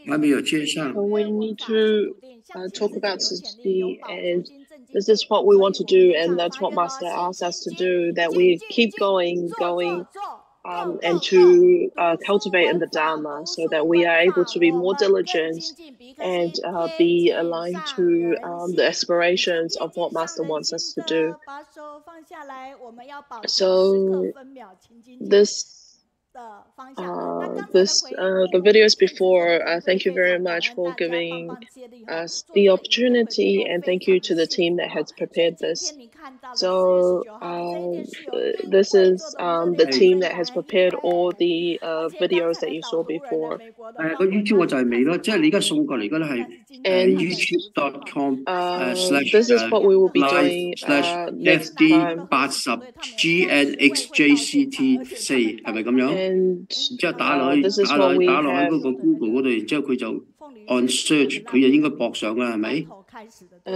还没有接上。We need to talk about safety, and this is what we want to do, and that's what Master asks us to do. That we keep going, and to cultivate in the Dharma, so that we are able to be more diligent and be aligned to the aspirations of what Master wants us to do. So the videos before, thank you very much for giving us the opportunity, and thank you to the team that has prepared this. So this is the team that has prepared all the videos that you saw before. YouTube 我就係未咯，即係你而家送過嚟嗰度係this is what we will be doing next time. FD80GNXJCT4係咪咁樣？之後打落去嗰個 Google 嗰度，然之後佢就按 search， 佢就應該駁上啦，係咪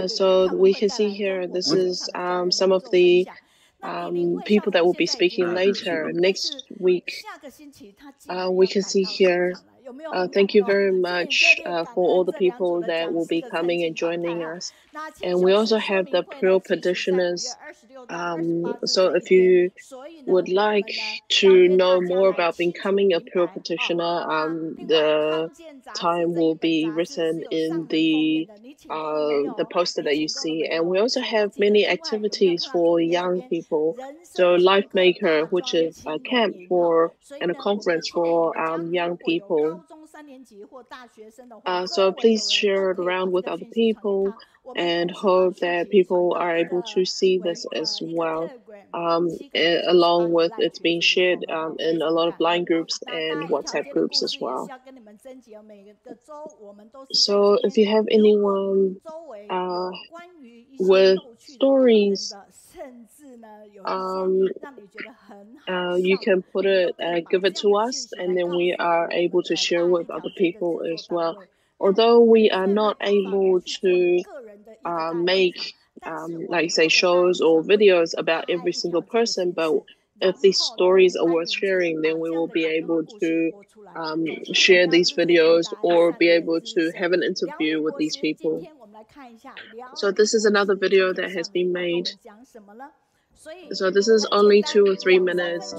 ？So we can see here, this is some of the people that will be speaking later next week. We can see here. Thank you very much for all the people that will be coming and joining us. And we also have the practitioners. So if you would like to know more about becoming a practitioner, the time will be written in the poster that you see. And we also have many activities for young people. So Life Maker, which is a camp and a conference for young people. So please share it around with other people, and hope that people are able to see this as well, along with it's being shared in a lot of line groups and WhatsApp groups as well. So if you have anyone with stories, you can put it, give it to us, and then we are able to share with other people as well. Although we are not able to make, like say, shows or videos about every single person, but if these stories are worth sharing, then we will be able to share these videos or be able to have an interview with these people. So this is another video that has been made. So this is only 2 or 3 minutes.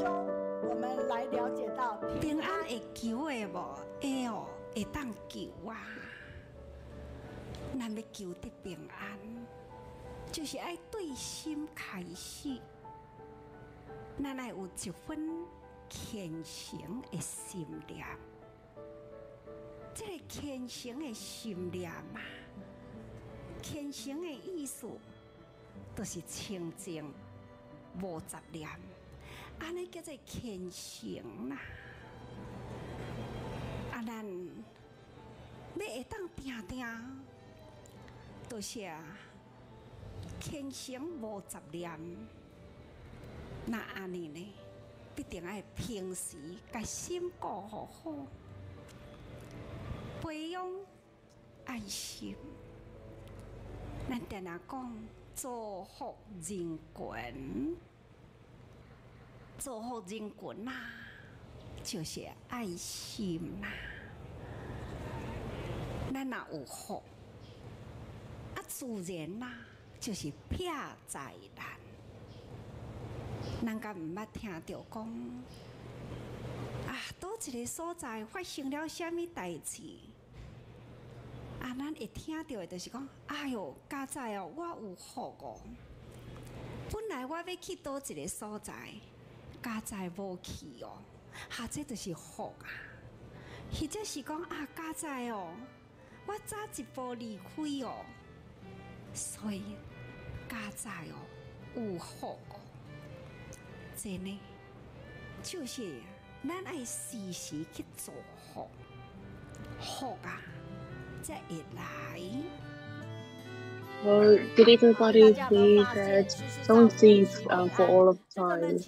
Well, did everybody see that sowing seeds for all of time?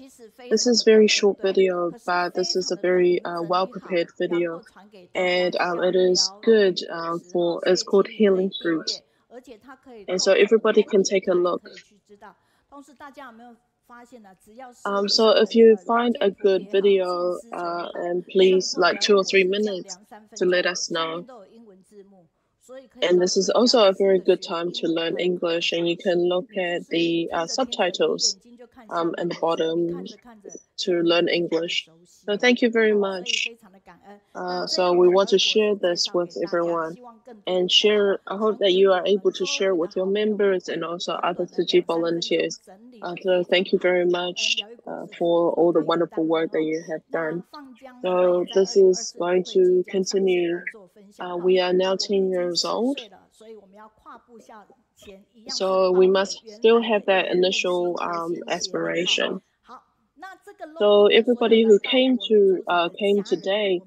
This is very short video, but this is a very well-prepared video, and it is good it's called Healing Fruit. And so everybody can take a look. So if you find a good video, and please like 2 or 3 minutes to let us know. And this is also a very good time to learn English, and you can look at the subtitles at the bottom to learn English. So thank you very much. So we want to share this with everyone and share. I hope that you are able to share with your members and also other Tzu Chi volunteers. So thank you very much for all the wonderful work that you have done. So this is going to continue. We are now 10 years old. So we must still have that initial aspiration. So everybody who came today,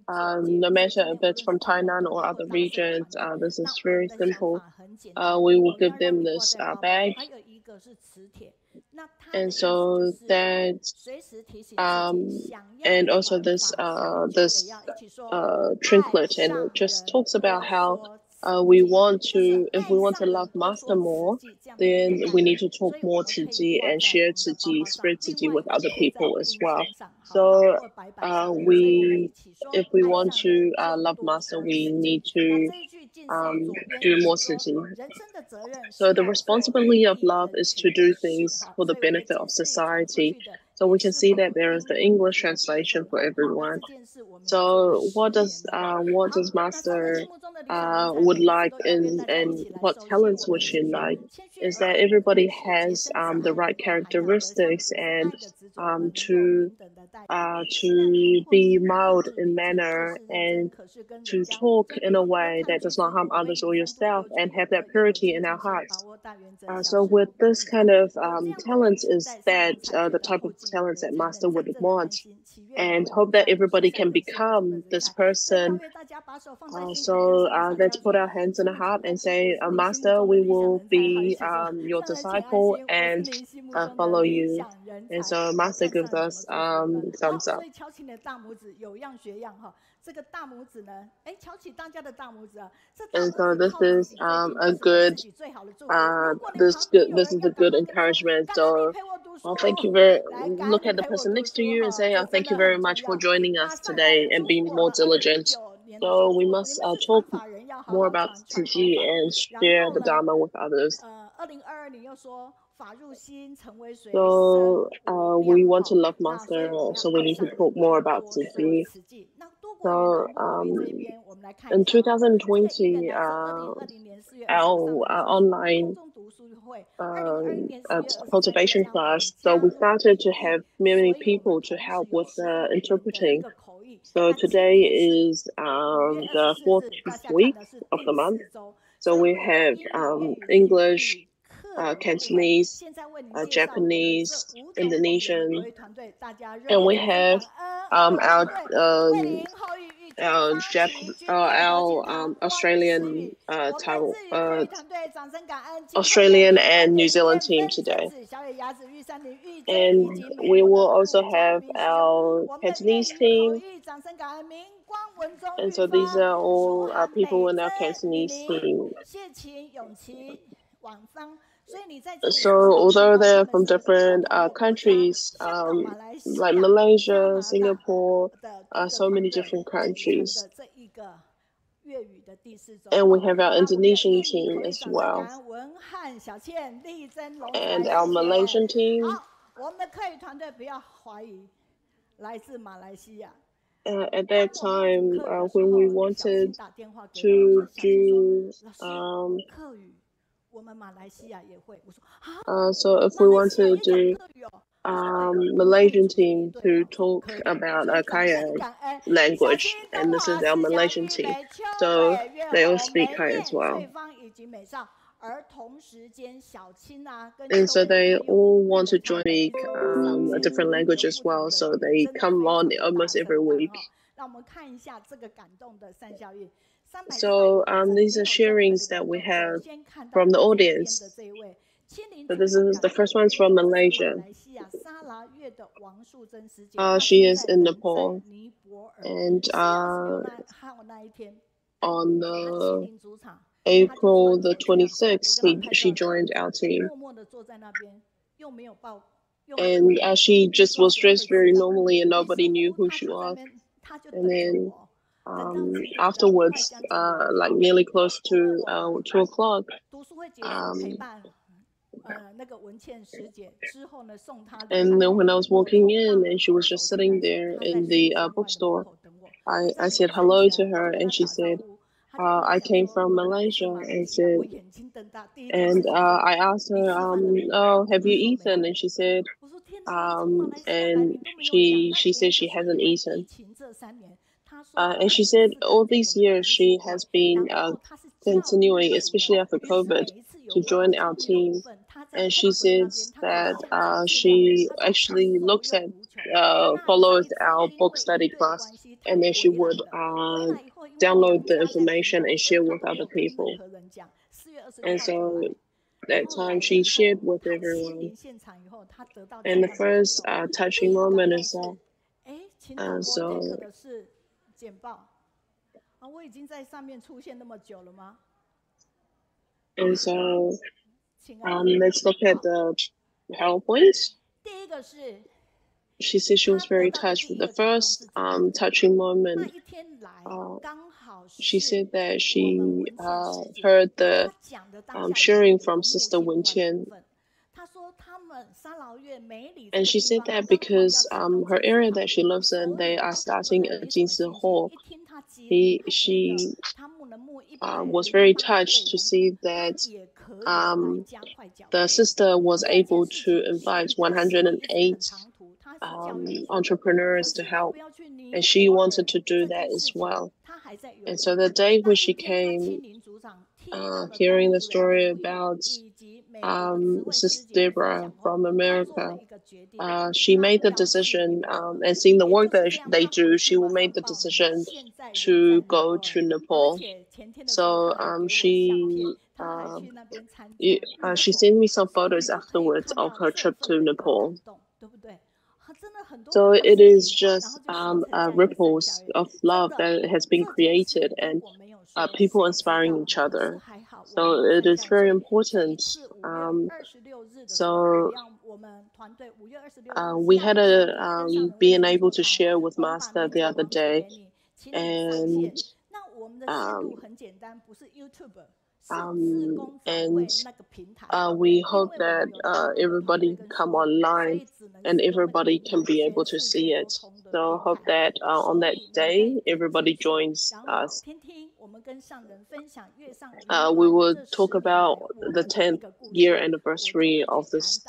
no matter if it's from Tainan or other regions, this is very simple. We will give them this bag. And so that, and also this trinket, and it just talks about how if we want to love Master more, then we need to talk more Tzu Chi and share Tzu Chi, spread Tzu Chi with other people as well. So if we want to love Master, we need to do more Tzu Chi. So the responsibility of love is to do things for the benefit of society. So we can see that there is the English translation for everyone. So what does Master would like, and what talents would she like, is that everybody has the right characteristics, and to be mild in manner, and to talk in a way that does not harm others or yourself, and have that purity in our hearts. So with this kind of talents, is that the type of talents that Master would want, and hope that everybody can become this person. So let's put our hands in the heart and say, Master, we will be your disciple and follow you. And so Master gives us thumbs up. And so this is a good this is a good encouragement. So thank you look at the person next to you and say, thank you very much for joining us today and being more diligent. So we must talk more about Tzu Chi and share the Dharma with others. So we want to love Master, so we need to talk more about Tzu Chi. So in 2020, our online cultivation class, so we started to have many people to help with interpreting. So today is the 4th week of the month. So we have English, Cantonese, Japanese, Indonesian, and we have our Australian Australian and New Zealand team today. And we will also have our Cantonese team. And so these are all people in our Cantonese team. So although they're from different countries, like Malaysia, Singapore, so many different countries. And we have our Indonesian team as well. And our Malaysian team. At that time, when we wanted to do so if we want to do Malaysian team to talk about Kaya language, and this is our Malaysian team, so they all speak Kaya as well. And so they all want to join a different language as well, so they come on almost every week. So these are sharings that we have from the audience. So this is the first one's from Malaysia. She is in Nepal, and on April the 26th, she joined our team. And she just was dressed very normally and nobody knew who she was. And then afterwards, like nearly close to 2 o'clock, and then when I was walking in and she was just sitting there in the bookstore, I said hello to her and she said, I came from Malaysia, and I asked her, oh, have you eaten? And she said, and she said she hasn't eaten. And she said all these years she has been continuing, especially after COVID, to join our team. And she says that she actually looks at, follows our book study class, and then she would download the information and share with other people. And so that time she shared with everyone. And the first touching moment is and so let's look at the PowerPoint. She said she was very touched with the first touching moment. She said that she heard the sharing from Sister Wenqian. And she said that because her area that she lives in, they are starting a Jinsi Hall. She was very touched to see that the sister was able to invite 108 entrepreneurs to help, and she wanted to do that as well. And so the day when she came, hearing the story about Sister Deborah from America, she made the decision, and seeing the work that they do, she made the decision to go to Nepal. So she sent me some photos afterwards of her trip to Nepal. So it is just ripples of love that has been created, and people inspiring each other. So it is very important. So we had being able to share with Master the other day, and we hope that everybody come online and everybody can be able to see it. So I hope that on that day, everybody joins us. We will talk about the 10th year anniversary of this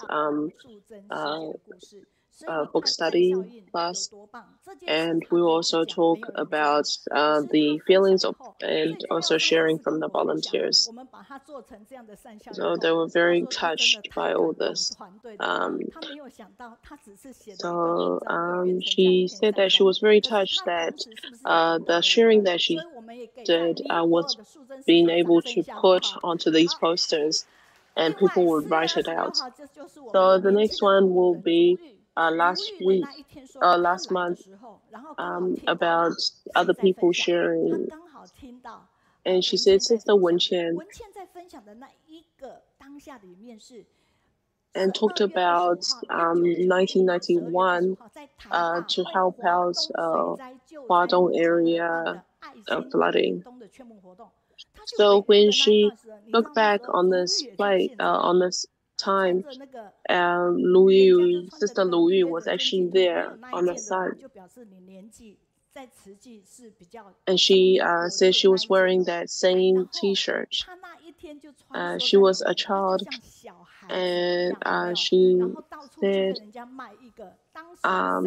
book study class, and we will also talk about the feelings of, and also sharing from the volunteers. So they were very touched by all this. So she said that she was very touched that the sharing that she did was being able to put onto these posters, and people would write it out. So the next one will be last month, about other people sharing. And she said, Sister Wenqian, and talked about 1991 to help out Huadong area flooding. So when she looked back on this on this time, Sister Lu Yu was actually there on the side. And she said she was wearing that same T-shirt. She was a child, and she said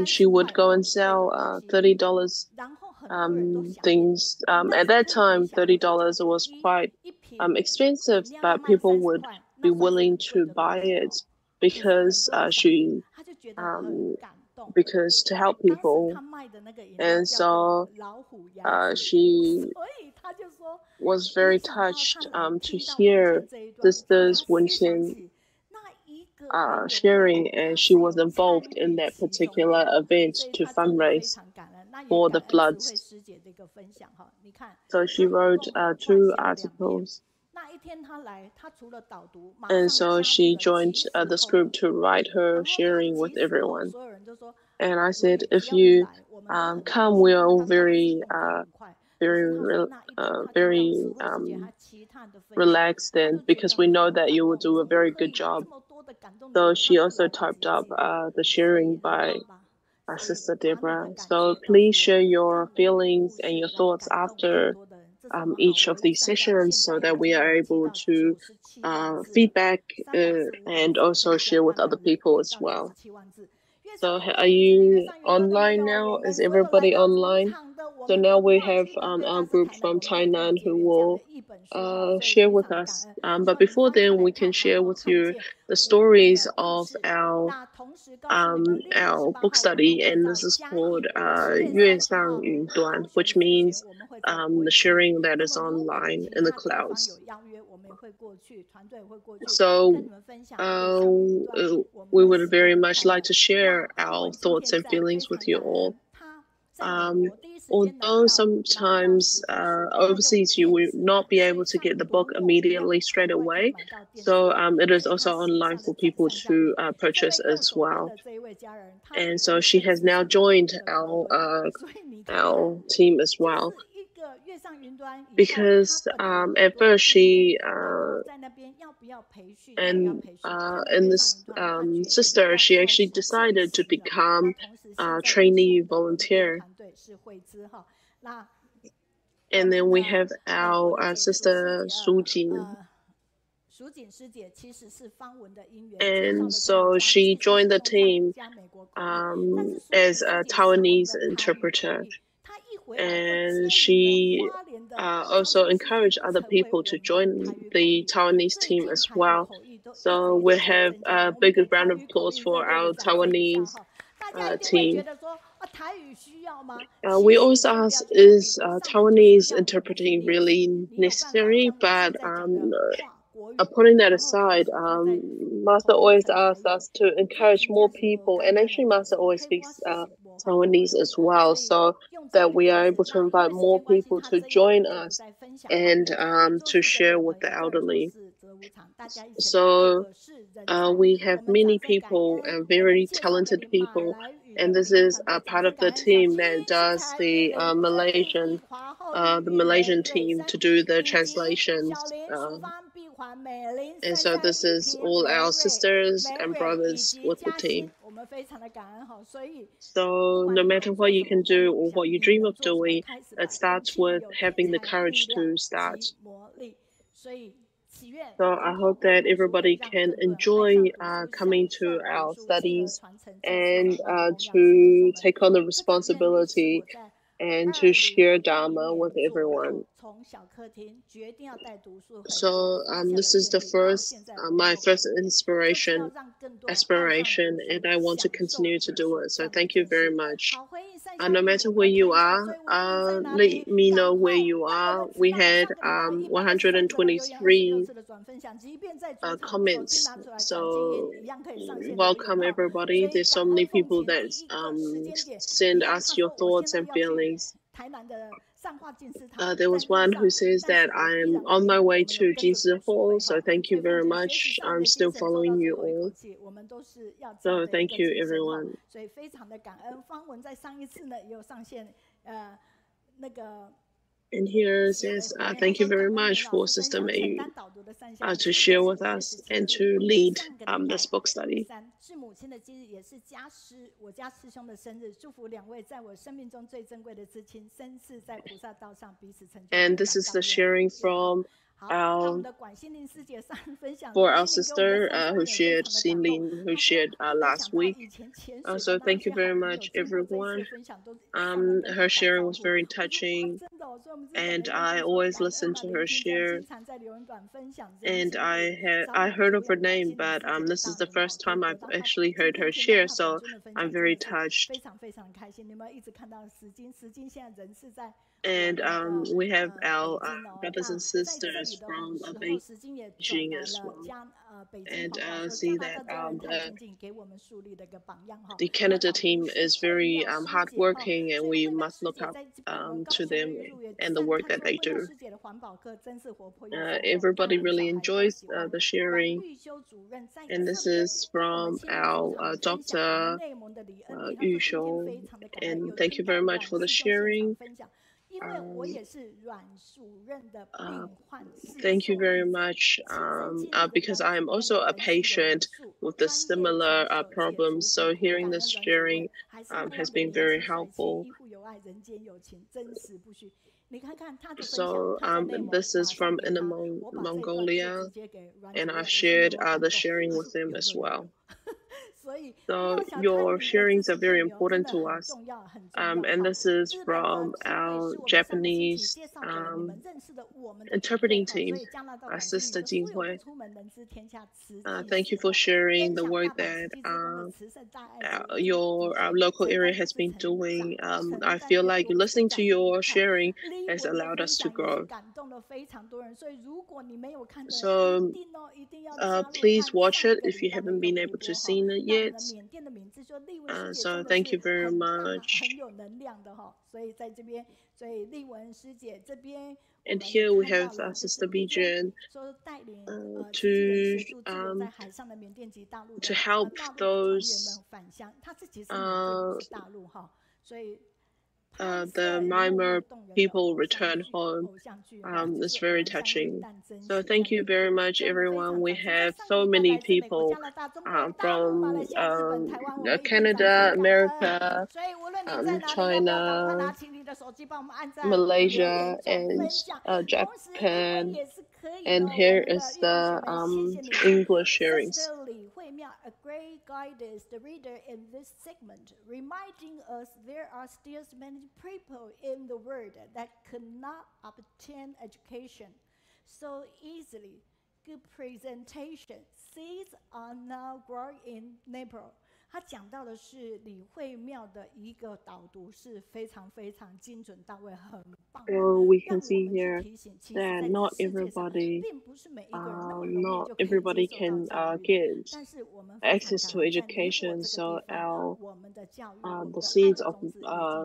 she would go and sell $30 things. At that time, $30 was quite expensive, but people would be willing to buy it because because to help people. And so she was very touched to hear Sisters Wenqian sharing, and she was involved in that particular event to fundraise for the floods. So she wrote 2 articles. And so she joined this group to write her sharing with everyone. And I said, if you come, we are all very relaxed, and because we know that you will do a very good job. So she also typed up the sharing by Sister Deborah. So please share your feelings and your thoughts after each of these sessions so that we are able to feedback and also share with other people as well. So are you online now? Is everybody online? So now we have our group from Tainan who will share with us. But before then, we can share with you the stories of our book study, and this is called 月上云端, which means the sharing that is online in the clouds. So we would very much like to share our thoughts and feelings with you all. Although sometimes overseas you will not be able to get the book immediately straight away, so it is also online for people to purchase as well. And so she has now joined our team as well, because at first she and this sister, she actually decided to become a trainee volunteer. And then we have our sister Su Jing. And so she joined the team as a Taiwanese interpreter. And she also encouraged other people to join the Taiwanese team as well. So we have a big round of applause for our Taiwanese team. We always ask, is Taiwanese interpreting really necessary? But putting that aside, Master always asks us to encourage more people, and actually Master always speaks Taiwanese as well, so that we are able to invite more people to join us and to share with the elderly. So we have many people, very talented people, and this is a part of the team that does the Malaysian team to do the translations. And so this is all our sisters and brothers with the team. So no matter what you can do or what you dream of doing, it starts with having the courage to start. So I hope that everybody can enjoy coming to our studies and to take on the responsibility and to share Dharma with everyone. So this is the first, my first aspiration, and I want to continue to do it. So thank you very much. No matter where you are, let me know where you are. We had 123 comments. So welcome everybody. There's so many people that send us your thoughts and feelings. There was one who says that I'm on my way to Jihui, so thank you very much. I'm still following you all. So thank you, everyone. And here it says, thank you very much for Sister Meiyun to share with us and to lead this book study. And this is the sharing from for our sister who shared, Xin who shared last week. So thank you very much, everyone. Her sharing was very touching, and I always listen to her share. And I heard of her name, but this is the first time I've actually heard her share, so I'm very touched. And we have our brothers and sisters from Beijing as well. And see that the Canada team is very hardworking, and we must look up to them and the work that they do. Everybody really enjoys the sharing. And this is from our Dr. Yu Xiu. And thank you very much for the sharing. Thank you very much, because I am also a patient with the similar problems. So hearing this sharing has been very helpful. So this is from Inner Mongolia, and I've shared the sharing with them as well. So your sharings are very important to us. And this is from our Japanese interpreting team, our sister Jinghui. Thank you for sharing the work that your local area has been doing. I feel like listening to your sharing has allowed us to grow. So please watch it if you haven't been able to see it yet. So thank you very much. And here we have Sister Bijan to help those the Myanmar people return home. It's very touching. So thank you very much, everyone. We have so many people from Canada, America, China, Malaysia, and Japan. And here is the English sharings. A great guidance, the reader in this segment, reminding us there are still many people in the world that could not obtain education so easily. Good presentation. Seeds are now growing in Nepal. 他讲到的是李慧妙的一个导读是非常非常精准到位，很棒。So we can see here that not everybody can get access to education. So the seeds of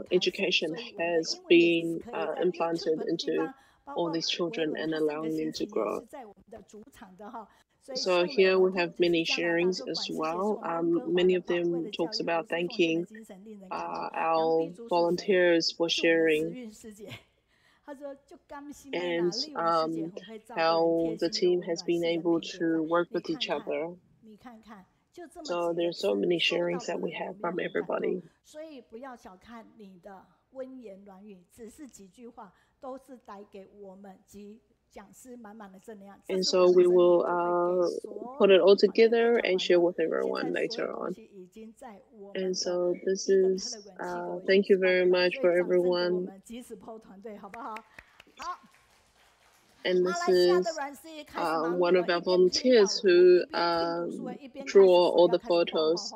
education has been implanted into all these children and allowing them to grow. So here we have many sharings as well. Many of them talks about thanking our volunteers for sharing, and how the team has been able to work with each other. So there's so many sharings that we have from everybody. And so we will put it all together and share with everyone later on. And so this is, thank you very much for everyone. And this is one of our volunteers who drew all the photos.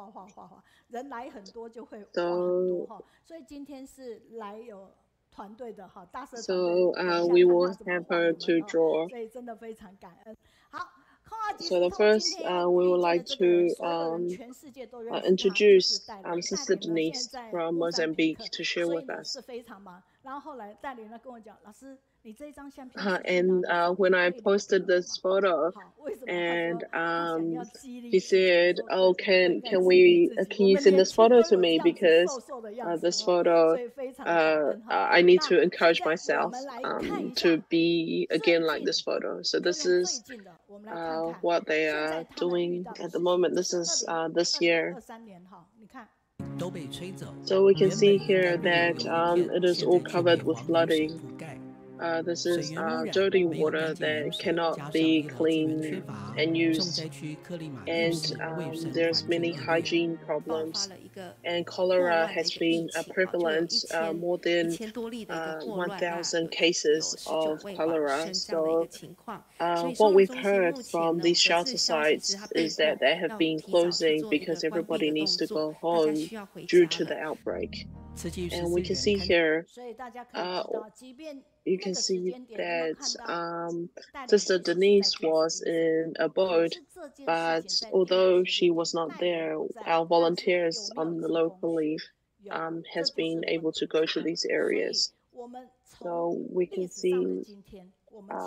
So we will have her to draw. So the first, we would like to introduce Sister Denise from Mozambique to share with us. And when I posted this photo, and he said, "Oh, can you send this photo to me, because this photo I need to encourage myself to be again like this photo." So this is what they are doing at the moment. This is this year. So we can see here that it is all covered with flooding. This is dirty water that cannot be cleaned and used, and there's many hygiene problems. And cholera has been prevalent, more than 1,000 cases of cholera. So what we've heard from these shelter sites is that they have been closing because everybody needs to go home due to the outbreak. And we can see here, you can see that Sister Denise was in Abode, but although she was not there, our volunteers on the local leave has been able to go to these areas. So we can see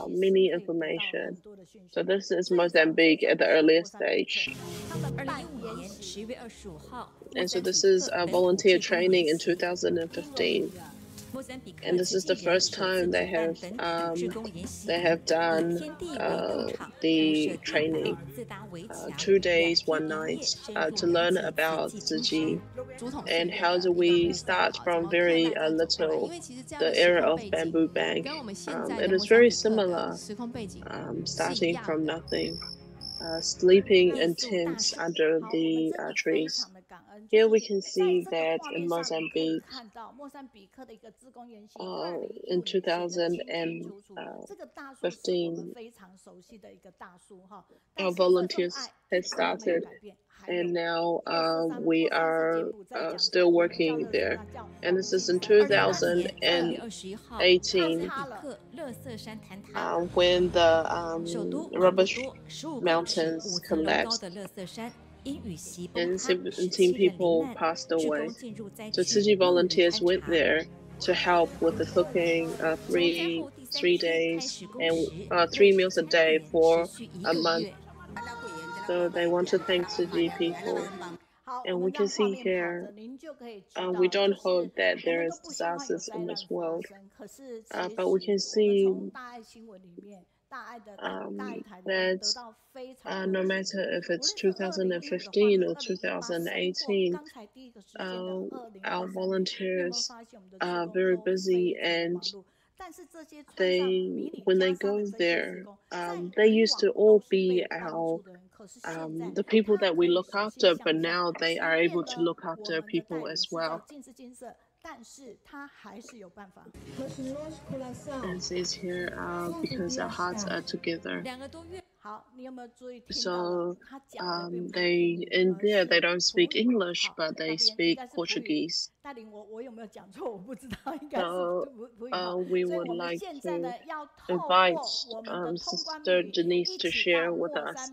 many information. So this is Mozambique at the earliest stage. And so this is volunteer training in 2015. And this is the first time they have done the training, 2 days, 1 night, to learn about Ziji and how do we start from very little, the era of bamboo bank. It is very similar, starting from nothing, sleeping in tents under the trees. Here we can see that in Mozambique, in 2015, our volunteers had started, and now we are still working there. And this is in 2018, when the rubbish mountains collapsed. And 17 people passed away. So Tzu volunteers went there to help with the cooking, 3 days and 3 meals a day for a month. So they want to thank Tzu people. And we can see here, we don't hope that there is disasters in this world, but we can see that no matter if it's 2015 or 2018, our volunteers are very busy, and when they go there, they used to all be our the people that we look after, but now they are able to look after people as well. And it says here, because our hearts are together. So they don't speak English, but they speak Portuguese. So we would like to invite Sister Denise to share with us.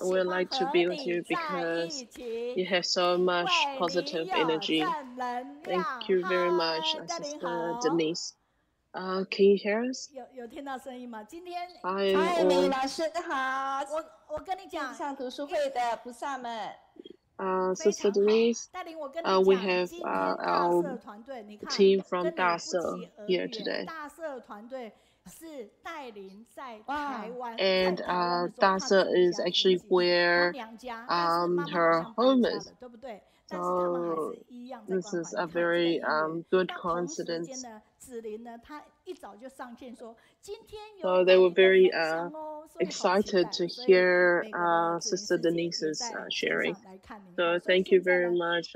We'd like to be with you because you have so much positive energy. Thank you very much, Sister Denise. Can you hear us? Hi, 美老师好。我跟你讲，上读书会的菩萨们。Sister Denise, we have our team from Dashe here today. And Dashe is actually where her home is. So this is a very good coincidence. So they were very excited to hear Sister Denise's sharing. So thank you very much.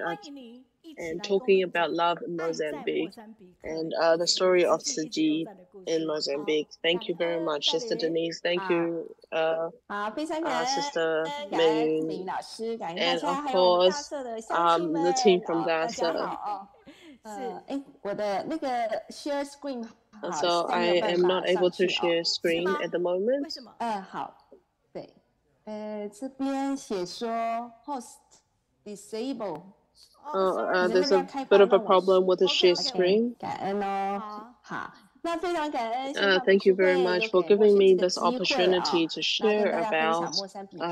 And talking about love in Mozambique and the story of Tzu in Mozambique. Thank you very much, Sister Denise. Thank you, Sister Meiyun, and of course, the team from Dashe. So I am not able to share screen at the moment. 好，对，这边写说 host disable。there's a bit of a problem with the share screen. Thank you very much for giving me this opportunity to share about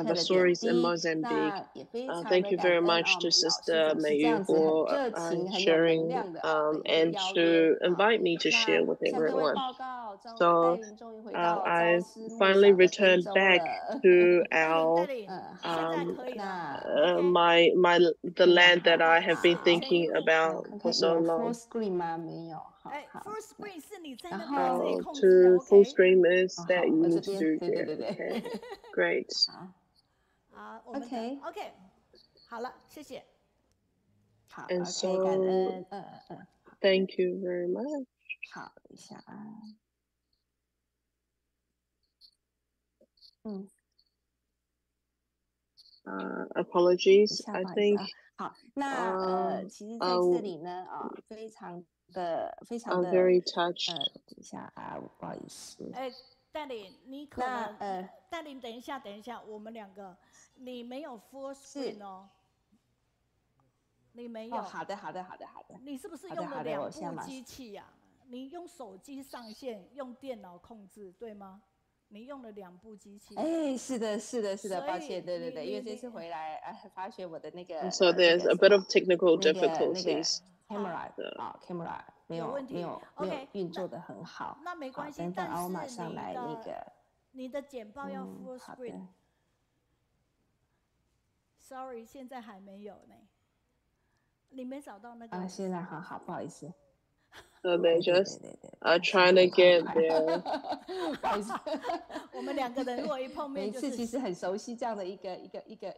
the stories in Mozambique. Thank you very much to Sister Meiyun for sharing and to invite me to share with everyone. So I've finally returned back to our the land that I have been thinking about for so long. Full screen 是你在那边自己控制 to 的 full OK screen is that you need to do here. Okay, great. 好，我们 OK 好了，谢谢。好 And ，OK， so 感恩，thank you very much. 好，等一下啊，apologies, I think. 好，那其实在这里呢非常的 I'm very touched. 等一下啊，不好意思。戴琳，你可能戴琳，等一下，我们两个，你没有 full screen 哦，你没有。好的。你是不是用了2部机器呀？你用手机上线，用电脑控制，对吗？你用了2部机器。是的，抱歉，对，因为这次回来发觉我的那个 So there's a bit of technical difficulties. camera 没有运作的很好。那没关系，等我马上来那个。你的简报要 full screen。Sorry， 现在还没有呢。你没找到那个？现在很好，不好意思。So they're just trying to get there. 不好意思，我们2个人如果一碰面，每次其实很熟悉这样的一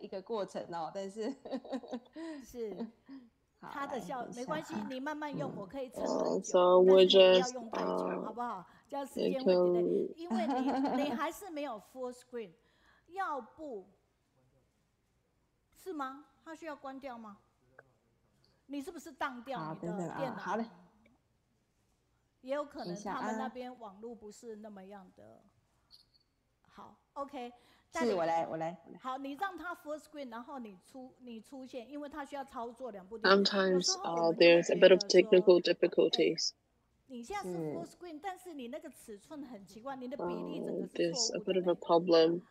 个过程哦，但是是他的没关系，你慢慢用，我可以撑很久，So 但 we're 是你不要 just 用太久，好不好？这样时间会 delay， 因为你还是没有 full screen， 要不是吗？它需要关掉吗？你是不是当掉你的电脑？好嘞。也有可能他们那边网络不是那么样的好 ，OK。是，我来。好，你让他 full screen， 然后你出现，因为他需要操作2部电脑。Sometimes there's a bit of technical difficulties. 你现在是 full screen， 但是你那个尺寸很奇怪，你的比例整个是错误的。There's a bit of a problem.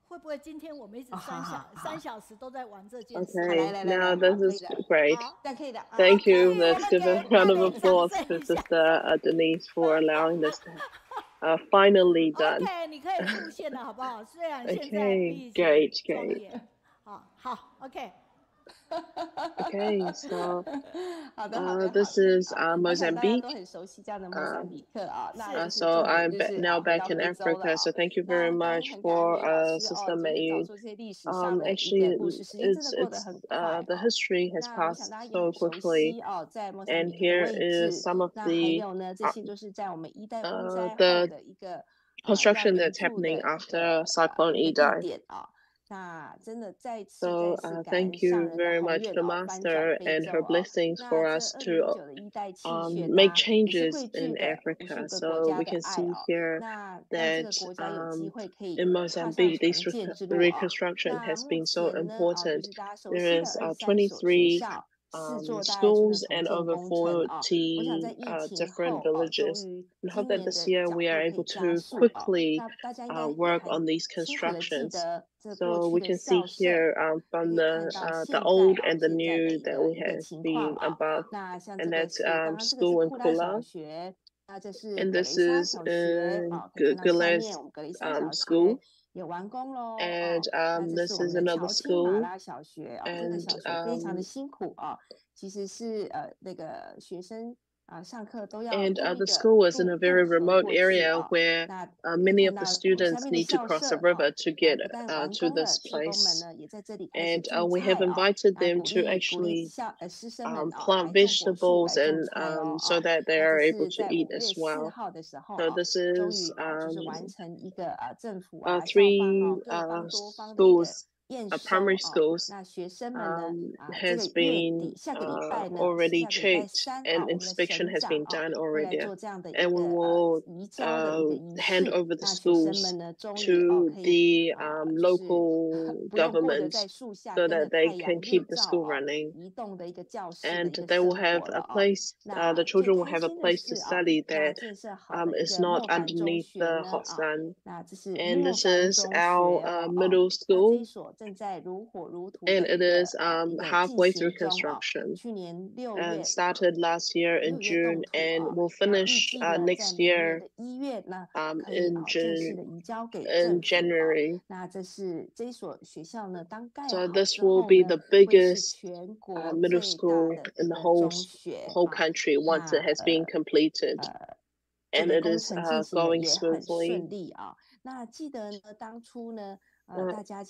会不会今天我们一直3小时都在玩这件事 ？Okay, now this is great. 这样可以的。Thank you. Let's give a round of applause to Sister Denise for allowing this to finally done. OK， 你可以出现了，好不好？虽然现在Okay, great. 好 ，OK。Okay, so this is Mozambique. So I'm now back in Africa. So thank you very much for Sister Meiyun. Actually, the history has passed so quickly, and here is some of the construction that's happening after Cyclone Daai. So thank you very much, the Master, and her blessings for us to make changes in Africa. So we can see here that in Mozambique, this reconstruction has been so important. There is 23 schools and over 40 different villages. And hope that this year we are able to quickly work on these constructions. So we can see here from the old and the new that we have been above, and that's school in Kula. And this is Gules school. And this is another school. And the school is in a very remote area where many of the students need to cross a river to get to this place. And we have invited them to actually plant vegetables and so that they are able to eat as well. So this is 3 schools. Primary schools has been already checked and inspection has been done already, and we will hand over the schools to the local government so that they can keep the school running, and they will have a place, the children will have a place to study that is not underneath the hot sun. And this is our middle school. and it is halfway through construction. And started last year in June and will finish next year in January. So this will be the biggest middle school in the whole country once it has been completed, and it is going smoothly.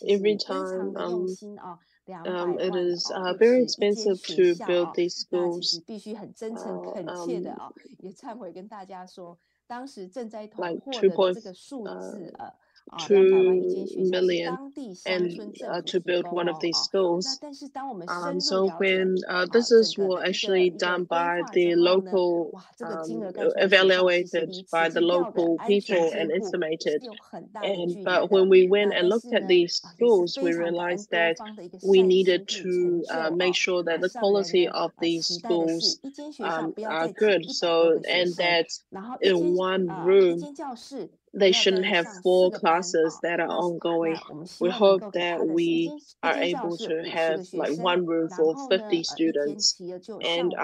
Every time it is very expensive to build these schools. Like 2.2 million and to build one of these schools. So when this is actually done by the local, evaluated by the local people and estimated. But when we went and looked at these schools, we realized that we needed to make sure that the quality of these schools are good. So, and that in one room, they shouldn't have 4 classes that are ongoing. We hope that we are able to have like one room for 50 students, and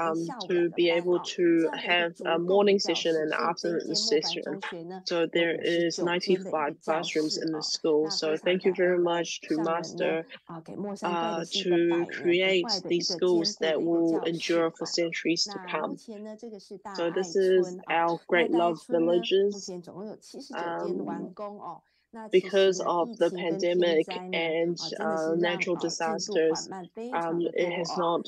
to be able to have a morning session and afternoon session. So there is 95 classrooms in the school. So thank you very much to Master to create these schools that will endure for centuries to come. So this is our Great Love Villages. Because of the pandemic and natural disasters, it has not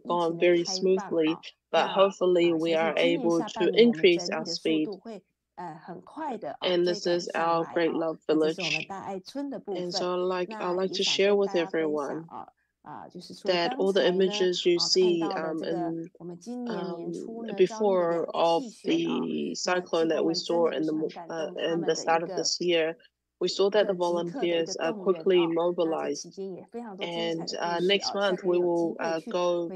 gone very smoothly, but hopefully we are able to increase our speed. And this is our Great Love Village. And so I'd like to share with everyone that all the images you see before of the cyclone that we saw in the start of this year, we saw that the volunteers quickly mobilized. And next month we will go,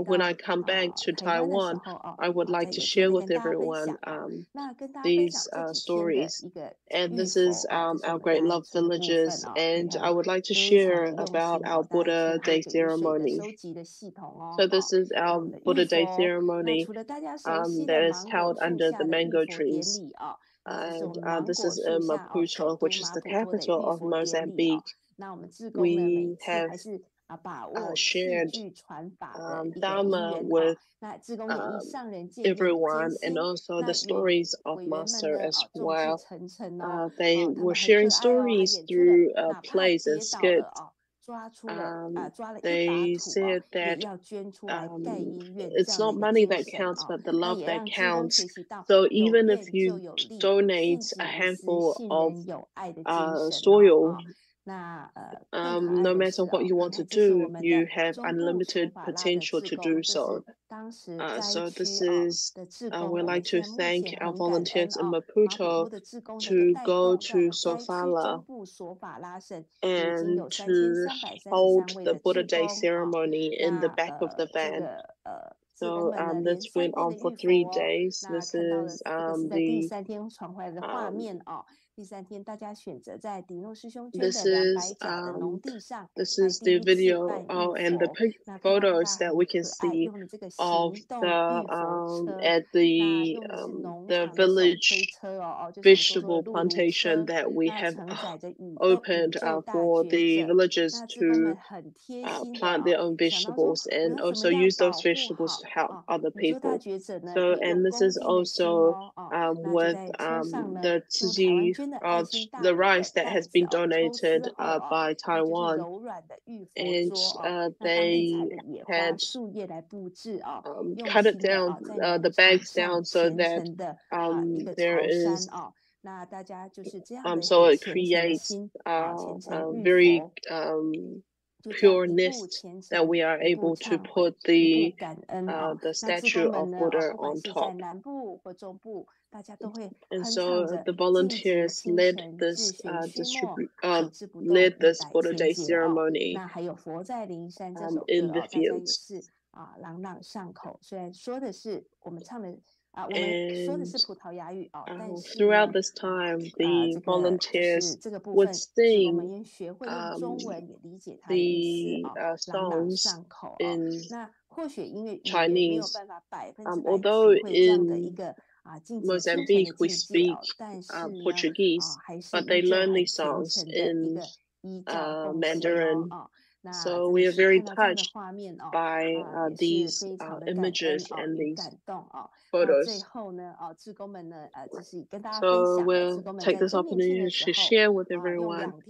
when I come back to Taiwan, I would like to share with everyone these stories. And this is our Great Love Villages, and I would like to share about our Buddha Day ceremony. So this is our Buddha Day ceremony that is held under the mango trees. And this is in Maputo, which is the capital of Mozambique. We have shared Dharma with everyone, and also the stories of Master as well. They were sharing stories through plays and skits. They said that it's not money that counts, but the love that counts. So even if you donate a handful of soil, no matter what you want to do, you have unlimited potential to do so. So this is, we'd like to thank our volunteers in Maputo to go to Sofala and to hold the Buddha Day ceremony in the back of the van. So this went on for 3 days. This is this is the video and the photos that we can see of the at the village vegetable plantation that we have opened for the villagers to plant their own vegetables and also use those vegetables to help other people. So, and this is also with the rice that has been donated by Taiwan, and they had cut it down, the bags down, so that there is so it creates a very pure nest that we are able to put the statue of Buddha on top. And so the volunteers led this Buddha Day ceremony in the fields. And throughout this time, the volunteers would sing the songs in Chinese. Although in Mozambique we speak Portuguese, but they learn these songs in Mandarin. So we are very touched by these images and these photos. So we'll take this opportunity to share with everyone.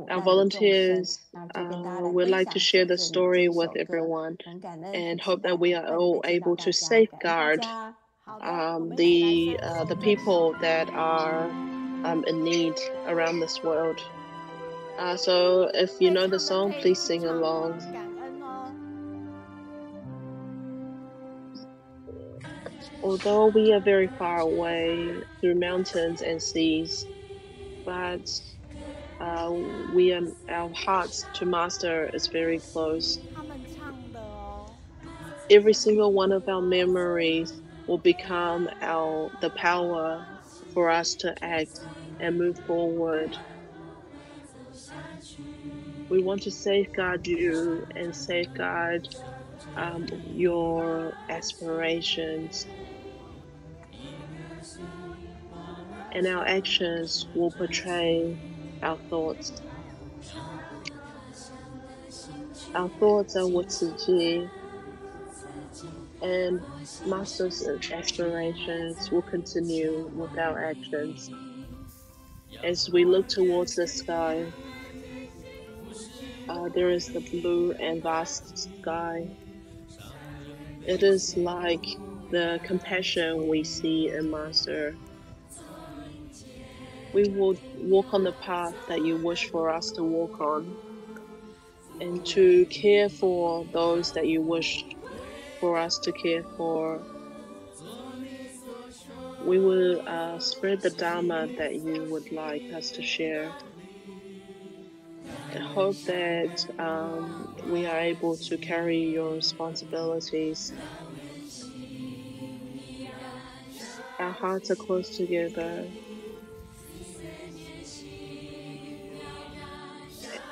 Our volunteers would like to share the story with everyone and hope that we are all able to safeguard the people that are in need around this world. So if you know the song, please sing along. Although we are very far away through mountains and seas, but our hearts to Master is very close. Every single one of our memories will become the power for us to act and move forward. We want to safeguard you and safeguard your aspirations. And our actions will portray our thoughts. Our thoughts are what Ji, and Master's aspirations will continue with our actions. As we look towards the sky, there is the blue and vast sky. It is like the compassion we see in Master. We will walk on the path that you wish for us to walk on, and to care for those that you wish for us to care for. We will spread the Dharma that you would like us to share. I hope that we are able to carry your responsibilities. Our hearts are close together,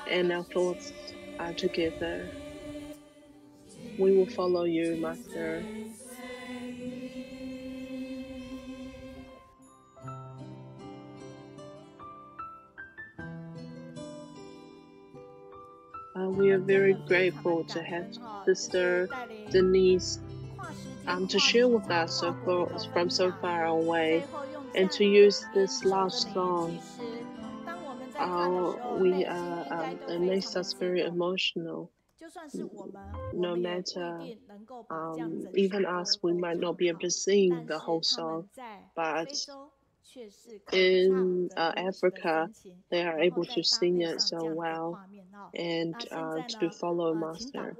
and our thoughts are together. We will follow you, Master. We are very grateful to have Sister Denise to share with us from so far away, and to use this last song. It makes us very emotional. No matter, even us, we might not be able to sing the whole song, but in Africa, they are able to sing it so well, and to follow Master.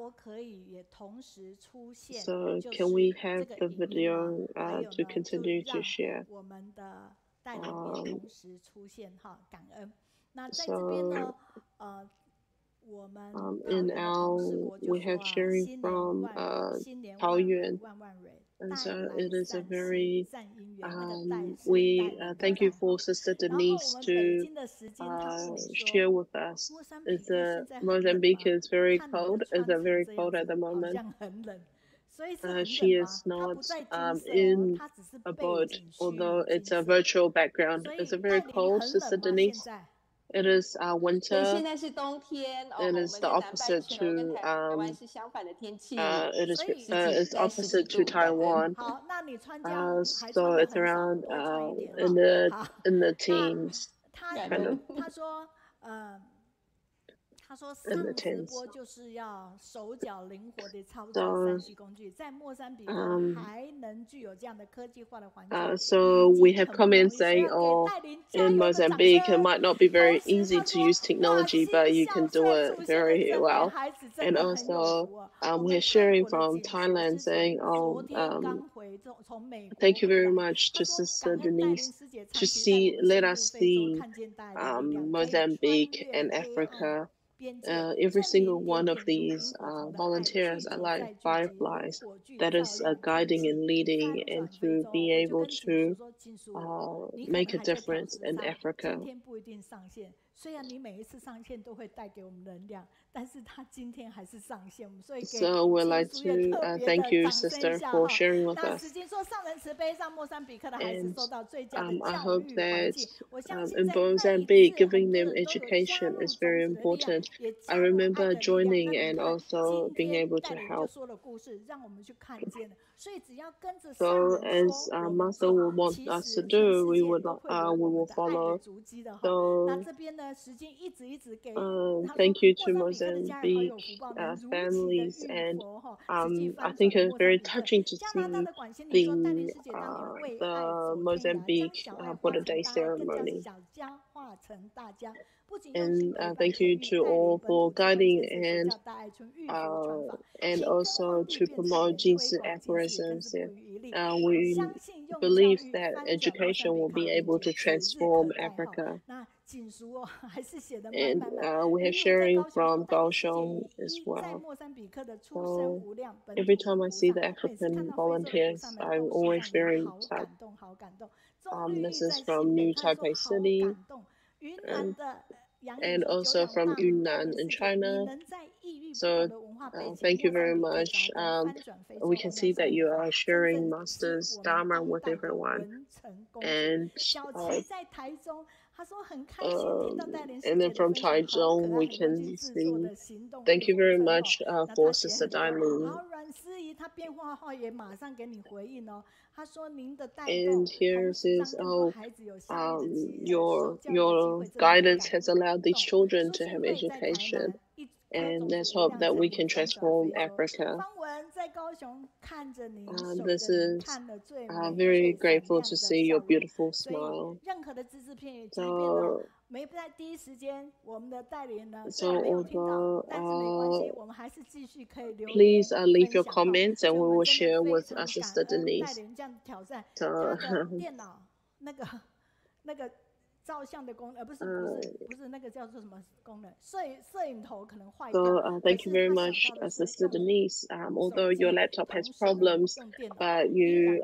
So can we have the video to continue to share? We have sharing from Taoyuan, and so it is a very we thank you for Sister Denise to share with us. Mozambique is very cold. Is it very cold at the moment? She is not in Abode, although it's a virtual background. Is it very cold, Sister Denise? It is winter. It is the opposite to it's opposite to Taiwan. So it's around in the teens, kind of. So we have comments saying, oh, in Mozambique it might not be very easy to use technology, but you can do it very well. And also we're sharing from Thailand saying, oh, thank you very much to Sister Denise let us see Mozambique and Africa. Every single one of these volunteers are like fireflies that is guiding and leading, and to be able to make a difference in Africa. So we'd like to thank you, Sister, for sharing with us. And I hope that in Mozambique, giving them education is very important. I remember joining and also being able to help. So as Master will want us to do, we will follow. So thank you to Mozambique families, and I think it's very touching to see the Mozambique Abode Day ceremony. And thank you to all for guiding and also to promote Jing's aphorisms. We believe that education will be able to transform Africa. And we have sharing from Kaohsiung as well. So every time I see the African volunteers, I'm always very touched. This is from New Taipei City, and also from Yunnan in China. So thank you very much. We can see that you are sharing Master's Dharma with everyone. And then from Taichung, we can see. Thank you very much for Sister Dailin. And here says, your guidance has allowed these children to have education, and let's hope that we can transform Africa. This is very grateful to see your beautiful smile. Please leave your comments and we will share with Sister Denise. So, thank you very much, Sister Denise. Although your laptop has problems, but you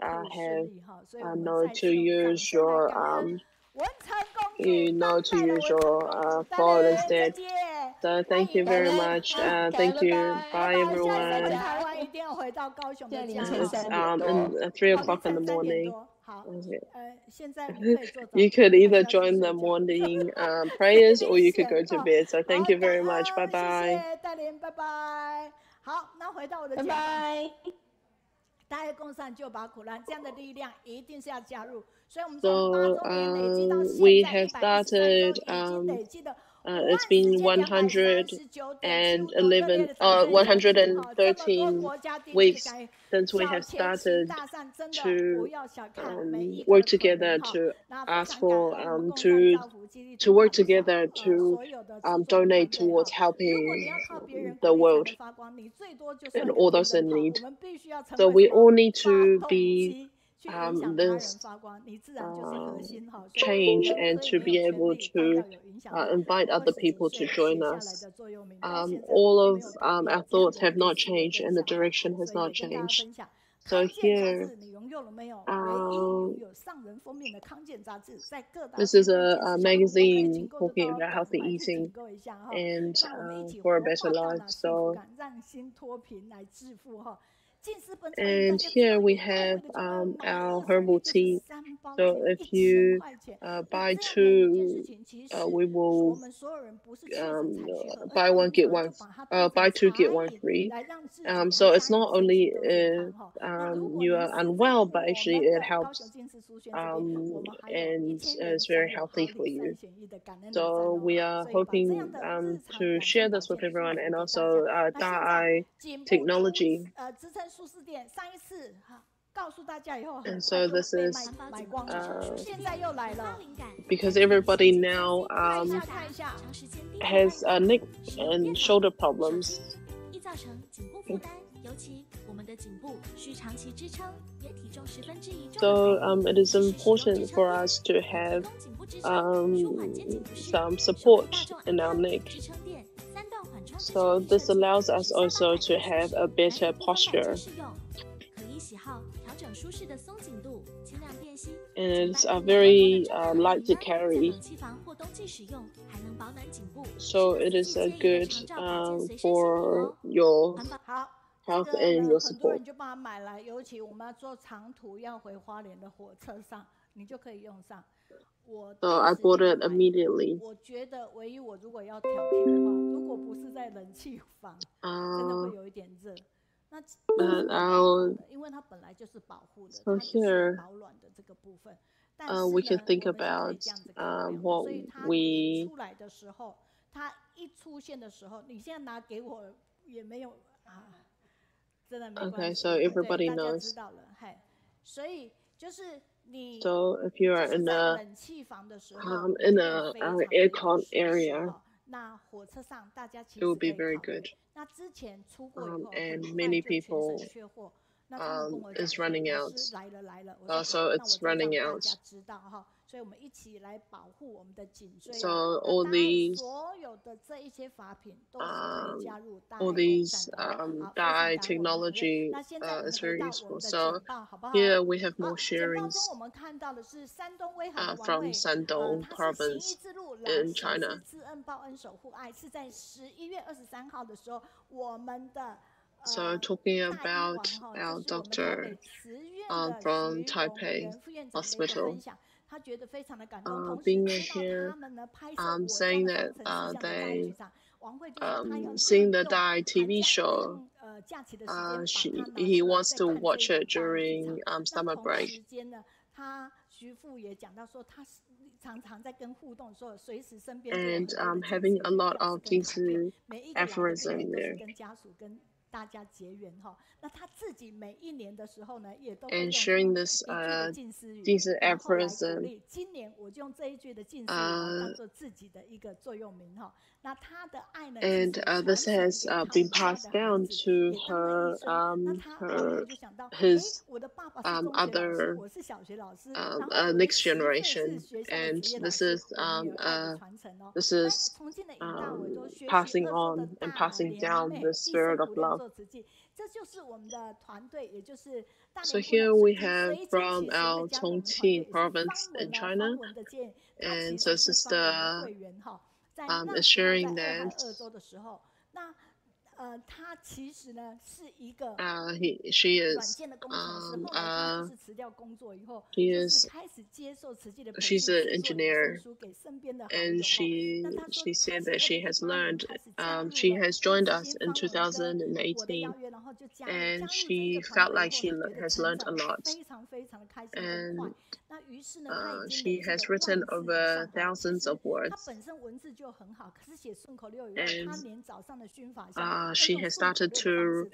know to use your phone instead. So thank you very much. Thank you. Bye, everyone. It's 3 o'clock in the morning. Okay. You could either join the morning prayers or you could go to bed. So thank you very much. Bye bye. 拜拜。大爱共善救拔苦难，这样的力量一定是要加入。所以我们从8周年累积到现在113周，已经累积了。It's been 113 weeks since we have started to work together to ask for to work together to donate towards helping the world and all those in need. So we all need to be this change and to be able to invite other people to join us. All of our thoughts have not changed and the direction has not changed. So here, this is a magazine talking about healthy eating and for a better life. So, and here we have our herbal tea. So if you buy 2, we will buy 1 get 1, buy 2 get 1 free. So it's not only if you are unwell, but actually it helps and it's very healthy for you. So we are hoping to share this with everyone, and also Daai technology. And so this is because everybody now has neck and shoulder problems. So it is important for us to have some support in our neck. So this allows us also to have a better posture. And it's very light to carry. So it is good for your health and your support. So I bought it immediately. So here we can think about what we Okay, so everybody knows. So if you are in a aircon area, it will be very good. And many people is running out. So it's running out. So all these Daai technology is very useful. So here we have more sharings from Shandong province in China. So talking about our doctor from Taipei Hospital, being here, saying that they seeing the Daai TV show, he wants to watch it during summer break. And having a lot of these aphorisms there. And sharing this aphorism, and this has been passed down to his other next generation, and this is passing on and passing down the spirit of love. So here we have from our Chongqing province in China, and so sister is sharing that she's an engineer, and she said that she has learned, she has joined us in 2018, and she felt like she has learned a lot, and she has written over thousands of words, and she has started to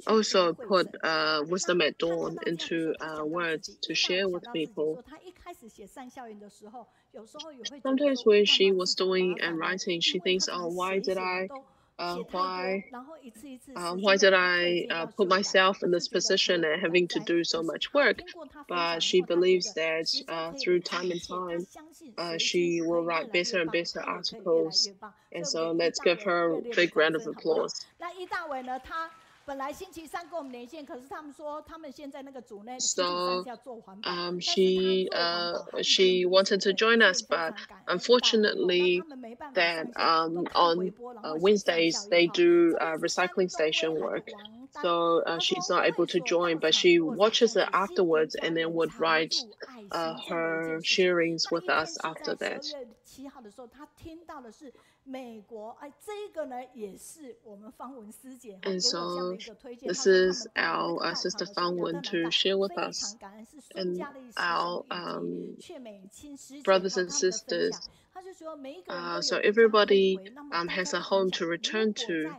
also put wisdom at dawn into words to share with people. Sometimes when she was doing and writing, she thinks, oh, why did I put myself in this position and having to do so much work? But she believes that through time and time, she will write better and better articles. And so let's give her a big round of applause. So she wanted to join us, but unfortunately that on Wednesdays they do recycling station work, so she's not able to join, but she watches it afterwards and then would write her sharings with us after that. And so this is our sister Fangwen to share with us, and our brothers and sisters. So everybody has a home to return to.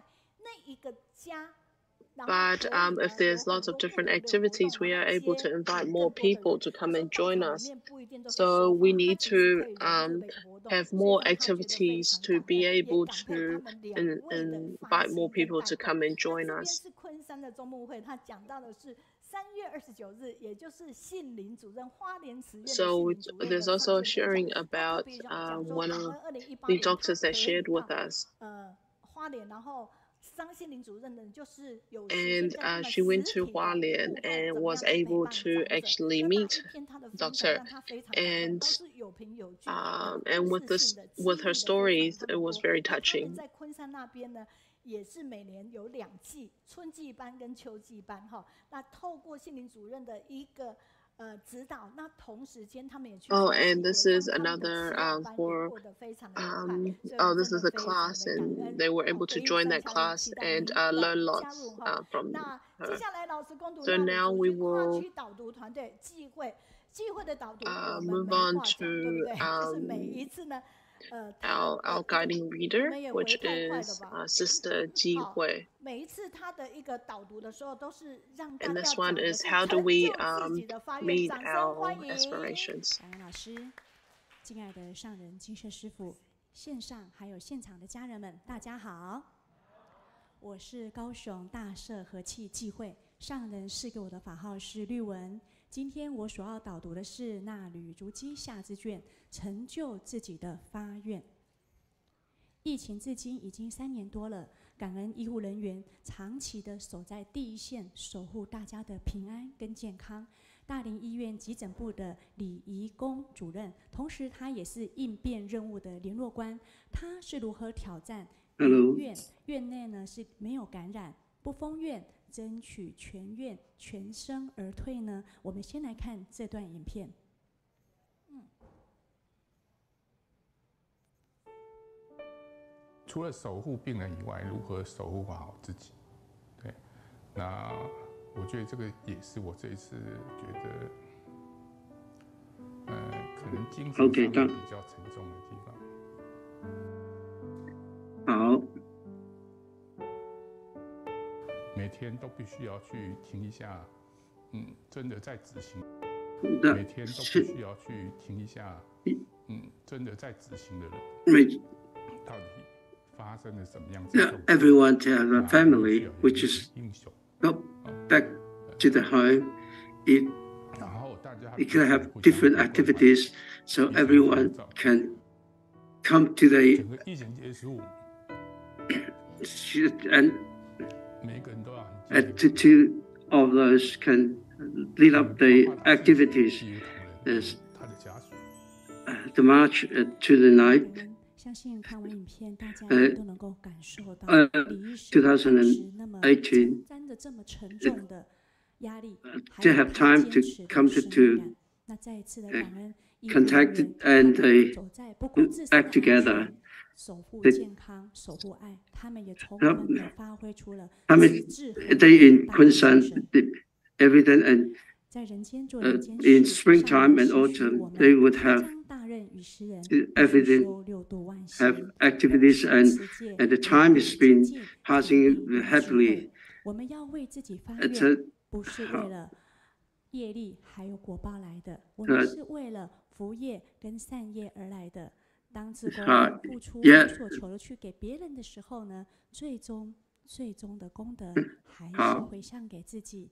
But if there's lots of different activities, we are able to invite more people to come and join us. So we need to have more activities to be able to invite more people to come and join us. So there's also a sharing about one of the doctors that shared with us. And she went to Hualien and was able to actually meet doctor. And with her stories, it was very touching. 也是每年有2季，春季班跟秋季班哈。那透过心灵主任的一个指导，那同时间他们也去。Oh, and this is another this is a class, and they were able to join that class and learn lots from her. So now we will move on to our guiding reader, which is Sister Jihui. And this one is how do we meet our aspirations? 感恩老师，敬爱的上人金舍师父，线上还有现场的家人们，大家好。我是高雄大社和气济会，上人赐给我的法号是律文。今天我所要导读的是那吕足基下之卷，成就自己的发愿。疫情至今已经3年多了，感恩医护人员长期的守在第一线，守护大家的平安跟健康。大林医院急诊部的李怡公主任，同时他也是应变任务的联络官。他是如何挑战院内呢是没有感染，不封院，争取全院全身而退呢？我们先来看这段影片。除了守护病人以外，如何守护好自己？对，那我觉得这个也是我这一次觉得，可能精神上面比较沉重的地方。好。每天都必须要去听一下，真的在执行。每天都必须要去听一下，真的在执行的人，到底发生了什么样子的？ Everyone to have a family which is go back to the home. It can have different activities, so everyone can come to the 整个疫情结束， and 每个人都要 two of those can lead up the activities. There's the march to the night. 相信看完影片，大家都能够感受到李医师当时那么承担着这么沉重的压力，还有他坚持的使命感。那再一次的感恩医护人员走在不顾自身的安全，守护健康，守护爱，他们也充分的发挥出了极致和大爱精神。 Everything and in springtime and autumn, they would have everything, have activities, and the time has been passing happily. 我们要为自己发愿，不是为了业力还有果报来的，我们是为了福业跟善业而来的。当自己付出无所求的去给别人的时候呢，最终的功德还是回向给自己。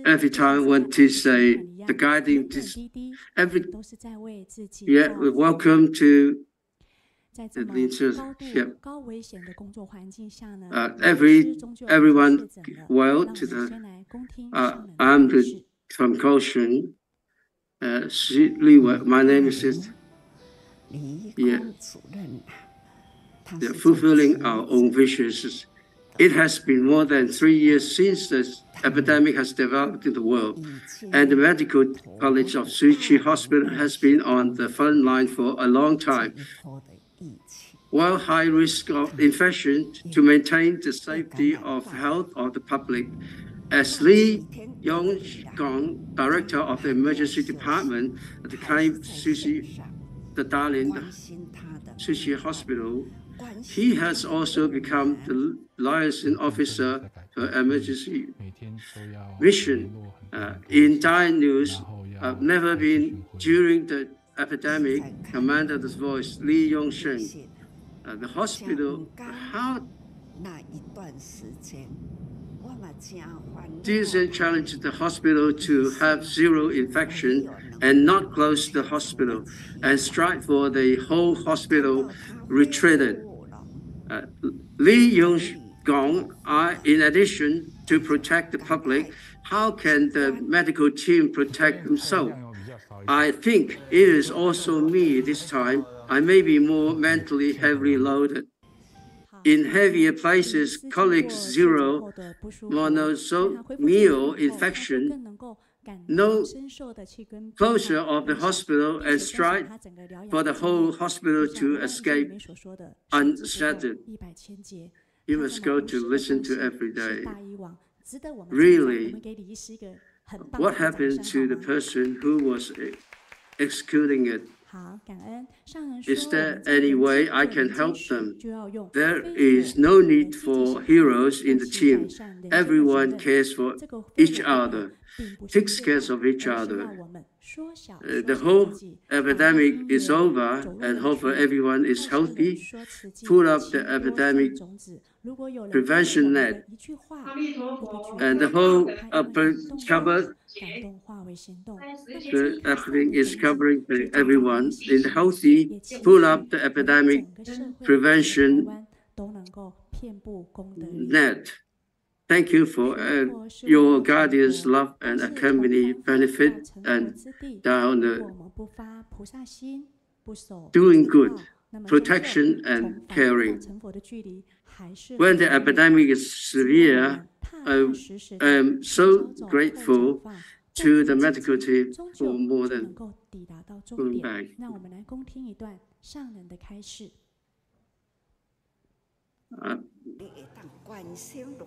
Every time when to say the guiding, welcome to the internship. Everyone well to the. I'm from Kaohsiung. My name is. Fulfilling our own wishes. It has been more than 3 years since the epidemic has developed in the world, and the Medical College of Suchi Hospital has been on the front line for a long time. While high risk of infection, to maintain the safety of health of the public, as Li Yonggong, Director of the Emergency Department at the Dailin Volunteers Hospital, He has also become the liaison officer for emergency mission in Daai News. Never been during the epidemic, Commander's voice, Li Yongsheng. The hospital, how Jingen challenged the hospital to have zero infection and not close the hospital and strive for the whole hospital retreated. Li Yongsheng, in addition to protect the public, how can the medical team protect themselves? I think it is also me this time. I may be more mentally heavily loaded. In heavier places, colic zero, monosomial infection, no closure of the hospital and strive for the whole hospital to escape unshattered. You must go to listen to every day. Really, what happened to the person who was executing it? Is there any way I can help them? There is no need for heroes in the team. Everyone cares for each other, takes care of each other. The whole epidemic is over and hopefully everyone is healthy. Pull up the epidemic prevention net. And the whole cover, everything is covering everyone in the healthy. Pull up the epidemic prevention net. Thank you for your guardians' love and accompany benefit and down doing good, protection and caring. When the epidemic is severe, I am so grateful to the medical team for more than going back.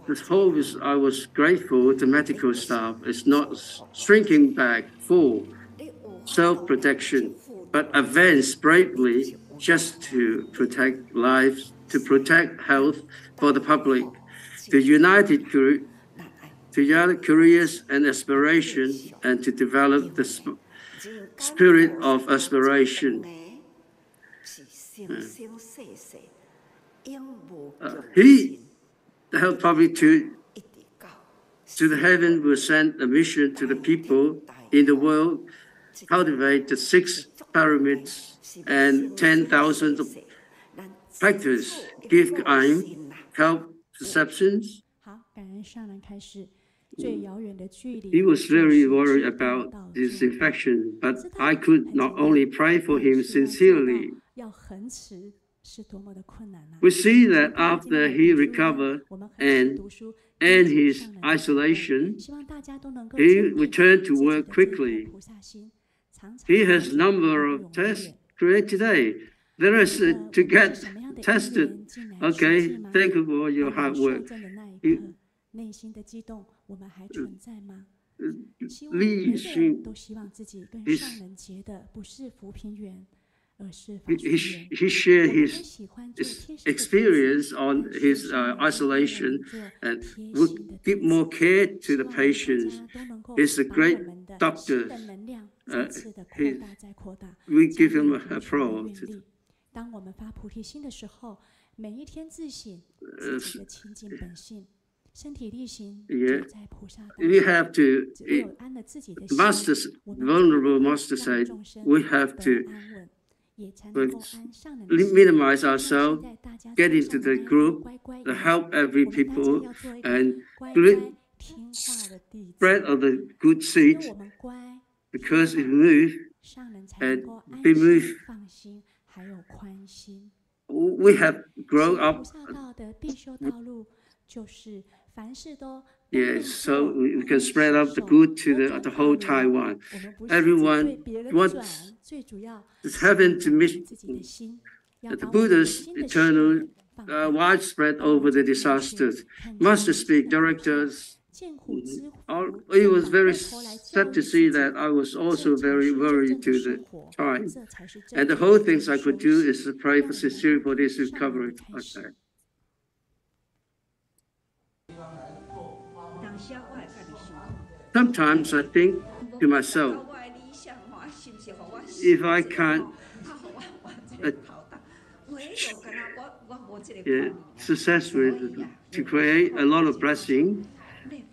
The whole is I was grateful the medical staff is not shrinking back for self-protection, but advance bravely just to protect lives, to protect health for the public, to unite careers and aspiration, and to develop the spirit of aspiration. He helped probably to the heaven will send a mission to the people in the world, cultivate the 6 pyramids and 10,000 factors, give time, help perceptions. He was very worried about this infection, but I could not only pray for him sincerely. We see that after he recovered and his isolation, he returned to work quickly. He has a number of tests created today. There is to get tested. Okay, thank you for your hard work. Li he shared his experience on his isolation and would give more care to the patients. He's a great doctor. We give him applause. We have to, vulnerable master said, we have to minimize ourselves, get into the group, help every people, and spread of the good seed, because it moves and be moved. We have grown up. Yes, so we can spread out the good to the whole Taiwan. Everyone wants heaven to meet the Buddha's eternal widespread over the disasters. Master speak directors It was very sad to see that I was also very worried to the time. And the whole things I could do is to pray for sincerely for this recovery. Okay. Sometimes I think to myself, if I can't successfully to create a lot of blessing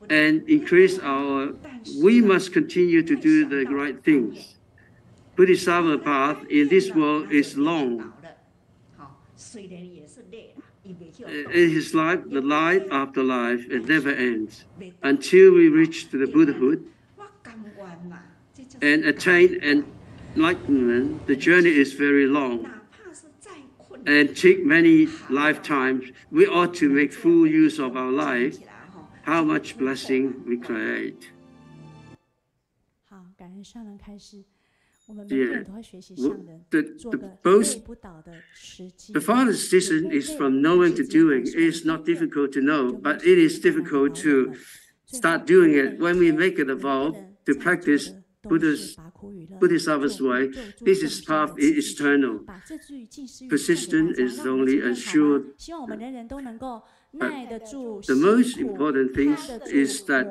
and increase we must continue to do the right things. Bodhisattva path in this world is long. In his life, the life after life, it never ends until we reach to the Buddhahood and attain enlightenment. The journey is very long and take many lifetimes. We ought to make full use of our life. How much blessing we create. Yeah. The farthest distance is from knowing to doing. It is not difficult to know, but it is difficult to start doing it. When we make it a vow to practice Bodhisattva's way, this path is eternal. Persistence is only assured. The most important thing is that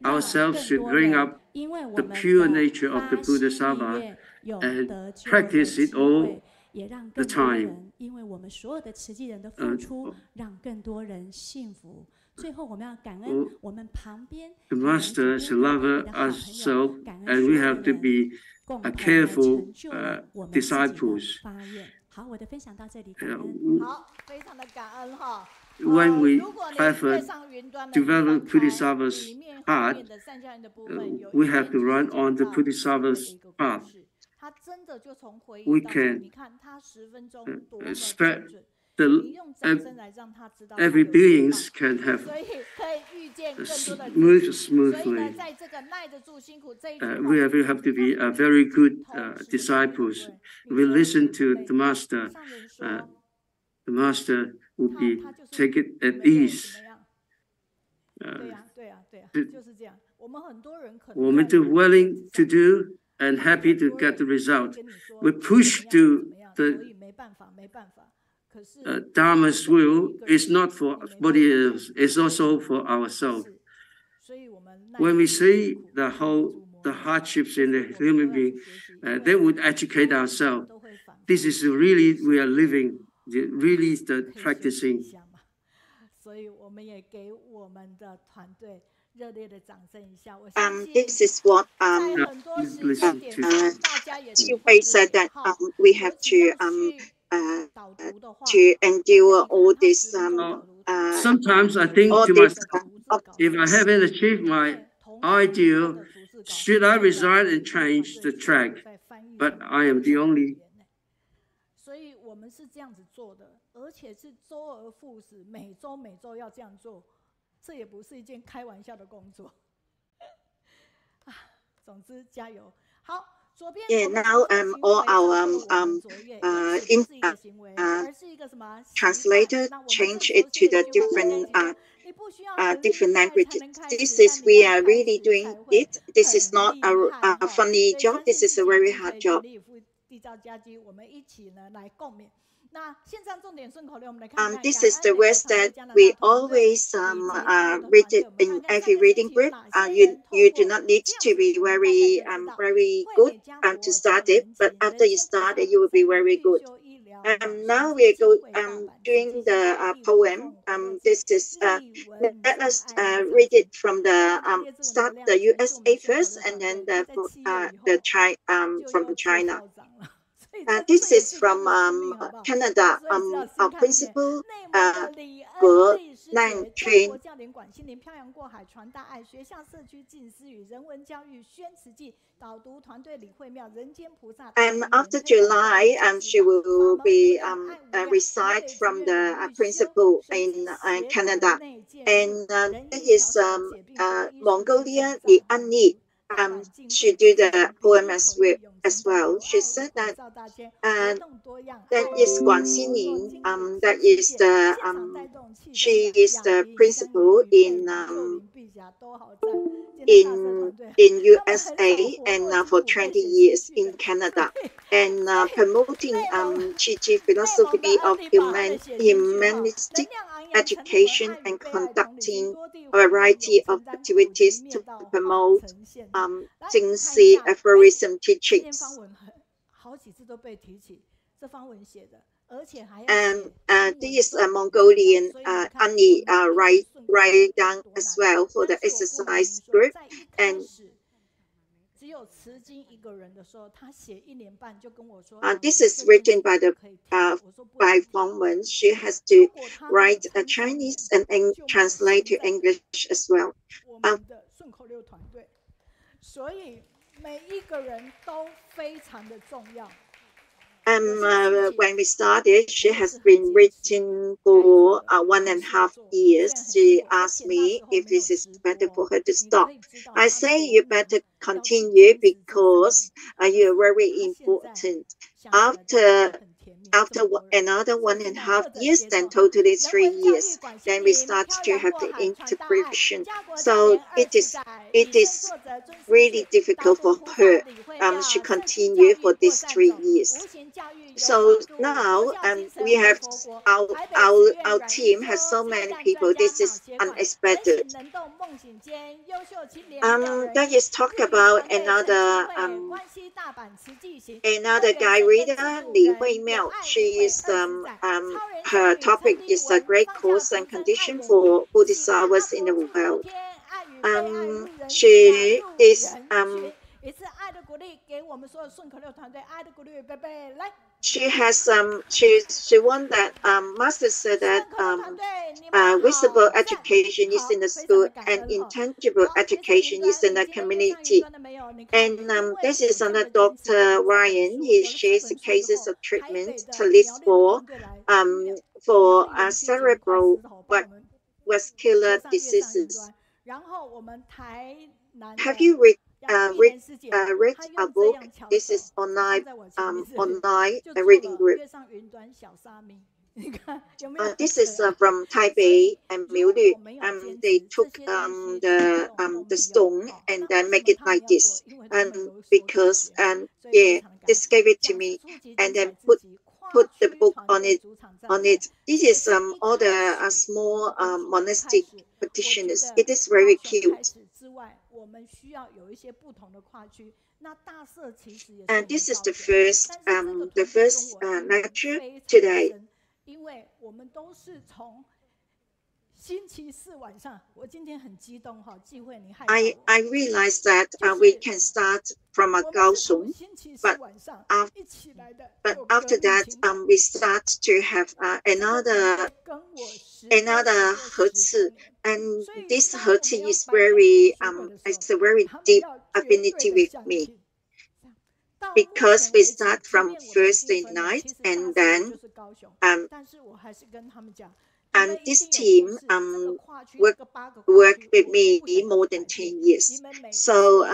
ourselves should bring up the pure nature of the Bodhisattva and practice it all the time. The Master should love ourselves, and we have to be careful disciples. When we effort develop Bodhisattva's path, we have to run on the Bodhisattva's path. We can spread every beings can have smoothly. We have to be very good disciples. We listen to the Master. The Master will be take it at ease. 我们都 willing to do and happy to get the result. We push to the Dharma's will. It's not for body else, it's also for ourselves. When we see the hardships in the human being, they would educate ourselves. This is really we are living. Really the practicing. This is what Jihui said, that we have to endure all this. Sometimes I think to myself, if I haven't achieved my ideal, should I resign and change the track? But I am the only. 我们是这样子做的，而且是周而复始，每周要这样做，这也不是一件开玩笑的工作。总之加油！好，左边。Yeah, now all our translator change it to the different languages. This is we are really doing it. This is not a funny job. This is a very hard job. This is the words that we always read it in every reading group. You do not need to be very good to start it, but after you start it, you will be very good. Now we are doing the poem. This is let us read it from the start the USA first, and then from China. This is from Canada. Our principal, Ge Nan Train. And after July, she will be reside from the principal in Canada. And there is Mongolia, the Ani. she did the poem as well. She said that that is Guang Xining, that is the she is the principal in USA and for 20 years in Canada, and promoting Chi philosophy of humanistic education and conducting a variety of activities to promote Jing aphorism teachings. And this is a Mongolian Ani write down as well for the exercise group. And this is written by Huang. She has to write a Chinese and translate to English as well. When we started, she has been written for 1.5 years. She asked me if this is better for her to stop. I say you better continue because you're very important. After another 1.5 years, then totally 3 years, then we start to have the integration. So it is really difficult for her. She continued for these 3 years. So now we have our team has so many people. This is unexpected. That is talk about another guy reader, Li Meiyun. She is her topic is a great cause and condition for Buddhist hours in the world. She is she has she won that master said that visible education is in the school and intangible education is in the community. And this is under Dr. Ryan. He shares the cases of treatment to list for cerebral vascular diseases. Have you read a book? This is online reading group. This is from Taipei and Miulu. They took the stone and then make it like this. Because this gave it to me and then put the book on it. This is all the small monastic practitioners. It is very cute. And this is the first lecture today. I realized that we can start from a Kaohsiung, but after that we start to have another Herzi, and this Herzi is it's a very deep affinity with me, because we start from Thursday night and then and this team worked with me more than 10 years. So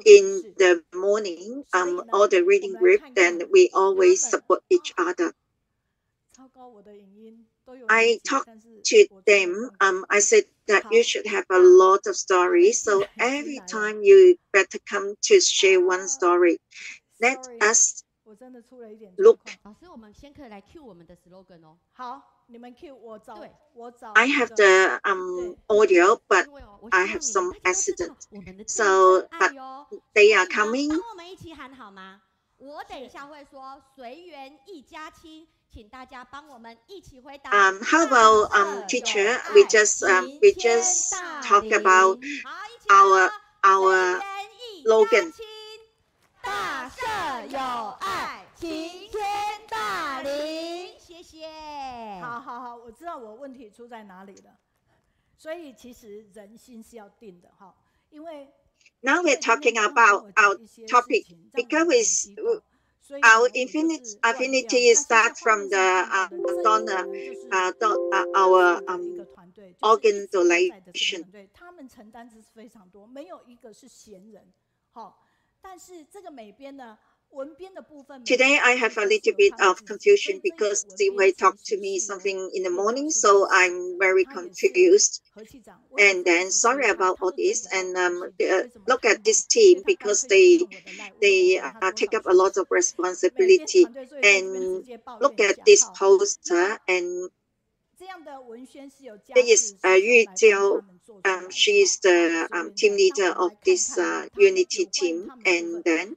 in the morning, all the reading group, then we always support each other. I talked to them. I said that you should have a lot of stories. So every time you better come to share one story. Let us look. I have the audio, but I have some accident. So, but they are coming. How about teacher? We just talk about our slogan. 大社有爱，齐天大灵。谢谢。好，我知道我问题出在哪里了。所以其实人心是要定的哈，因为 Now we're talking about our topic because Our affinity start from the donor, our organ donation. 他们承担是非常多，没有一个是闲人。好，但是这个美编呢？ Today I have a little bit of confusion because Jihui talked to me something in the morning, so I'm very confused. And then sorry about all this. And look at this team because they take up a lot of responsibility. And look at this poster and there is Yu Jiao. She is the team leader of this unity team, and then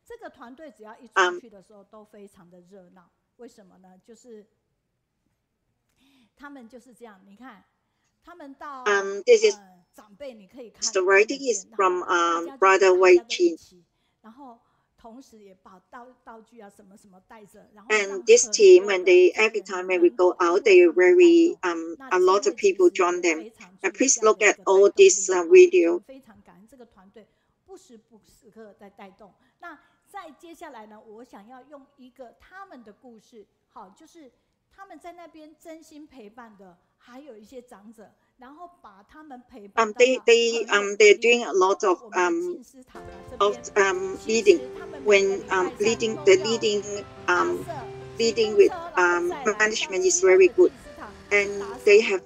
this is the writing is from Brother Wei Jin. And this team, when every time when we go out, they are very a lot of people join them. Please look at all this video. 那再接下来呢，我想要用一个他们的故事，好，就是他们在那边真心陪伴的，还有一些长者。 They're doing a lot of leading when leading with management is very good, and they have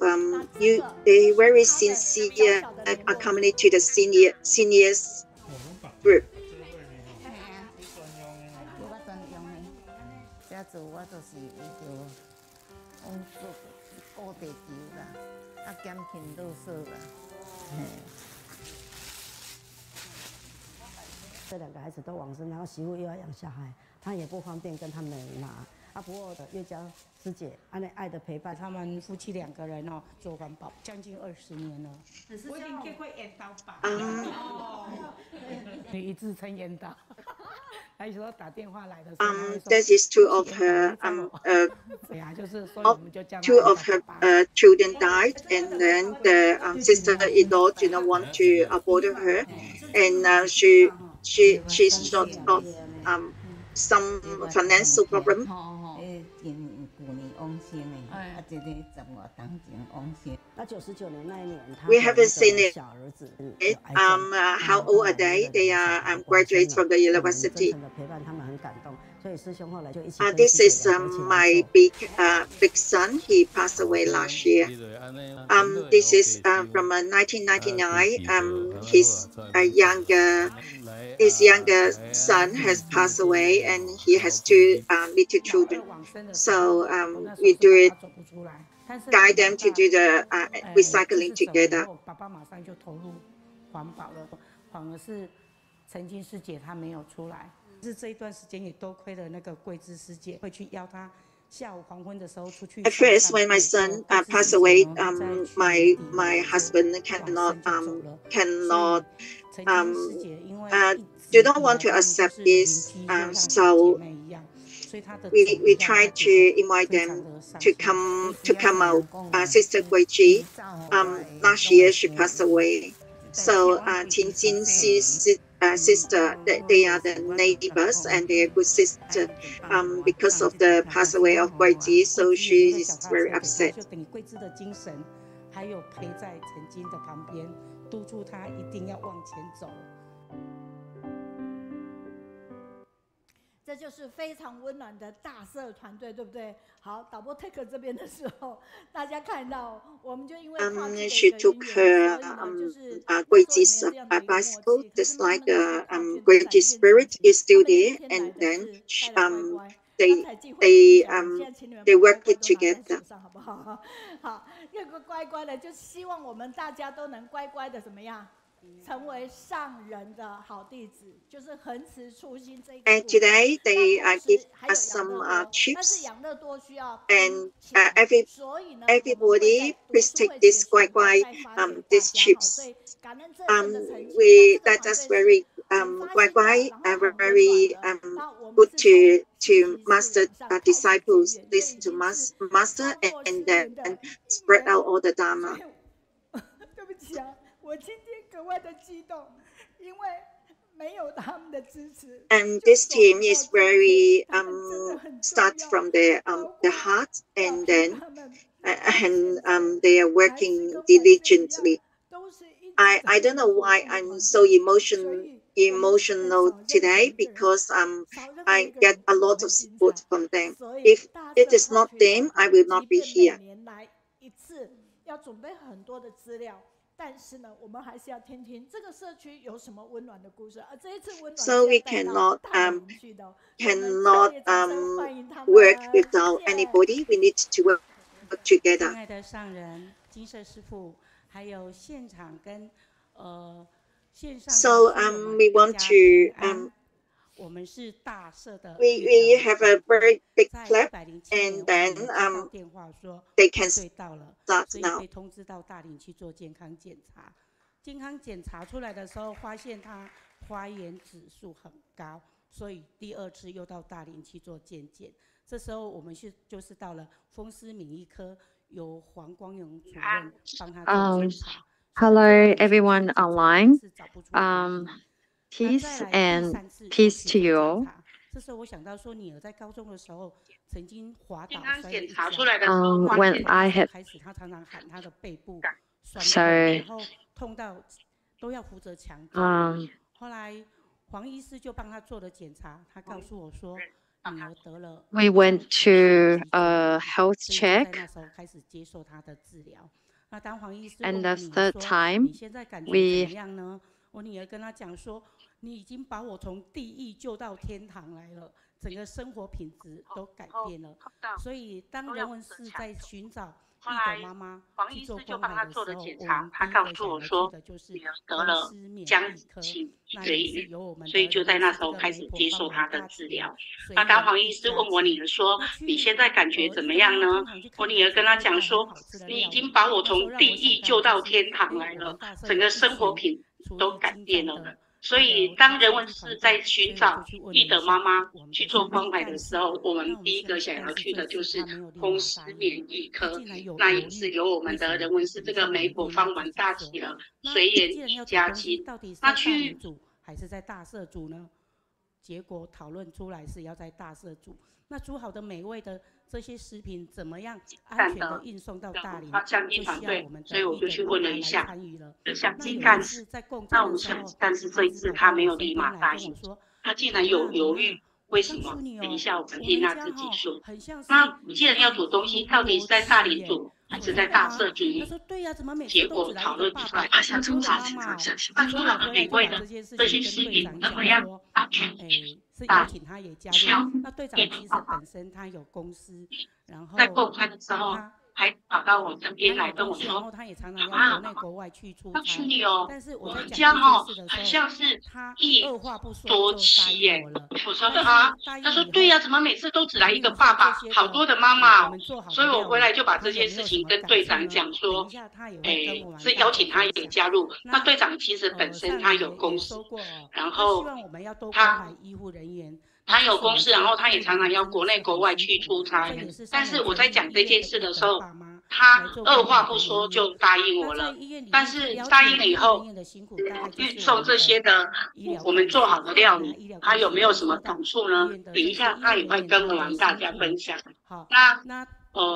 they very sincere accompany to the seniors group. This 2个孩子都往生，然后媳妇又要养小孩，他也不方便跟他们拿。不过月娇师姐按爱的陪伴，他们夫妻2个人做环保将近20年了。我已经结过烟道吧。你一直称烟道。还有说打电话来的时候。That is two of her children died, and then the sister-in-law did not want to abort her, and she's got some financial problem. We haven't seen it. How old are they? They are graduates from the university. This is my big son. He passed away last year. This is from 1999. His younger son has passed away, and he has 2 little children. So we do it, guide them to do the recycling together. 是这一段时间也多亏了那个桂枝师姐会去邀他下午黄昏的时候出去。At first, when my son passed away, my husband cannot do not want to accept this. So we try to invite them to come out. Sister Gui Ji, last year she passed away. So Qin Jin's sister, they are the neighbors and they are good sister. Because of the pass away of Gui Ji, so she is very upset. 还有陪在陈金的旁边，督促他一定要往前走。这就是非常温暖的大社团队，对不对？好，导播 take 这边的时候，大家看到，我们就因为she took her Gui Ji's bicycle, just like Gui Ji's spirit is still there, and then they work it together. 好，一个乖乖的，就希望我们大家都能乖乖的怎么样？ 成为上人的好弟子，就是恒持初心这一个。And today they give us some chips, and everybody please take this these chips. That's very very good to master disciples, listen to master, and then spread out all the dharma. 对不起啊，我今天格外的激动，因为 And this team is very starts from the heart, and then they are working diligently. I don't know why I'm so emotional today, because I get a lot of support from them. If it is not them, I will not be here. So we cannot work without anybody. We need to work together. 亲爱的上人、金色师父，还有现场跟线上。So we want to 我们是大社的。We have a very big clap, and then they can start now. 所以被通知到大林去做健康检查。健康检查出来的时候，发现他发炎指数很高，所以第2次又到大林去做健检。这时候我们就是到了风湿免疫科，由黄光荣主任帮他做检查。Hello, everyone online. Peace and peace to you all. 这时候我想到说，女儿在高中的时候曾经滑倒摔了一跤。When I had 开始，她常常喊她的背部酸痛，然后痛到都要扶着墙走。后来黄医师就帮她做了检查，他告诉我说，女儿得了。We went to a health check. 那时候开始接受她的治疗。那当黄医师And 问 the 我女儿 third 说， time, 你现在感觉怎么样呢？我女儿跟她讲说，你已经把我从地狱救到天堂来了，整个生活品质都改变了。所以当人文室在寻找易的妈妈去做关怀的时候，我们第一个想要去的就是风湿免疫科，那也是由我们的人文室这个媒婆帮我们治疗。那当黄医师问我女儿说：“你现在感觉怎么样呢？”我女儿跟她讲说：“你已经把我从地狱救到天堂来了，整个生活品都改变了。”所以，当人文室在寻找易的妈妈去做关怀的时候，我们第一个想要去的就是风湿免疫科。那也是由我们的人文室这个媒婆帮我们搭起了水眼加筋。那去还是在大社组呢？结果讨论出来是要在大社组。那煮好的美味的这些食品怎么样安全的运送到大林？相机团队，所以我就去问了一下相机干事。那我们相机干事这一次他没有立马答应，他竟然有犹豫。为什么？等一下我们听他自己说。那你既然要煮东西，到底是在大林煮还是在大社煮？结果讨论出来，好像从大林煮，那煮好的美味的这些食品怎么样安全？是邀请他也加入。那队长其实本身他有公司，然后在购餐的时候还跑到我身边来跟我说：“他也常常要国内国外去出差。但是我在讲这件事的时候，很像是他一二话不说多就答妻耶应我了。我说他说对呀，怎么每次都只来一个爸爸，好多的妈妈哦。所以我回来就把这件事情跟队长讲说，是邀请他也加入。那队长其实本身他有公司，然后他有公司，然后他也常常要国内国外去出差。但是我在讲这件事的时候，他二话不说就答应我了。但是答应了以后，运送这些的我们做好的料理，他有没有什么感触呢？等一下他也会跟我们大家分享。那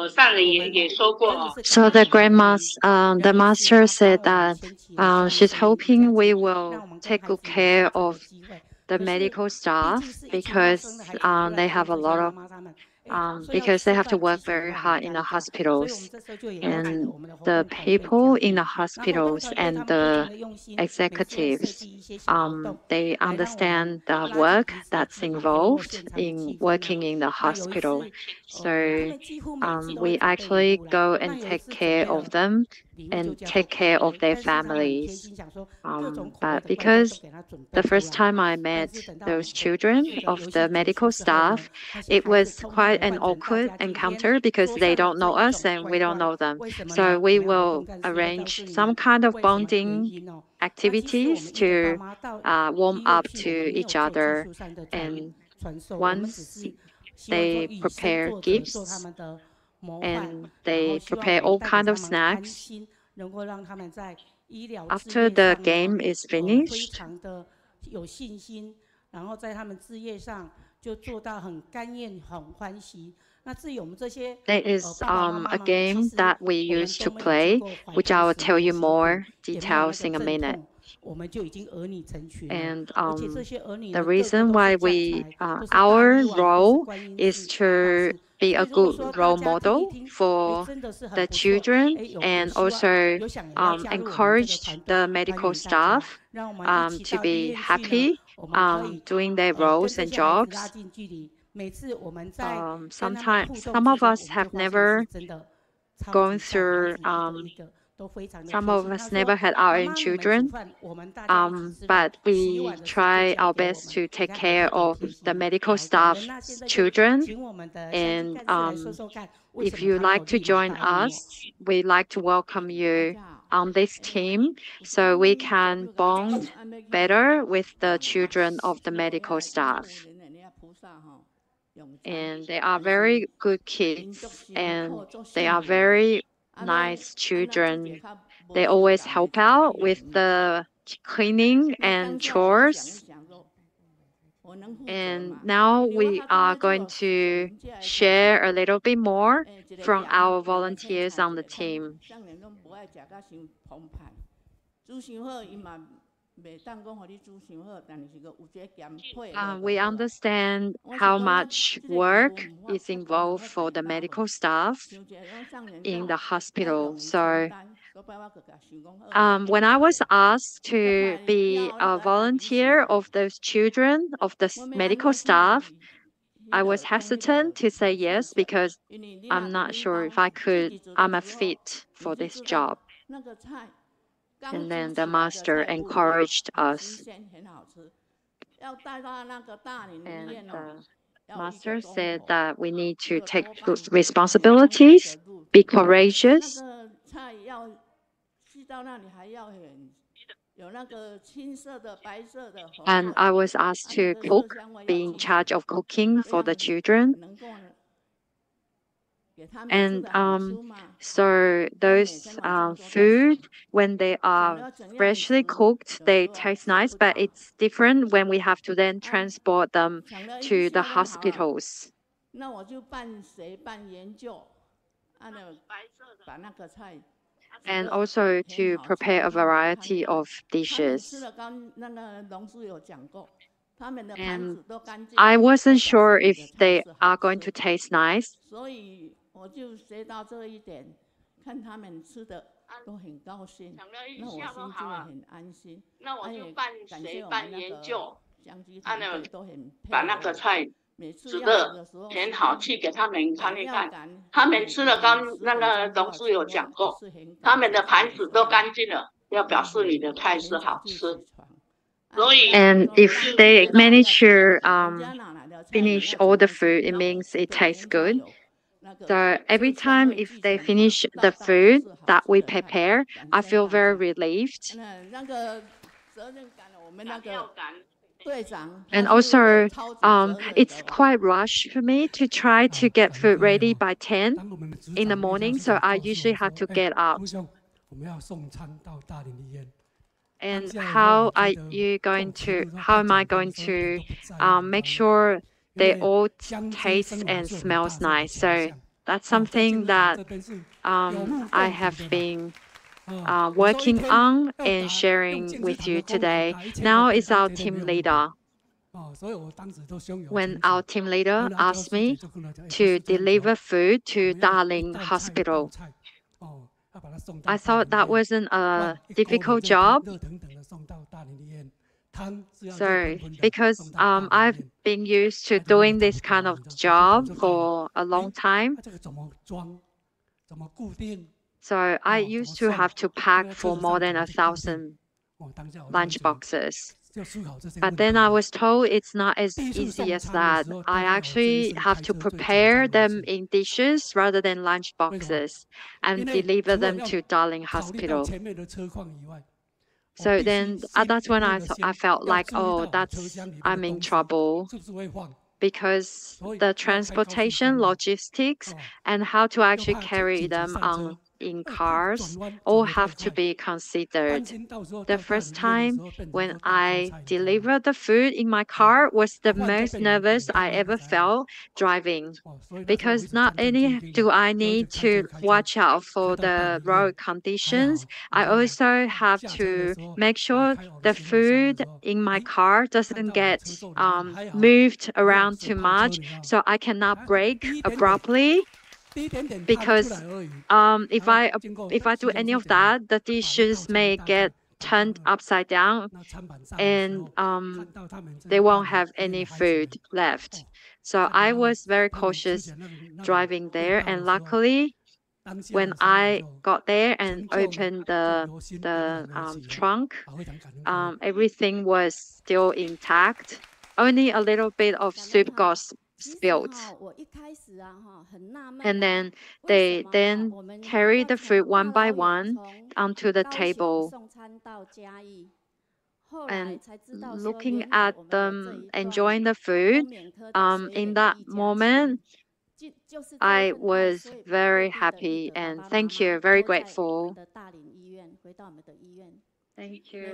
上人也说过。So the the master said that she's hoping we will take good care of the medical staff because they have a lot of because they have to work very hard in the hospitals, and the people in the hospitals and the executives, they understand the work that's involved in working in the hospital. So we actually go and take care of them and take care of their families. But because the first time I met those children of the medical staff, it was quite an awkward encounter because they don't know us and we don't know them. So we will arrange some kind of bonding activities to warm up to each other. And once they prepare gifts and they prepare all kinds of snacks, after the game is finished, 有信心，然后在他们事业上就做到很甘愿、很欢喜。那至于我们这些 There is a game that we used to play, which I will tell you more details in a minute. 我们就已经儿女成群了。 And 而且这些儿女 the reason why we our role is to be a good role model for the children and also encourage the medical staff to be happy doing their roles and jobs. Sometimes some of us have never gone through some of us never had our own children, but we try our best to take care of the medical staff's children. And if you like to join us, we'd like to welcome you on this team so we can bond better with the children of the medical staff. And they are very good kids and they are very nice children. They always help out with the cleaning and chores. And now we are going to share a little bit more from our volunteers on the team. We understand how much work is involved for the medical staff in the hospital. So when I was asked to be a volunteer of those children, of the medical staff, I was hesitant to say yes because I'm not sure if I'm a fit for this job. And then the master encouraged us. And the master said that we need to take responsibilities, be courageous. And I was asked to cook, be in charge of cooking for the children. And so those food, when they are freshly cooked, they taste nice, but it's different when we have to then transport them to the hospitals. And also to prepare a variety of dishes. And I wasn't sure if they are going to taste nice. And if they manage to finish all the food, it means it tastes good. So every time if they finish the food that we prepare, I feel very relieved. And also, it's quite rushed for me to try to get food ready by 10 in the morning, so I usually have to get up. And how am I going to make sure they all taste and smells nice? So that's something that I have been working on and sharing with you today. Now is our team leader. When our team leader asked me to deliver food to Dailin Hospital, I thought that wasn't a difficult job. So, because I've been used to doing this kind of job for a long time, so I used to have to pack for more than 1,000 lunch boxes. But then I was told it's not as easy as that. I actually have to prepare them in dishes rather than lunch boxes and deliver them to Dailin Hospital. So then that's when I felt like, oh, I'm in trouble, because the transportation logistics and how to actually carry them on in cars all have to be considered. The first time when I delivered the food in my car was the most nervous I ever felt driving, because not only do I need to watch out for the road conditions, I also have to make sure the food in my car doesn't get moved around too much, so I cannot brake abruptly, because if I do any of that, the dishes may get turned upside down, and they won't have any food left. So I was very cautious driving there, and luckily, when I got there and opened the trunk, everything was still intact. Only a little bit of soup got spilled. And then they then carry the food one by one onto the table. And looking at them enjoying the food, in that moment, I was very happy and thank you, very grateful. Thank you.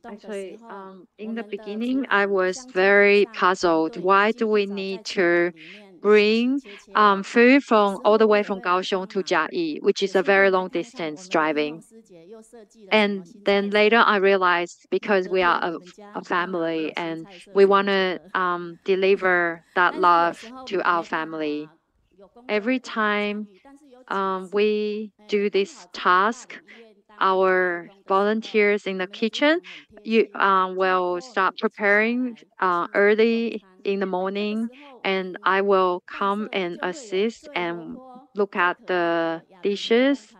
Actually, in the beginning, I was very puzzled. Why do we need to bring food from all the way from Kaohsiung to Jiayi, which is a very long distance driving? And then later I realized because we are a family and we want to deliver that love to our family. Every time we do this task, our volunteers in the kitchen will start preparing early in the morning, and I will come and assist and look at the dishes.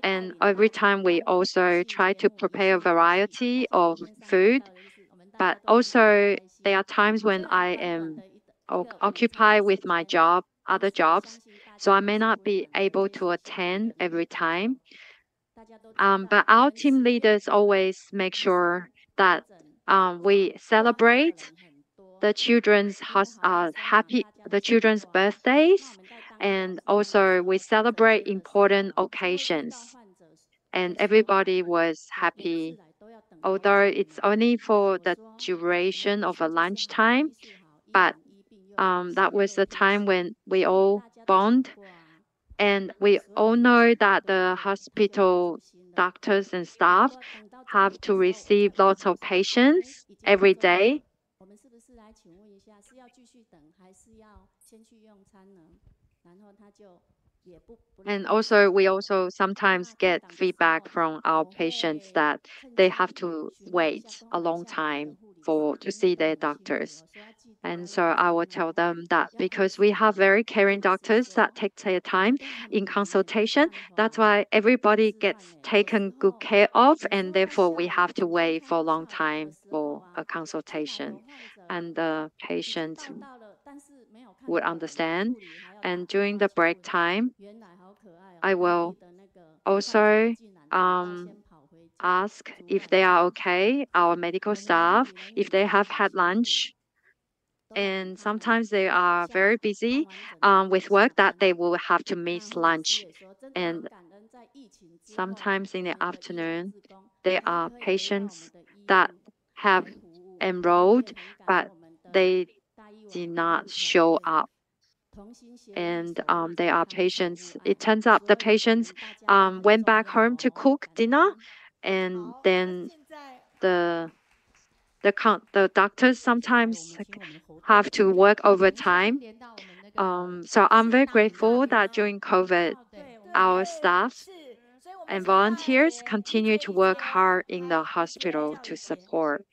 And every time we also try to prepare a variety of food, but also there are times when I am occupied with my job, other jobs, so I may not be able to attend every time. But our team leaders always make sure that we celebrate the the children's birthdays, and also we celebrate important occasions. And everybody was happy, although it's only for the duration of a lunchtime. But that was the time when we all bond, and we all know that the hospital doctors and staff have to receive lots of patients every day. And also, we also sometimes get feedback from our patients that they have to wait a long time to see their doctors. And so I will tell them that because we have very caring doctors that take their time in consultation, that's why everybody gets taken good care of, and therefore we have to wait for a long time for a consultation. And the patient would understand. And during the break time, I will also ask if they are okay, our medical staff, if they have had lunch. And sometimes they are very busy with work that they will have to miss lunch. And sometimes in the afternoon, there are patients that have enrolled, but they did not show up. And there are patients, it turns out the patients went back home to cook dinner, and then the doctors sometimes have to work overtime. So I'm very grateful that during COVID, our staff and volunteers continue to work hard in the hospital to support.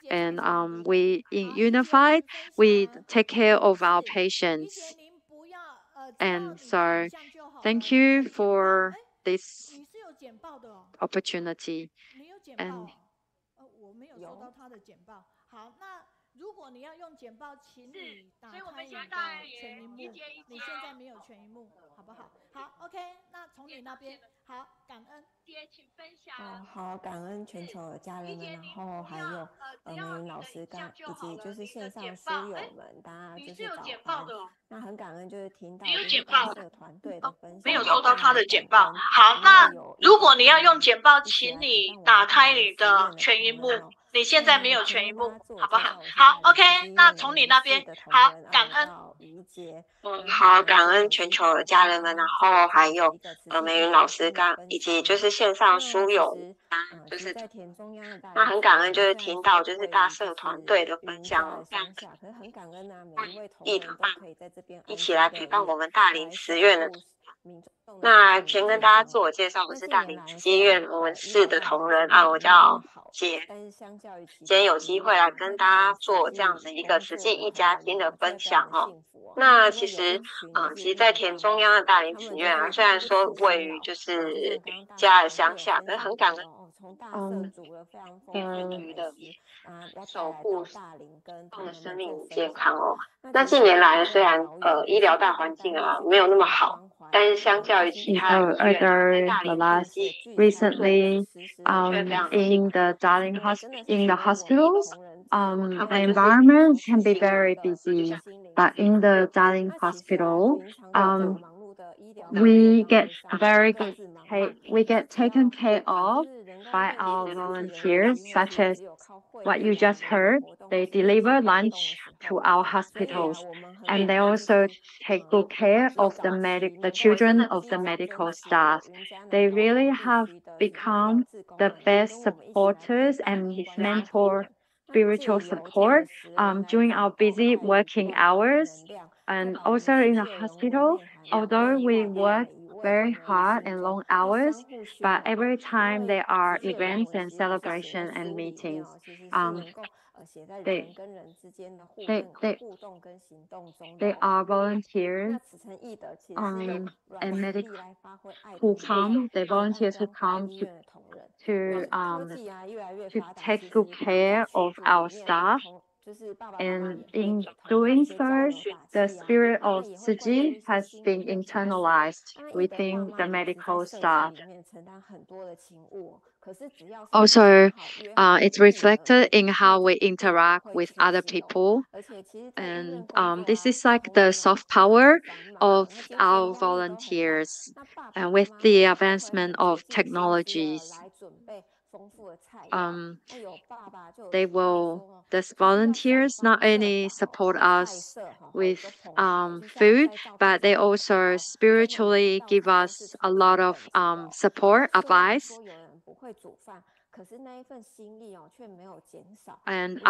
And we unified, we take care of our patients. And so thank you for this opportunity. And 如果你要用简报，请你打开你的全荧幕。你现在没有全荧幕，好不好？好 ，OK， 那从你那边，好，感恩。请分享。好，感恩全球的家人们，然后还有美云老师以及就是线上书友们，大家就是早安。那很感恩就是听到就是大社团队的分享，没有收到他的简报。好，那如果你要用简报，请你打开你的全荧幕。你现在没有全荧幕，好不好？好 ，OK， 那从你那边，好，感恩。好，感恩全球的家人们，然后还有美云老师以及就是线上书友，就是那很感恩就是听到就是大社团队的分享，可是很感恩啊，每一位同仁都可以在这边一起来陪伴我们大林慈院的民众。那先跟大家自我介绍，我是大林慈院我们市的同仁啊，我叫姐。今天有机会来跟大家做这样子一个实际一家亲的分享哦。那其实在田中央的大林慈院啊，虽然说位于就是家的乡下，可是很感恩守护的生命健康哦。那近年来虽然医疗大环境啊没有那么好，但是相较于其他的医院，大林慈济 recently in the hospitals, the environment can be very busy, but in the Darling Hospital, we get we get taken care of by our volunteers, such as what you just heard. They deliver lunch to our hospitals, and they also take good care of the children of the medical staff. They really have become the best supporters and mentor spiritual support during our busy working hours. And also in the hospital, although we work very hard and long hours, but every time there are events and celebrations and meetings, they are volunteers and medical who come. They volunteers who come to take good care of our staff. And in doing so, the spirit of Tzu Chi has been internalized within the medical staff. Also, it's reflected in how we interact with other people. And this is like the soft power of our volunteers. And with the advancement of technologies, the volunteers not only support us with food, but they also spiritually give us a lot of support, advice. And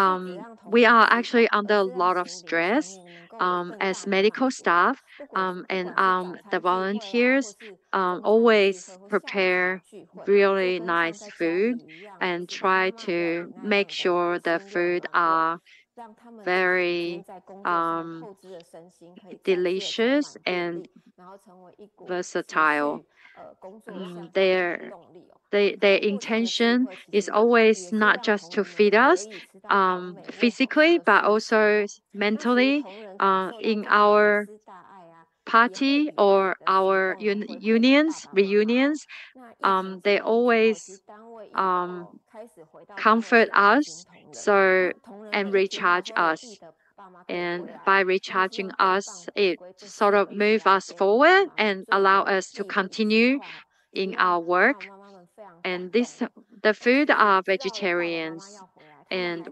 we are actually under a lot of stress as medical staff, and the volunteers always prepare really nice food and try to make sure the food are very delicious and versatile. Their intention is always not just to feed us physically, but also mentally in our party or our reunions. They always comfort us and recharge us. And by recharging us, it sort of moves us forward and allow us to continue in our work. And the food are vegetarians, and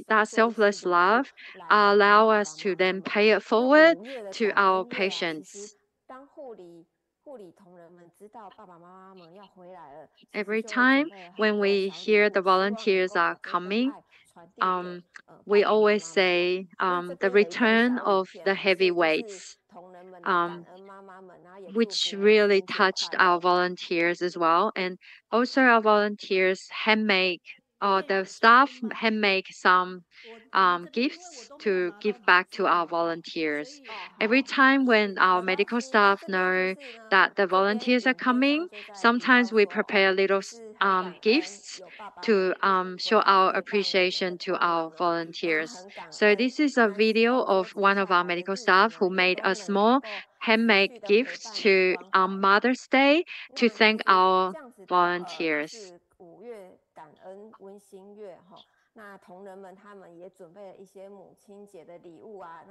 that selfless love allow us to then pay it forward to our patients. Every time when we hear the volunteers are coming, we always say the return of the heavyweights, which really touched our volunteers as well. And also our volunteers the staff handmade some gifts to give back to our volunteers. Every time when our medical staff know that the volunteers are coming, sometimes we prepare little gifts to show our appreciation to our volunteers. So this is a video of one of our medical staff who made a small handmade gift to Mother's Day to thank our volunteers.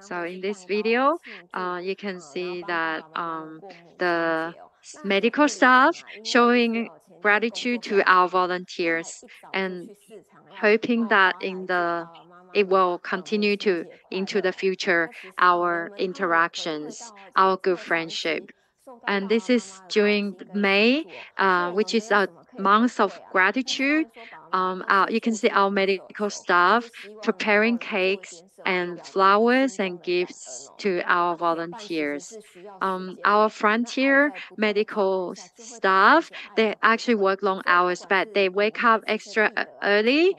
So in this video, you can see that the medical staff showing gratitude to our volunteers and hoping that it will continue to into the future our interactions, our good friendship. And this is during May, which is a month of gratitude. You can see our medical staff preparing cakes and flowers and gifts to our volunteers. Our frontier medical staff, they actually work long hours, but they wake up extra early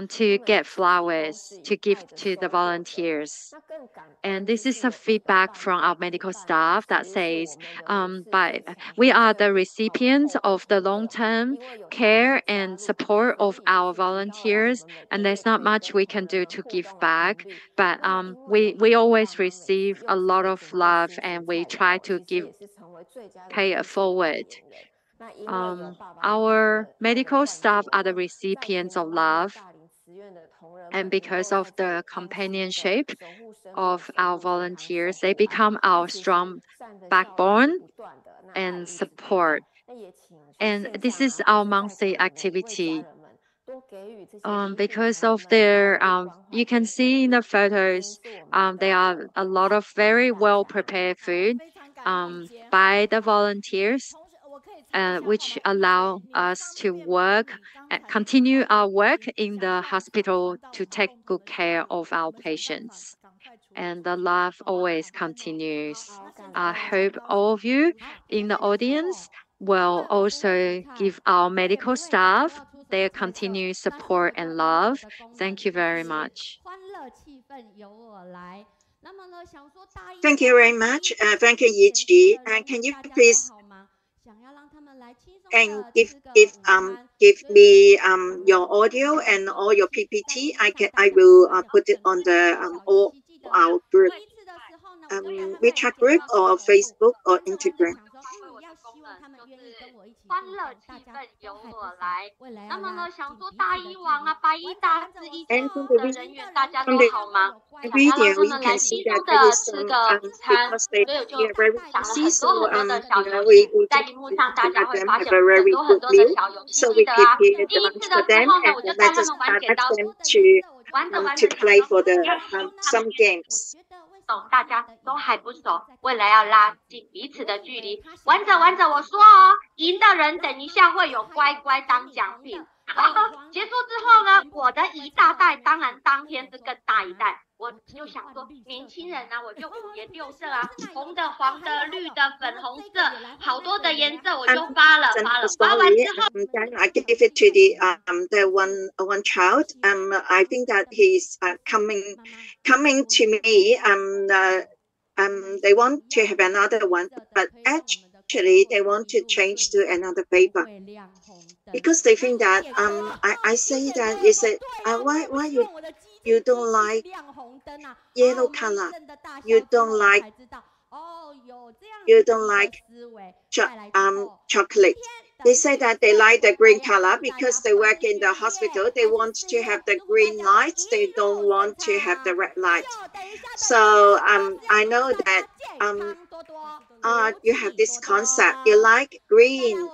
to get flowers to give to the volunteers. And this is a feedback from our medical staff that says, but we are the recipients of the long-term care and support of our volunteers, and there's not much we can do to give back. But we always receive a lot of love, and we try to pay it forward. Our medical staff are the recipients of love, and because of the companionship of our volunteers, they become our strong backbone and support. And this is our monthly activity. Because of their, you can see in the photos, there are a lot of very well prepared food by the volunteers, which allow us to continue our work in the hospital to take good care of our patients. And the love always continues. I hope all of you in the audience will also give our medical staff their continued support and love. Thank you very much. Thank you very much. Thank you, Yichi. And can you please and give me your audio and all your PPT? I will put it on the all our group, WeChat group or Facebook or Instagram. 欢乐气氛由我来。那么呢，想说大医王啊、白衣大师医生的人员，大家都好吗？想要让他们来轻松的吃个午餐，所以我就想了很多的小游戏，在荧幕上大家会发现很多的小游戏，记得啊。第一次的时候呢，我就带他们玩剪刀石头布，玩着玩着some games. 大家都还不熟，为了要拉近彼此的距离，玩着玩着，我说哦，赢的人等一下会有乖乖当奖品。结束之后呢，我的一大袋当然当天是更大一袋。我就想说，年轻人啊，我就五颜六色啊，红的、黄的、绿的、粉红色，好多的颜色，我就发完之后 then I give it to the one child. I think that he's coming to me. They want to have another one, but actually they want to change to another paper because they think that I say that is it why you don't like yellow color, you don't like chocolate. They say that they like the green color because they work in the hospital. They want to have the green lights. They don't want to have the red light. So I know that you have this concept. You like green.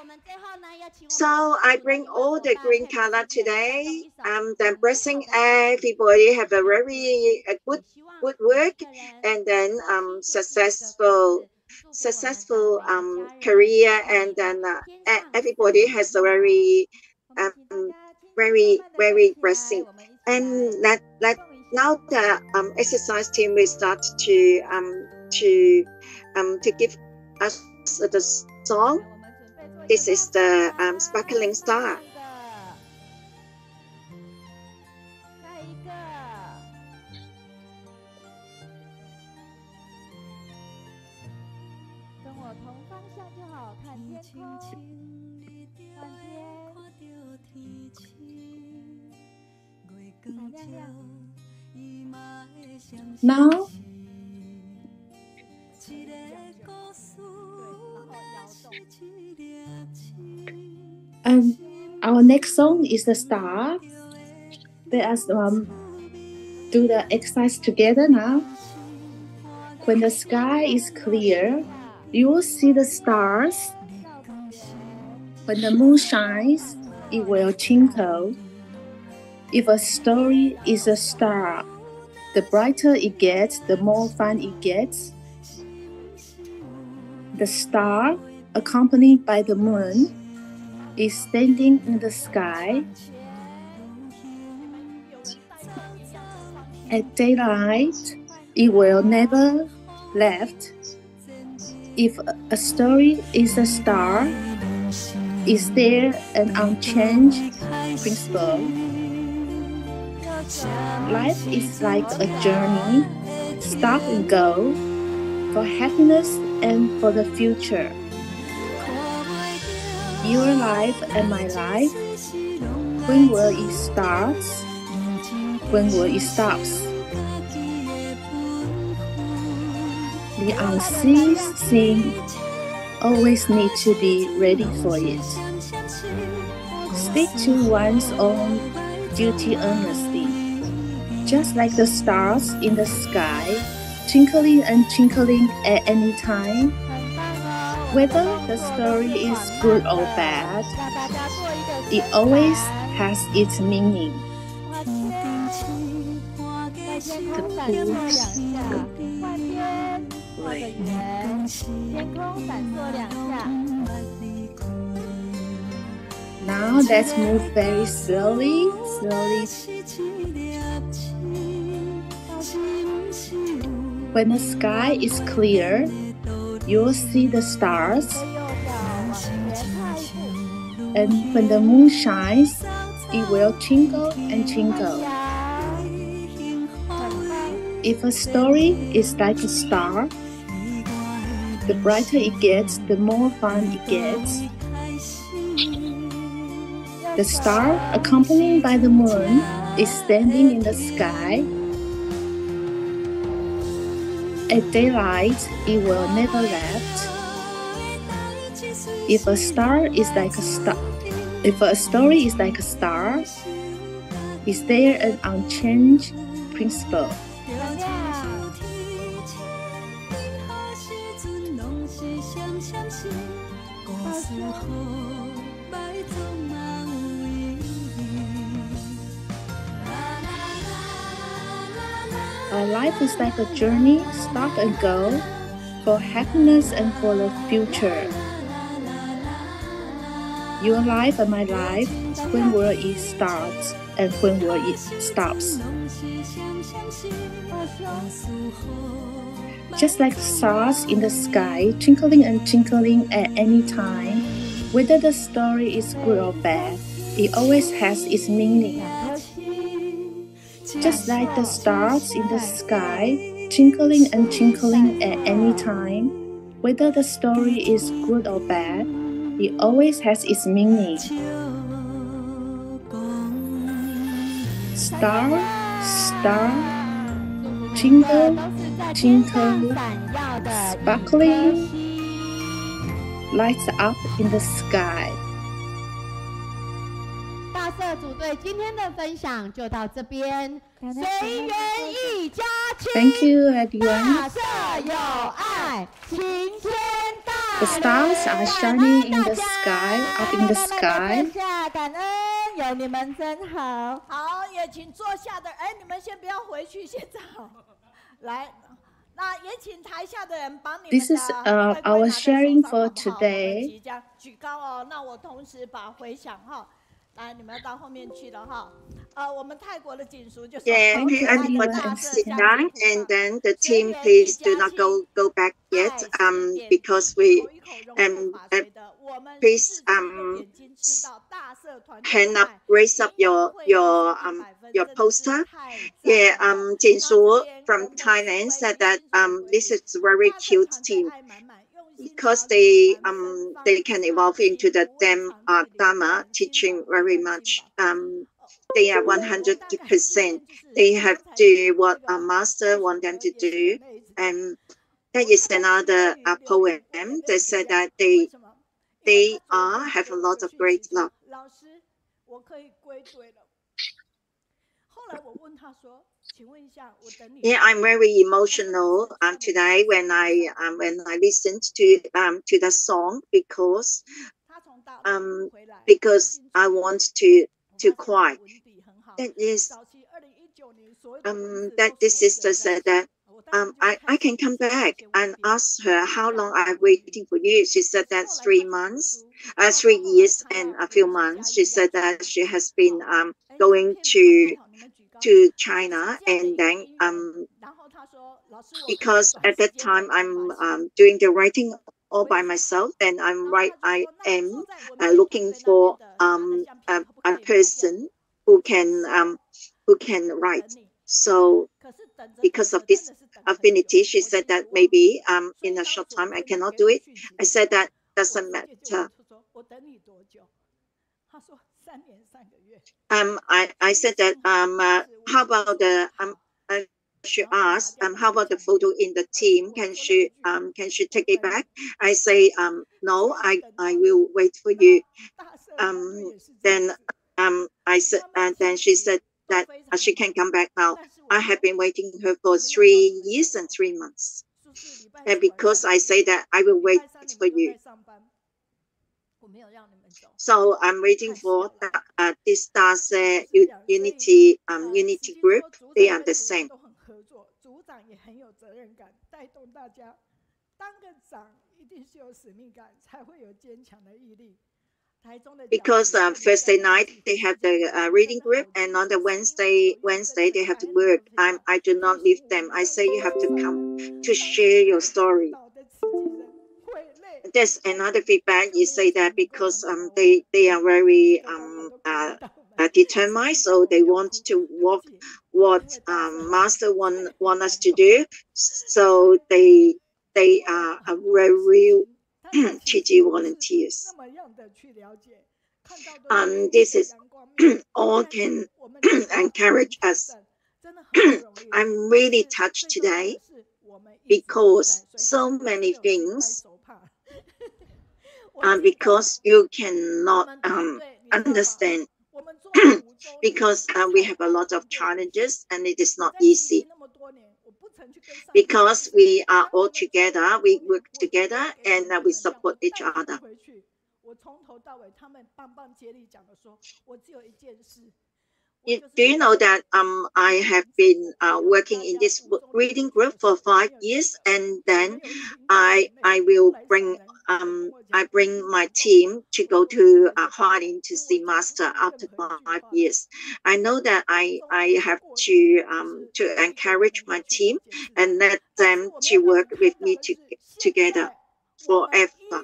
So I bring all the green color today. Then blessing everybody have a very good work and then successful career, and then everybody has a very blessing. And now the exercise team will start to give us the song. This is the Sparkling Star. Now, and our next song is The Star. Let us do the exercise together now. When the sky is clear, you will see the stars. When the moon shines, it will twinkle. If a story is a star, the brighter it gets, the more fun it gets. The star, accompanied by the moon, is standing in the sky. At daylight, it will never left. If a story is a star, is there an unchanged principle? Life is like a journey, stop and go, for happiness and for the future. Your life and my life, when will it start? When will it stop? The unseen thing always need to be ready for it. Stick to one's own duty earnestly, just like the stars in the sky, twinkling and twinkling at any time. Whether the story is good or bad, it always has its meaning. Now let's move very slowly. When the sky is clear, you'll see the stars. And when the moon shines, it will twinkle and twinkle. If a story is like a star, the brighter it gets, the more fun it gets. The star, accompanied by the moon, is standing in the sky. At daylight, it will never left. If a story is like a star, is there an unchanged principle? Our life is like a journey, stop and go, for happiness and for the future. Your life and my life, when will it start and when will it stops? Just like the stars in the sky, twinkling and twinkling at any time, whether the story is good or bad, it always has its meaning. Just like the stars in the sky, twinkling and twinkling at any time, whether the story is good or bad, it always has its meaning. Star, star, twinkle, twinkle, sparkling, lights up in the sky. 大社组队今天的分享就到这边，随缘一家亲。Thank you, everyone. 大社有爱，晴天大。The stars are shining in the sky, up in the sky. 感恩有你们真好。好，也请坐下的，哎，你们先不要回去，现在好，来。 那也请台下的人帮你们 This is our sharing for today. 举高哦，那我同时把回响哈，来你们要到后面去了哈。我们泰国的警署就是 Yeah, everyone sit down, and then the team please do not go back yet, because we please hand up, raise up your poster. Yeah, Jinsu from Thailand said that this is a very cute team because they can evolve into the Dharma teaching very much. they are 100%. They have to do what a master want them to do. And that is another poem. They said that they have a lot of great love. Yeah, I'm very emotional today when I listened to the song because I want to cry. That is that this sister said that I can come back, and asked her how long I'm waiting for you. She said that's 3 months, 3 years and a few months. She said that she has been going to China, and then because at that time I'm doing the writing all by myself, and I am looking for a person who can write. So because of this affinity, she said that maybe in a short time I cannot do it. I said that doesn't matter. I said that how about the she asked how about the photo in the team, can she take it back? I say no, I will wait for you. Then I said then she said that she can come back now. I have been waiting her for 3 years and 3 months, and because I say that I will wait for you. So I'm waiting for this Dashe unity group. They are the same. Because Thursday night they have the reading group, and on the Wednesday they have to work. I do not leave them. I say you have to come to share your story. There's another feedback. You say that because they are very determined, so they want to walk what master want us to do. So they are real Qiji volunteers. This is all can encourage us. I'm really touched today because so many things. Because you cannot understand. Because we have a lot of challenges and it is not easy. Because we are all together, we work together, and we support each other. Do you know that I have been working in this reading group for 5 years, and then I will bring my team to go to Huang to see master after 5 years. I know that I have to encourage my team and let them to work with me together forever.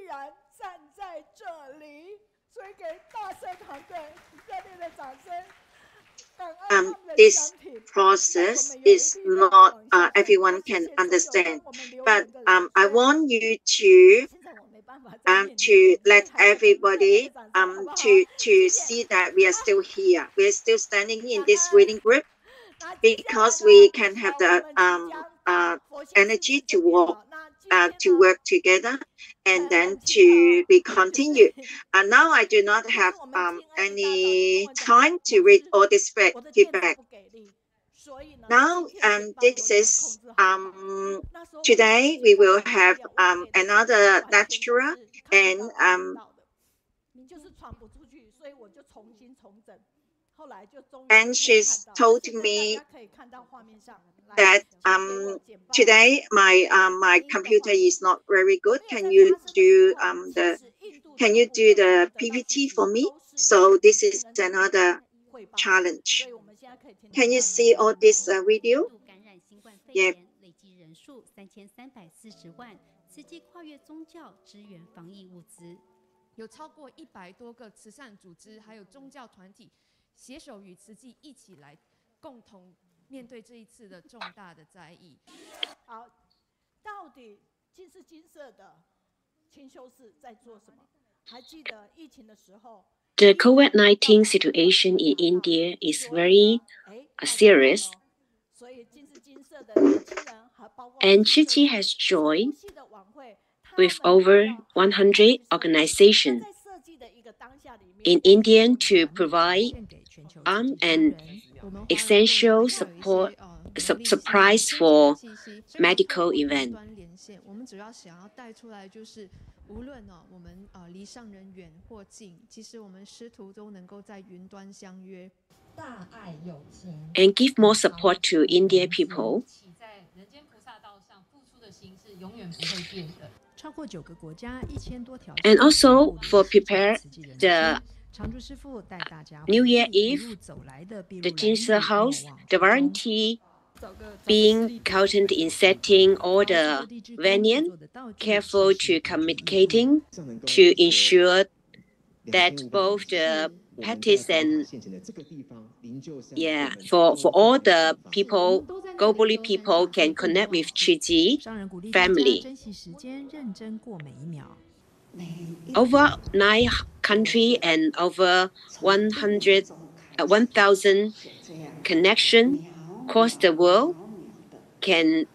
This process is not everyone can understand, but I want you to let everybody to see that we are still here. We are still standing in this reading group because we can have the energy to work together, and then to be continued. And now I do not have any time to read all this feedback. Now this is today we will have another lecturer, and she's told me that today my computer is not very good. Can you do the PPT for me? So this is another challenge. Can you see all this video? Yeah. 有超过100多个慈善组织，还有宗教团体携手与慈济一起来共同面对这一次的重大的灾疫。好，到底金是金色的清修寺在做什么？还记得疫情的时候， The COVID-19 situation in India is very serious, and Chichi has joined with over 100 organizations in India to provide armed and essential support supplies for medical events. 我们主要想要带出来就是，无论我们离上人远或近，其实我们师徒都能够在云端相约。大爱有情 and give more support to Indian people. 在人间菩萨道上付出的心是永远不会变的。超过9个国家1000多条。And also for prepare the 常住师父带大家 New Year Eve, the Jinse house, the volunteer being content in setting all the venue, careful to communicating to ensure that both the practice and for all the people, globally people can connect with Chiji family. Over 9 countries and over 1,000 connections across the world can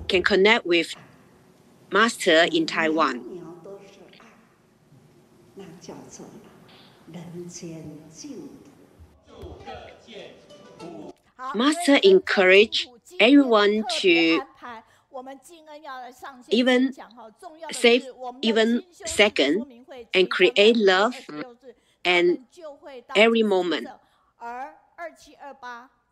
connect with Master in Taiwan. Master encourage everyone to even save even second and create love and every moment.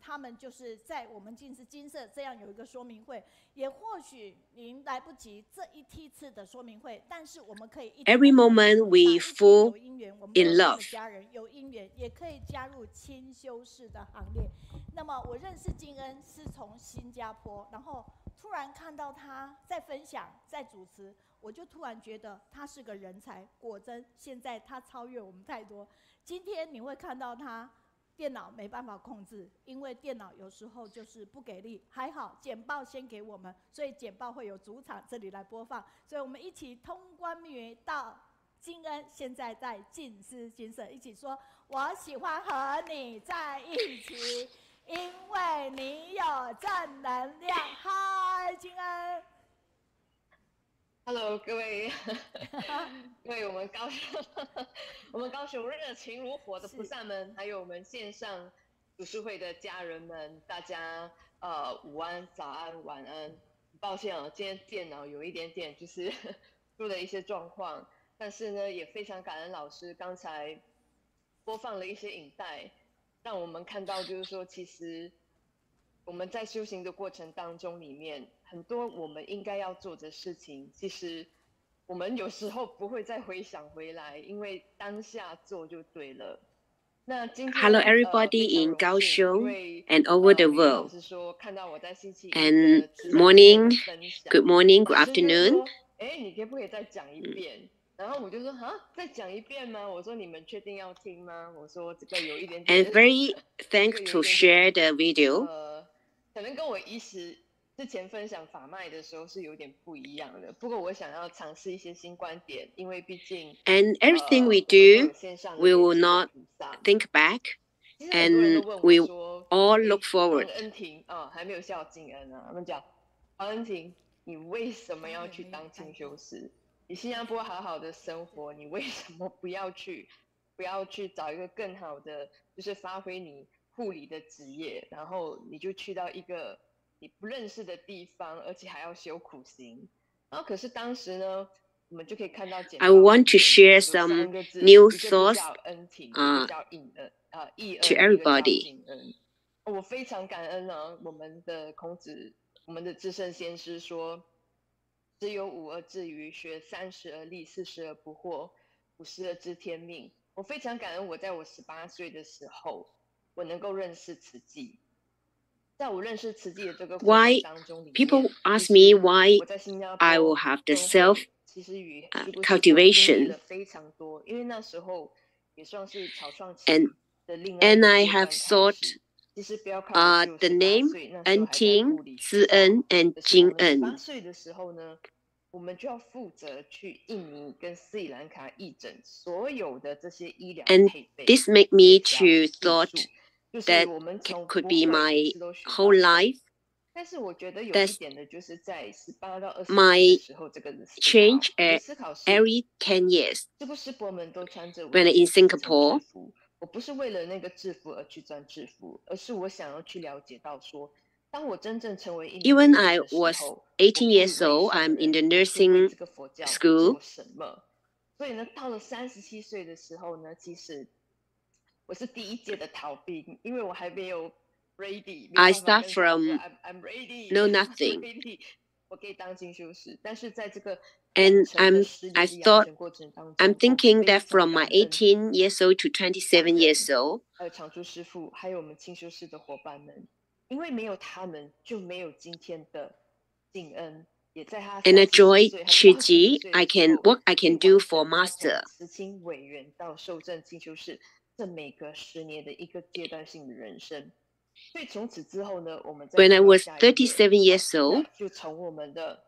他们就是在我们净是金色这样有一个说明会，也或许您来不及这一梯次的说明会，但是我们可以 Every moment we fall in love. 家人有姻缘，也可以加入清修士的行列。那么我认识金恩是从新加坡，然后突然看到他在分享、在主持，我就突然觉得他是个人才。果真，现在他超越我们太多。今天你会看到他。电脑没办法控制，因为电脑有时候就是不给力。还好简报先给我们，所以简报会有主场这里来播放。所以我们一起通关密语到金恩，现在在静思金色，一起说：我喜欢和你在一起，因为你有正能量。嗨，金恩。Hello， 各位，我们高雄热情如火的菩萨们，还有我们线上读书会的家人们，大家午安、早安、晚安。抱歉今天电脑有一点点就是出了一些状况，但是呢，也非常感恩老师刚才播放了一些影带，让我们看到就是说，其实我们在修行的过程当中里面。很多我们应该要做的事情，其实我们有时候不会再回想回来，因为当下做就对了。那今天 Hello everybody in Kaohsiung and over the world. And morning, good morning, good afternoon. 你可不可以再讲一遍？然后我就说再讲一遍吗？我说你们确定要听吗？我说这个有一点点。And very thankful to share the video. 可能跟我之前分享法脉的时候是有点不一样的，不过我想要尝试一些新观点，因为毕竟 And everything we do, we will not think back, and we all look forward. 恩婷还没有笑静恩啊，他们讲黄恩婷，你为什么要去当清修师？你新加坡好好的生活，你为什么不要去找一个更好的，就是发挥你护理的职业，然后你就去到一个你不认识的地方，而且还要修苦行。然后可是当时呢，我们就可以看到简报 I want to share some new thoughts to everybody. 我非常感恩我们的孔子，我们的至圣先师说：只有5而志于学，30而立，40而不惑，50而知天命。我非常感恩我在我18岁的时候，我能够认识慈济。Why people ask me why I will have the self cultivation, and I have sought the name Enting, Zi En, and Jing En. 我们就要负责去印尼跟斯里兰卡义诊所有的这些医疗配备。This made me to thought that could be my whole life. 但是我觉得有一点的就是在18到20岁 My 的时候，这个change 思考是 every 10 years 是不是我们都穿着 when in Singapore. 制服？我不是为了那个制服而去穿制服，而是我想要去了解到说，当我真正成为印尼人 Even 的 I 时 was 候， 18 years old, I'm in the 我可以为 nursing 这个佛教 school. 做什么？所以呢，到了37岁的时候呢，其实我是第一届的逃兵，因为我还没有 ready， 没有 I 办法 start 跟上 from 说 I'm ready， no I'm nothing. ready， 我可以当进修士，但是在这个 And 养成的10 I 年的养 thought 成过程当 I'm 中， thinking 非 that 常 from my 感恩 18 years old to 27 years old, 还有常驻师傅，还有我们清修士的伙伴们，因为没有他们，就没有今天的敬恩。也在他 and I 37 joy 岁还不到40 Chiji. 岁 I 的时 can 候， what I 可以 can do 完 for 成他从 master. 慈青委员到受证清修士这每个10年的一个阶段性的人生。所以从此之后呢，我们再 When I 看到 was 下一页， 37 years 那 old, 就从我们的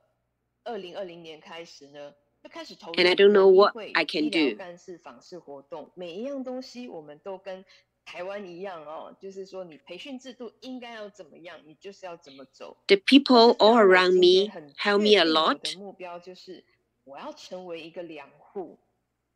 2020年开始呢，就开始投入 and I don't know 人医 what 会、 I can 医疗 do. 干事、访视活动，每一样东西我们都跟台湾一样哦，就是说你培训制度应该要怎么样，你就是要怎么走。 The 但是 people 当 all 我 around 今天 me 很 help 确 me a 定我 lot, 的目标就是我要成为一个良护，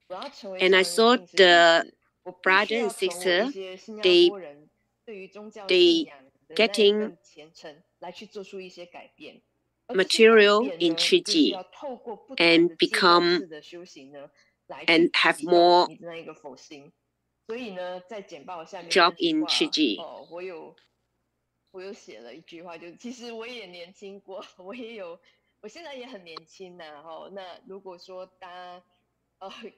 我要成为 and 上 I 人 saw 净师弟 the 子，我必须 brother 要 and 从我一 sister 些新加 they 坡人对于宗教信 they 仰的那一 getting 份虔诚来去做出一些改变。而这些改 material 变 in 呢，就是 Chiji 要透过不同 and 的阶段 become 式的修行呢，来去 and have 启动 more 你的那一个佛心。所以呢，在简报下面 job 这句 in 话 Chiji. 哦，我有写了一句话，就是其实我也年轻过，我现在也很年轻呐、哦。那如果说大家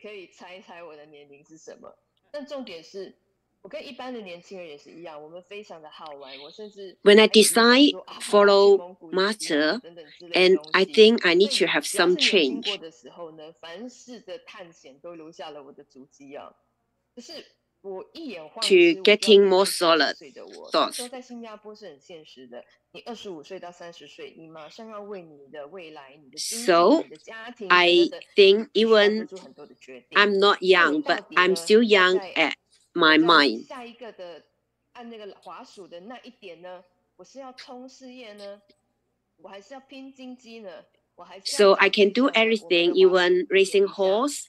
可以猜一猜我的年龄是什么？但重点是，我跟一般的年轻人也是一样，我们非常的好玩。我甚至 When I 还有理想 decide 说啊，我要去 follow 蒙古一起啊 master, 等等之类 and 的东 I 西。 think I 所 need 以 to have 只要 some 是年轻过 change. 的时候呢，凡事的探险都留下了我的足迹啊。可是我一眼望 To 之，我就要 getting 面 more 对30 solid 岁的我。那时候 thoughts. 在新加坡是很现实的，你25岁到30岁，你马上要为你的未来、你的经济、 So 你的家庭 I 等等， think 必须要做 even 出很多的决定。 I'm not 那你 young, 到 but 底 I'm 呢 still 要 young 在 at my 在 mind. 下一个的按那个滑鼠的那一点呢，我是要冲事业呢，我还是要拼经济呢？我还是 So 要 I 找 can 对 do 象呢？我们 everything, 的滑鼠 even 点 racing 一下。 horse,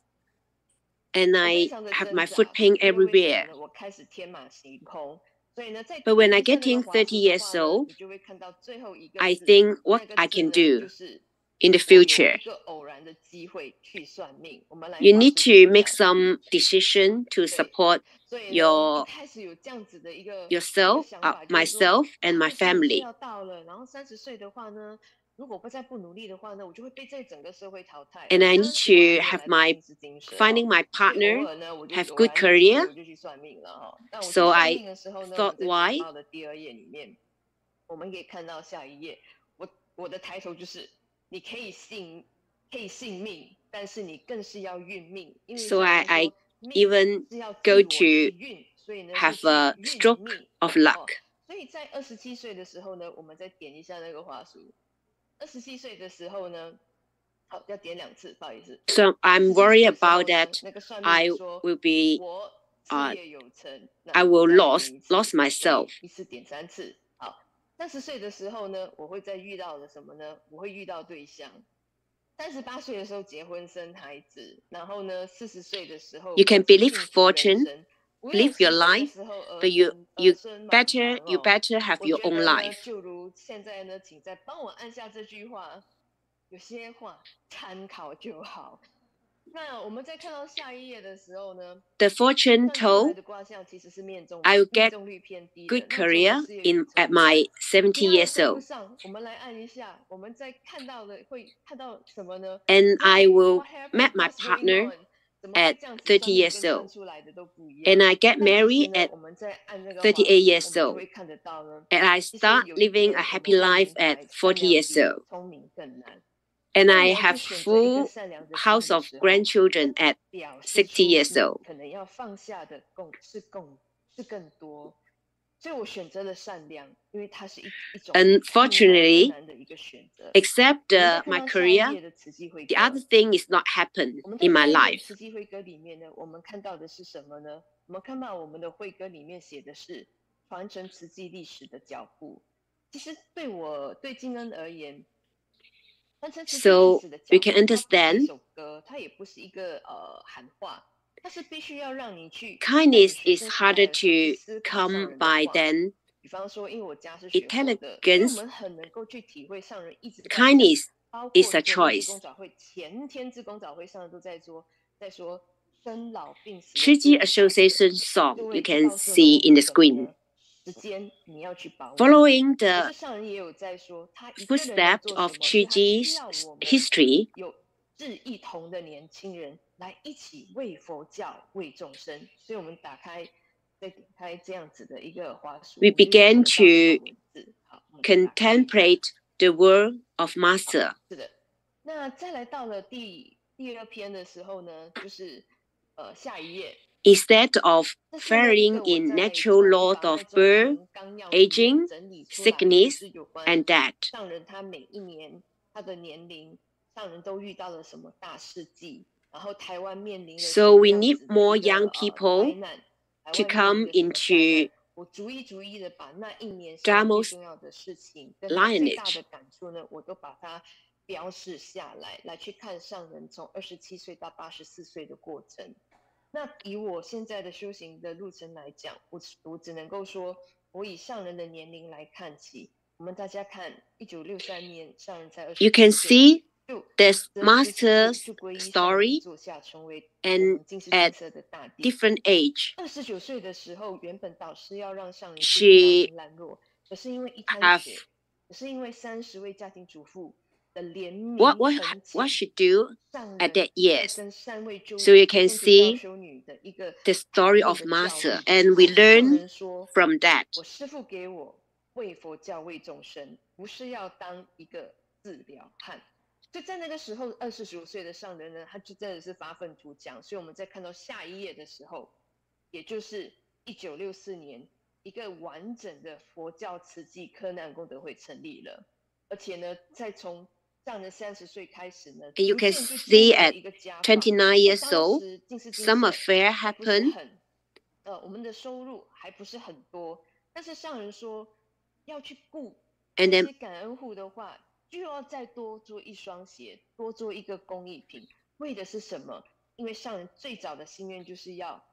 and 我 I 非常的 have 挣 my 扎， foot pain 因为为什么 everywhere. 呢？我开始天马行空。所以呢，在 But when I 点一下那 getting 个滑 30鼠的 years 话呢， old, 你就会看到最后一个 I 字， think 那 what 个 I 字 can 呢 do 就是 in the 我有 future. 一个偶然的机会去算命。我们来 You 滑 need 鼠 to 点一 make 下。 some decision to 对， support 所以呢，一 your 开始有这样子的一个 yourself, 想法，就是说 myself, and 啊， my 25岁 family. 要到了，然后30岁的话呢，如果再不努力的话呢，我就会被这整个社会淘汰。 And I 当 need 时我还 to 没有 have 来到 my 金石金蛇 finding 哦， my 所以偶 partner, 尔呢，我就 have 偶 good 然有机会 career. 我就去算命了哈。那我去 So 算 I 命的时候呢，我 thought 们在简 why? 报的第2页里面，我们可以看到下一页，我的抬头就是你可以信命，但是你更是要运命，因为 So 上 I 人说 命 even 是要 go 自我去 to 运，所以呢是 have 去 a 运 stroke 命 of 哦。 luck. 所以在27岁的时候呢，我们再点一下那个滑鼠。27岁的时候呢，好，要点2次，不好意思。 So I'm 27 worried 岁的时候 about 呢， that 那个算 I 命的说 will be 我事业有成， I 那 will 再 lost 点一次， lost 所以 myself. 一次点3次。好，30岁的时候呢，我会再遇到的什么呢？我会遇到对象。38岁的时候结婚生孩子，然后呢，40岁的时候 You can 过着 believe 幸福人 fortune, 生。 live 50 your 岁的 life, 时候 but you 儿孙满堂 you 哦。 better have 我 your 觉 own 得呢， life. 就如现在呢，请再帮我按下这句话，有些话参考就好。那我们在看到下一页的时候呢， The fortune 算出来 told 的卦象其实是命 I will get 中率偏低的， good 那时候 career 的事业有 in 成。 at my 70其他人 years 跟不 old, 上，我们来按一下，我们在看到的会看到什么呢 and I ？Why? will What happened? meet my What's going partner on? 怎么会 at 这样子 30算命 years 跟算 old, 出来的都不一 and 样？ I get 但其实 married 呢， at 我们在按那个38滑鼠， years 我们就 old, 会看得到呢。 and I 其实 start 有一 living 个 a 我 happy 们会 life 明 at 白，善 40良 years 比 old, 聪明更难。 and 当 I 你要去 have 选择一个 full 善良的心 house 的 of 时候， grandchildren at 表示 60 出 years 你 old. 可能要放下的是更多。Unfortunately, except my career, the other thing is not happen in my life. 我们看到的是什么呢？我们看到我们的会歌里面写的是传承慈济历史的脚步。其实对金恩而言，传承慈济历史的脚步， we can understand 这首歌它也不是一个喊话，它是必须要让你去。Kindness is harder to come by than 比方说，因为我家是学佛的，我们很能够去体会上人一直。Kindness is a choice. 前天之公早会上人都在说生老病死。Chiji Association song you can see in the screen. Following the footsteps of Chiji's history, 有志一同的年轻人来一起为佛教为众生。所以我们再点开这样子的一个花束。We began to contemplate the word of Master. 是的，那再来到了第二篇的时候呢，就是下一页。Instead of falling in natural laws of birth, aging, sickness, and death. 上人他每一年他的年龄，上人都遇到了什么大事迹，然后台湾面临 So we need more young people to come into Damo's lineage. 我都把它标示下来去看上人从27岁到84岁的过程。那以我现在的修行的路程来讲，我只能够说，我以上人的年龄来看起。我们大家看，1963年上人才24岁。You can see this master's story and at different age. 29岁的时候，原本导师要让上人she 烂弱，可是因为一滩血，可是因为30位家庭主妇。What she do at that years? So you can see the story of Master, and we learn from that. 我师父给我为佛教为众生，不是要当一个治疗汉。所以在那个时候，25岁的上人呢，他就真的是发愤图强。所以我们在看到下一页的时候，也就是1964年，一个完整的佛教慈济柯南功德会成立了，而且呢，再从上人30岁开始呢 And you can see at 29 years old, some affair happened. 我们的收入还不是很多，但是上人说要去顾这些感恩户的话，就要再多做一双鞋，多做一个工艺品，为的是什么？因为上人最早的心愿就是要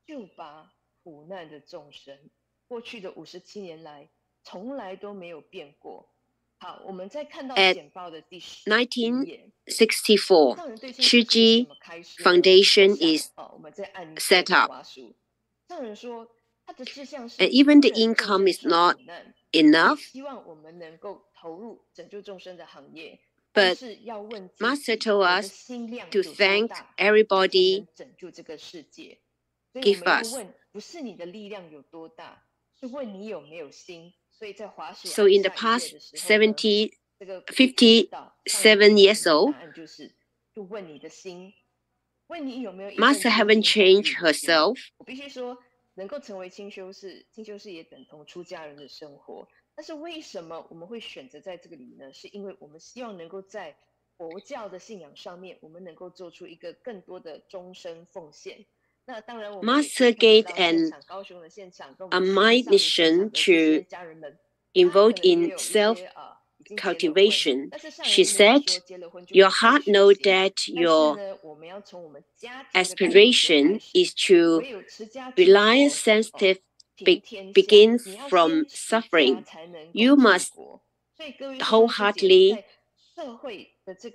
救拔苦难的众生，过去的57年来从来都没有变过。好，我们再看到简报的第10页。1964, Chiji Foundation is set up. 上人说，他的志向是 And even the income is not enough. 希望我们能够投入拯救众生的行业。 But Master told us to thank everybody, give us. 不是你的力量有多大，是问你有没有心。 So in the past 57 years old, Master haven't changed herself. 我必须说，能够成为清修士，清修士也等同出家人的生活。但是为什么我们会选择在这个里呢？是因为我們希望能夠在佛教的信仰上面，我們能夠做出一個更多的終身奉獻。 Master gave an admonition to involve in self-cultivation. She said, your heart knows that your aspiration is to rely sensitive begins from suffering. You must wholeheartedly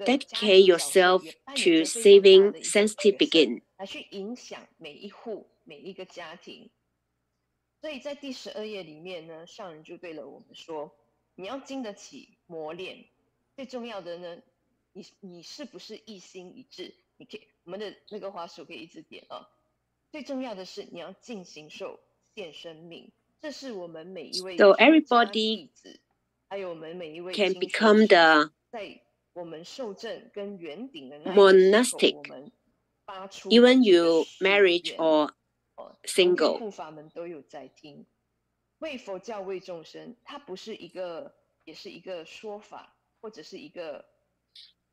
dedicate yourself to saving sensitive begin. 来去影响每一户每一个家庭。所以在第12页里面呢，上人就对了我们说，你要经得起磨练，最重要的呢，你是不是一心一致？你可以，我们的那个滑鼠可以一直点啊。最重要的是你要尽形寿献生命，这是我们每一位 So everybody 还有我们每一位 can become the 在我们受证跟圆顶的那 monastic. Even you marriage or single. 为佛教为众生，它不是一个，也是一个说法，或者是一个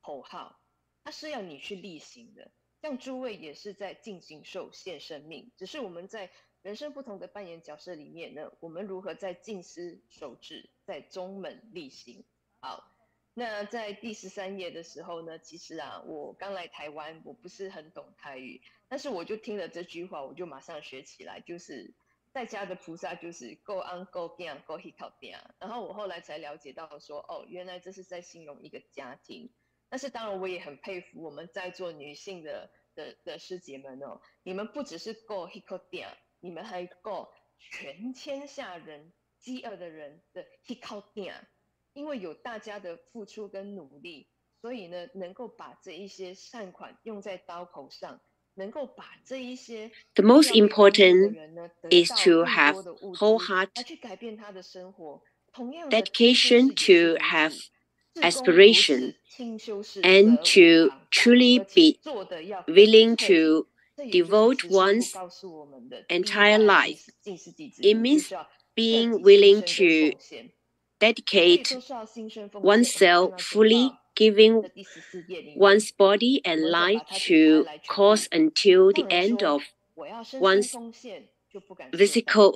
口号，它是要你去力行的。像诸位也是在进行受献生命，只是我们在人生不同的扮演角色里面呢，我们如何在静思守志，在宗门力行。好，那在第13页的时候呢，其实啊，我刚来台湾，我不是很懂台语，但是我就听了这句话，我就马上学起来，就是在家的菩萨就是够安够敬够喜靠定。然后我后来才了解到说，哦，原来这是在形容一个家庭。但是当然我也很佩服我们在座女性的师姐们哦，你们不只是够喜靠定，你们还够全天下人饥饿的人的喜靠定。因为有大家的付出跟努力，所以呢，能够把这一些善款用在刀口上，能够把这一些 The most important is to have wholehearted dedication to have aspiration and to truly be willing to devote one's entire life. It means being willing to dedicate oneself fully, giving one's body and life to cause until the end of one's physical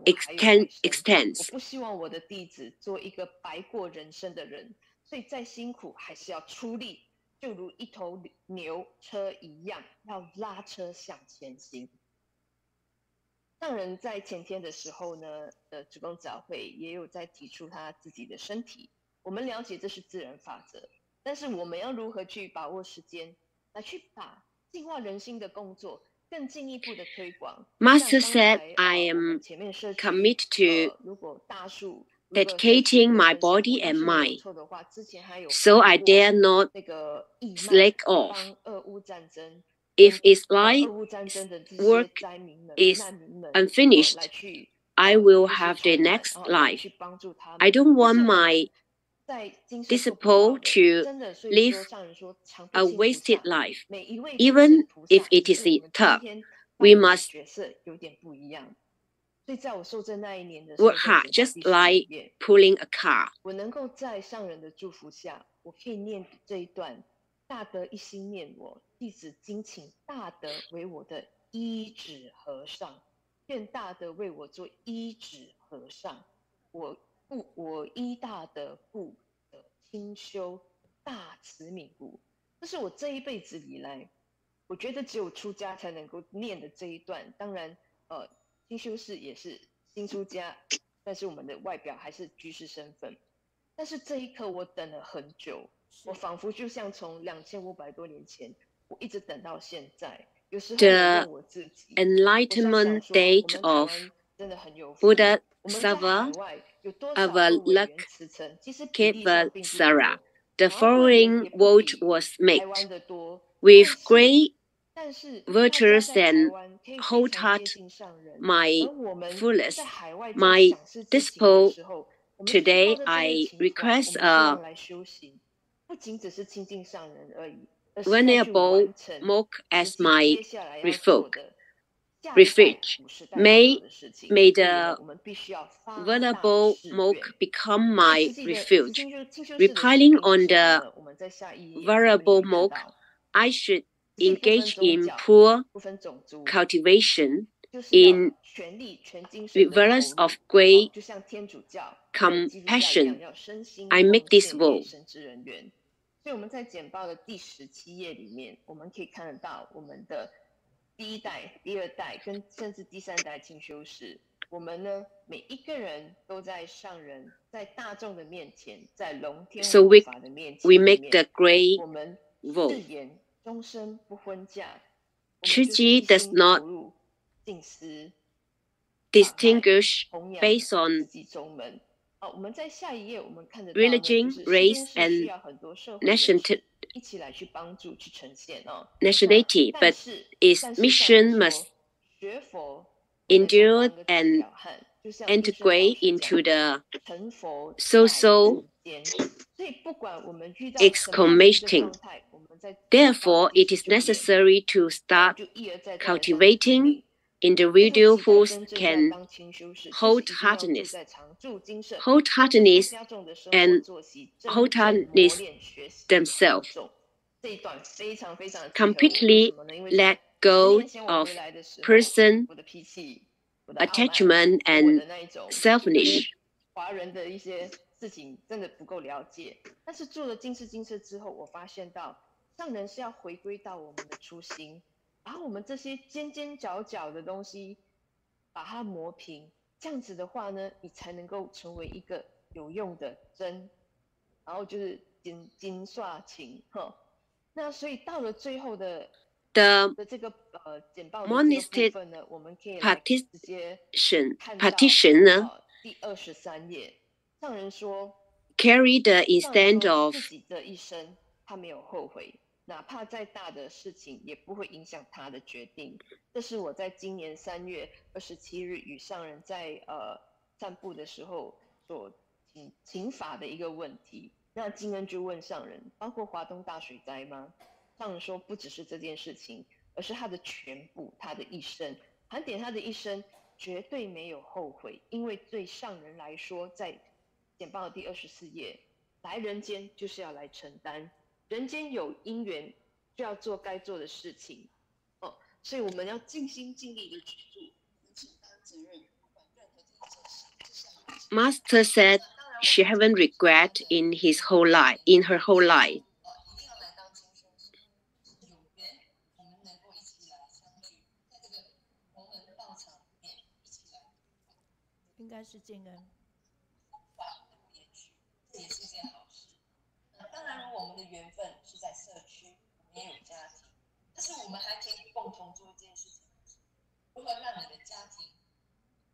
extents. 我不希望我的弟子做一个白过人生的人，所以再辛苦还是要出力，就如一头牛车一样，要拉车向前行。上人在前天的时候呢，职工早会也有在提出他自己的身体。我们了解这是自然法则，但是我们要如何去把握时间，来去把净化人心的工作更进一步的推广。Master said, I am committed to dedicating my body and mind, so I dare not slack off. If its life work is unfinished, I will have the next life. I don't want my disciple to live a wasted life. Even if it is tough, we must work hard, just like pulling a car. 我能够在上人的祝福下，我可以念这一段。大德一心念我，弟子今请大德为我的依止和尚，愿大德为我做依止和尚。我依大德故的清修大慈悯故。这是我这一辈子以来，我觉得只有出家才能够念的这一段。当然，清修士也是新出家，但是我们的外表还是居士身份。但是这一刻我等了很久。我仿佛就像从2500多年前，我一直等到现在。有时候我问我自己， enlightenment date of Buddha Sava Avalokitesvara. The following vote was made. With great virtues and wholehearted my fullest, my disciple, today I request a venerable monk as my refuge. May the venerable monk become my refuge. Replying on the venerable monk, I should engage in poor cultivation in reverence of great compassion. I make this vow. 所以我们在简报的第17页里面，我们可以看得到我们的第一代、第二代跟甚至第3代清修士，我们呢每一个人都在上人、在大众的面前，在龙天护法的面前， we make the great 我们 vow. 誓言终身不婚嫁。Chiji does not distinguish based on religion, race, and nationality, but its mission must endure and integrate into the social excommunicating. Therefore, it is necessary to start cultivating individuals can wholeheartedness and wholeheartedness themselves, completely let go of person attachment and selfish. 华人的一些事情真的不够了解，但是做了今世今世之后，我发现到上人是要回归到我们的初心，把我们这些尖尖角角的东西把它磨平，这样子的话呢，你才能够成为一个有用的针，然后就是金刷情哈。那所以到了最后的这个简报的这个部分呢，我们可以来直接看到第23页，上人说 carry the instant of 自己这一生他没有后悔，哪怕再大的事情也不会影响他的决定。这是我在今年3月27日与上人在散步的时候所请法的一个问题。那金恩就问上人，包括华东大水灾吗？上人说不只是这件事情，而是他的全部，他的一生，盘点他的一生绝对没有后悔，因为对上人来说，在简报的第24页，来人间就是要来承担，人间有因缘就要做该做的事情，所以我们要尽心尽力的去做，承担责任，不管任何的一件事。Master said she haven't regret in her whole life. 应该是建恩。这也是件好事。当然，如果我们的缘分是在社区，我们也有家庭，但是我们还可以共同做一件事情，如何让你的家庭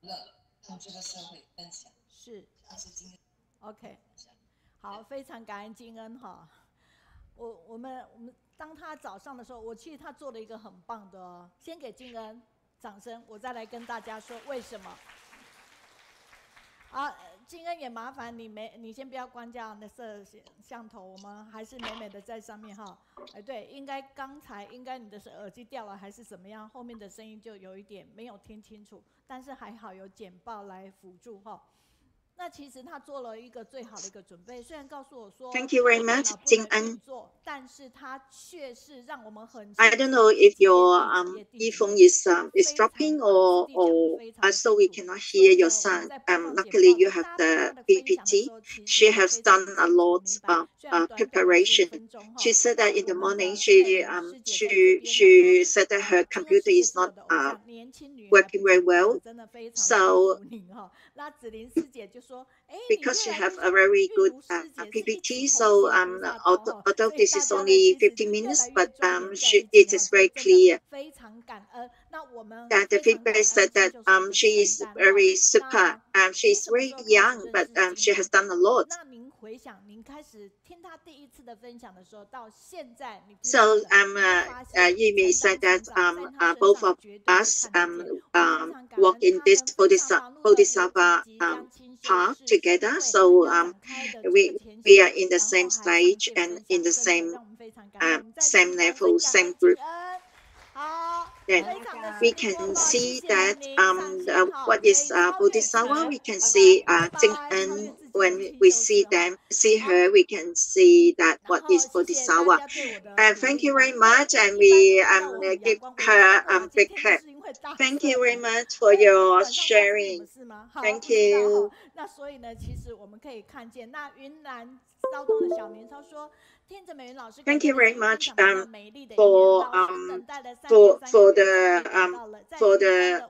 乐，让这个社会分享。是，像是今天 OK， 好，非常感恩金恩哈。我们当他早上的时候，我其实他做了一个很棒的先给金恩掌声，我再来跟大家说为什么。金恩也麻烦你先不要关掉那摄像头，我们还是美美的在上面哈。对，刚才应该你的耳机掉了还是怎么样，后面的声音就有一点没有听清楚，但是还好有简报来辅助哈。那其实他做了一个最好的一个准备，虽然告诉我说 Thank you very much, Jing An. 但是他却是让我们很 I don't know if your earphone is dropping or so we cannot hear your sound. Luckily you have the PPT. She has done a lot of preparation. She said that in the morning she said that her computer is not working very well. So because she have a very good PPT, so although this is only 15 minutes, but it is very clear that the feedback said that she is very super. She is very young, but she has done a lot. So you may say that both of us walk in this Bodhisattva path together. So we are in the same stage and in the same level, same group. Then we can see that what is Bodhisattva. We can see Jing En. When we see her, we can see that what is Bodhisattva. Thank you very much, and we give her a big clap. Thank you very much for your sharing. Thank you. 那所以呢，其实我们可以看见，那云南昭东的小明他说。Thank you very much for the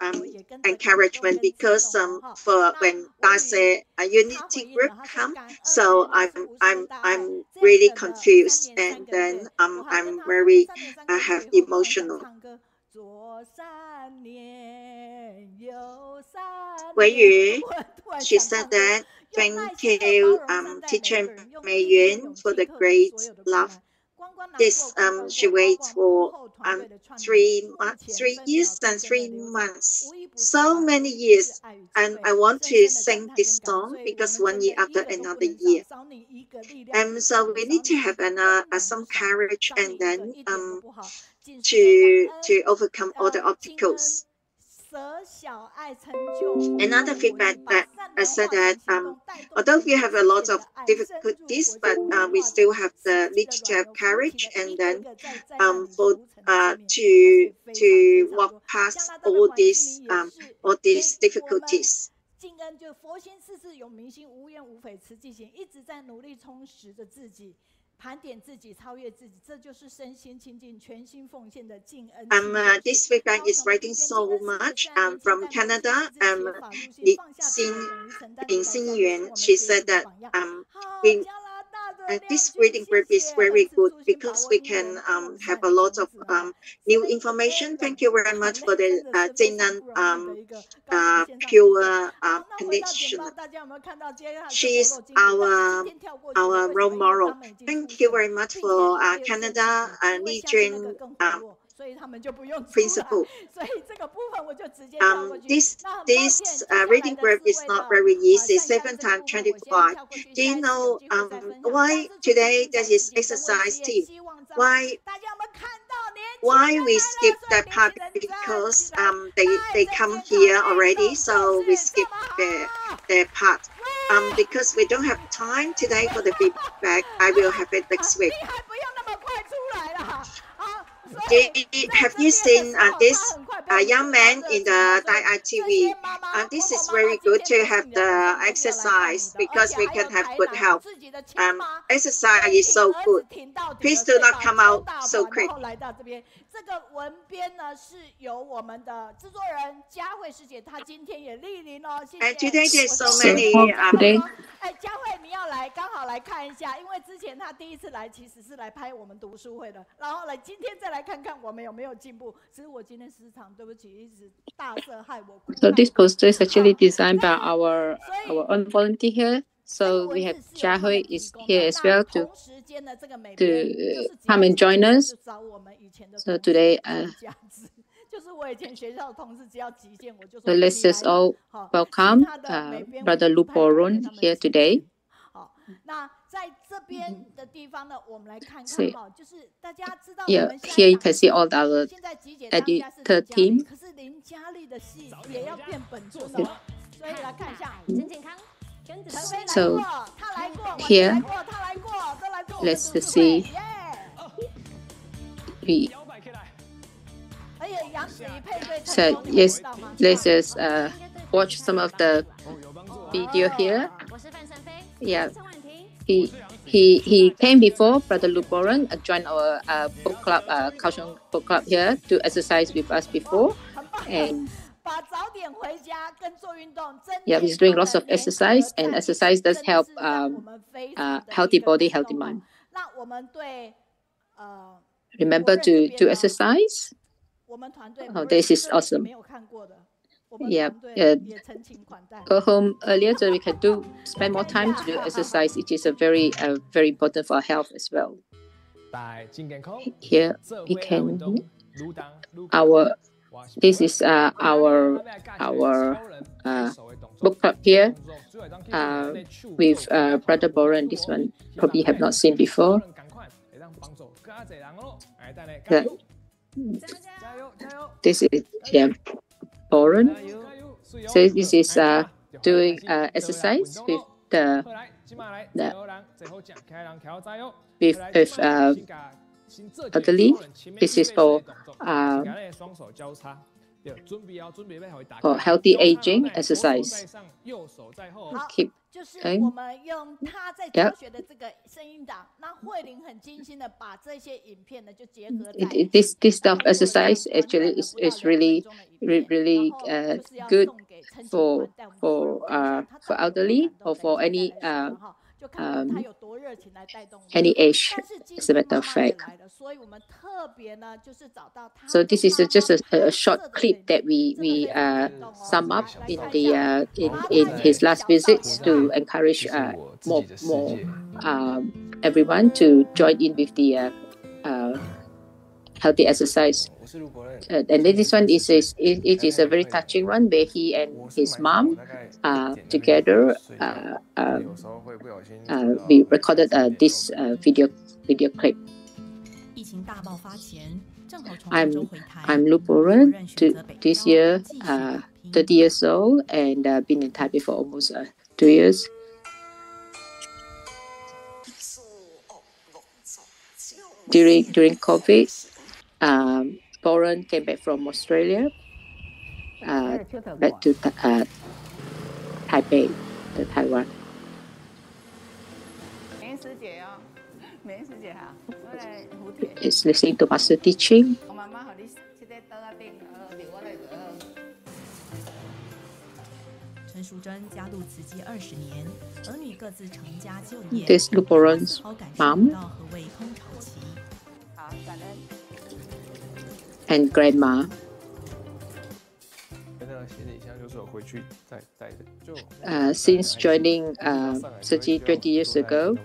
encouragement, because for when Dashe a unity group come, so I'm really confused, and then I'm very have emotional. Wei Yu, she said that. Thank you, Teacher Meiyun, for the great love. This she waits for 3 years and 3 months, so many years, and I want to sing this song because 1 year after another year, and so we need to have some courage, and then to overcome all the obstacles. Another feedback that said that although we have a lot of difficulties, but we still have the need to have courage and then to walk past all these difficulties. 敬恩就佛心事事有明心，无怨无悔，慈济行，一直在努力充实着自己，盘点自己，超越自己，这就是身心清净、全心奉献的敬恩。This feedback is writing so much from Canada. Lin Jihui, she said that this reading group is very good because we can have a lot of new information. Thank you very much for the Jingen pure connection. She is our role model. Thank you very much for Canada region principle. This reading group is not very easy. 7 times 25. Do you know why today there is exercise team? Why we skip that part? Because they come here already, so we skip their part. Because we don't have time today for the feedback, I will have it next week. Have you seen this young man in the Daai TV? This is very good to have the exercise because we can have good health. Exercise is so good. Please do not come out so quick. 这个文编呢是由我们的制作人佳慧师姐，她今天也莅临哦，谢谢。Today there's so many. 佳慧你要来，刚好来看一下，因为之前她第一次来其实是来拍我们读书会的，然后来今天再来看看我们有没有进步。只是我今天时常对不起，一直大色害我。So this poster is actually designed by our own volunteer here. So we have Jihui is here as well to come and join us. So today, so let's just all welcome Brother Lu Boren here today. So, yeah, here you can see all our editor team. So here, let's just see. So yes, let's just watch some of the video here. Yeah, he came before, Brother Lu Boren joined our book club, Kaohsiung book club here to exercise with us before, and yeah, he's doing lots of exercise, and exercise does help healthy body, healthy mind. Remember to exercise. Oh, this is awesome. Yeah, go home earlier so we can spend more time to do exercise. It is very important for our health as well. Here we can this is our book club here with Brother Boren. This one probably have not seen before. This is Boren. So this is doing exercise with elderly. This is for healthy aging exercise. Keep going. Yeah. This stuff exercise actually is really good for elderly or for any age, as a matter of fact. So this is just a short clip that we sum up in the in his last visits to encourage more everyone to join in with the healthy exercise. And then this one is a very touching one where he and his mom together we recorded this video clip. I'm Lu Boren. This year, 30 years old, and been in Taipei for almost 2 years. During COVID, Boren came back from Australia, back to Taipei, Taiwan. Is listening to Master teaching. This Lu Boren's mom and grandma. Since joining 20 years ago,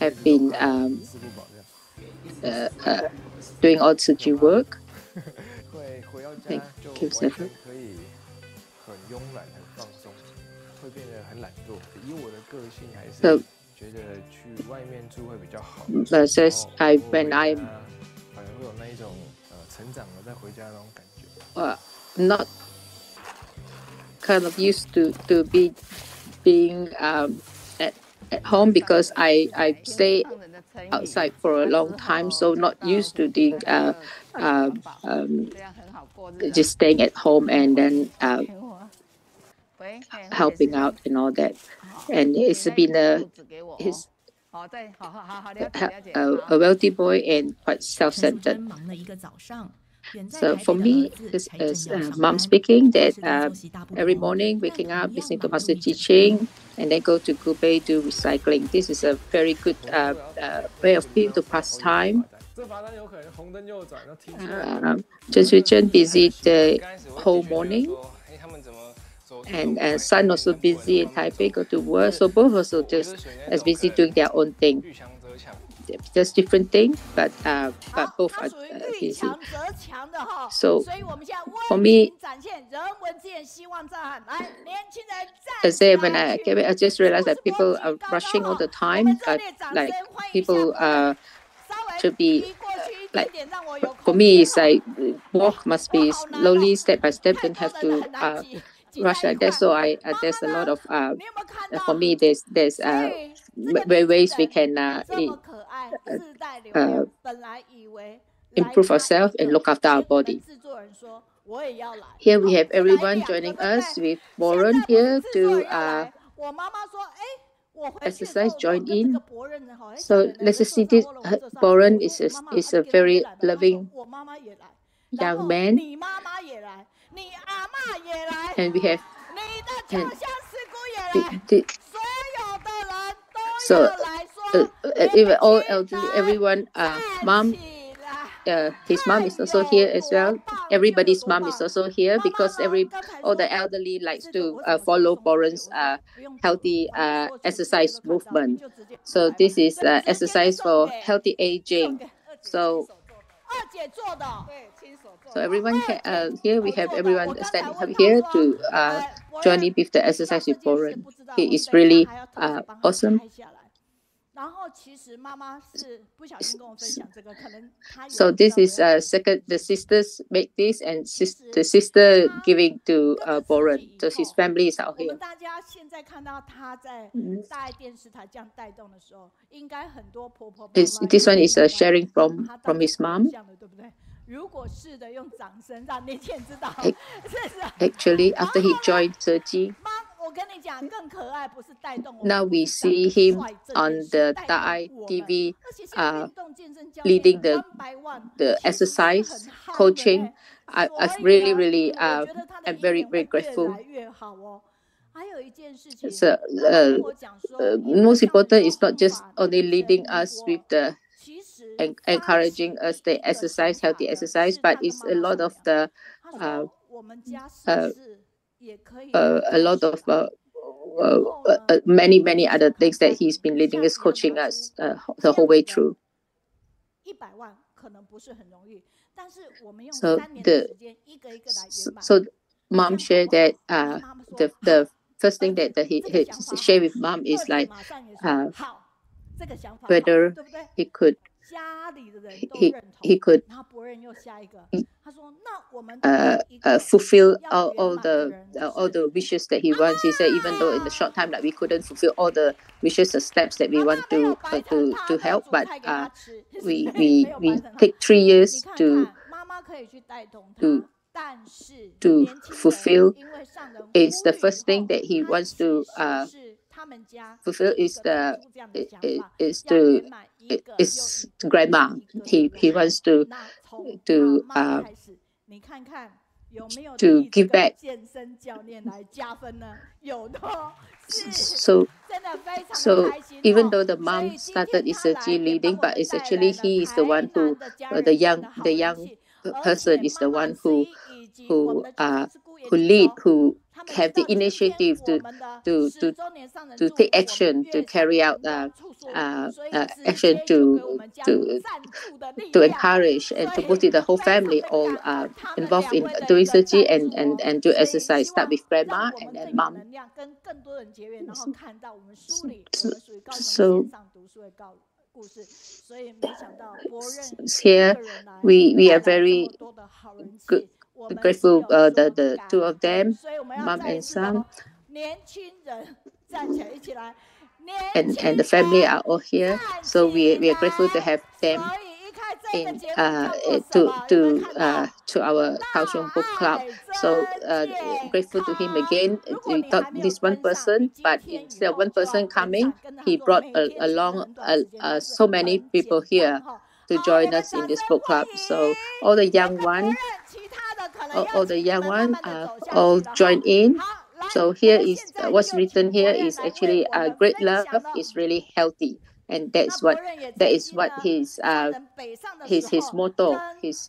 I've been doing all Tzu work. Thank you, Stephen. So, when I'm not kind of used to being at home, because I stay outside for a long time, so not used to doing just staying at home and then helping out and all that. And it's been a wealthy boy and quite self-centered. So for me, this is mom speaking, that every morning waking up, listening to Master teaching, and then go to Gubei, do recycling. This is a very good way of people to pass time. Zhen busy the whole morning, and son also busy in Taipei, go to work. So both also just as busy doing their own thing. Just different thing, but both are busy. So for me, when I came, I just realized that people are rushing all the time. Like people should be like, for me, it's like walk must be slowly, step by step, don't have to rush like that. So there's a lot of for me, there's ways we can improve ourselves and look after our body. Here we have everyone joining us with Boren here to exercise, join in. So let's just see this. Boren is a very loving young man, and we have so even all elderly, everyone, mom, his mom is also here as well. Everybody's mom is also here, because all the elderly likes to follow Boren's healthy exercise movement. So this is exercise for healthy aging. So everyone can, here we have everyone standing up here to join in with the exercise with Boren. He is really awesome. So this is second. The sisters make this, and the sister giving to Boren. So his family is out here. This one is sharing from his mom. Actually, after he joined Zheji, now we see him on the Daai TV leading the exercise coaching. I really am very grateful. So most important is not just only leading us with the encouraging us the exercise, healthy exercise, but it's a lot of the many other things that he's been leading us, coaching us the whole way through. So mom shared that the first thing that he shared with mom is like whether he could he could fulfill all the wishes that he wants. He said even though in the short time that we couldn't fulfill all the wishes or steps that we want to help, but we take 3 years to fulfill. It's the first thing that he wants to fulfill is grandma. He wants to give back. So even though the mom started is leading, but it's actually he is the one who the young person is the one who lead, who have the initiative to take action, to carry out action, to encourage and to put the whole family all involved in doing surgery and do exercise. Start with grandma and then mom. So here we are very grateful, the two of them, mom and son, and the family are all here. So we are grateful to have them in to our Kaohsiung Book Club. So grateful to him again. We thought this one person, but instead of one person coming, he brought along so many people here to join us in this book club. So all the young ones all join in. So here is what's written here is actually great love is really healthy, and that is what his motto. He's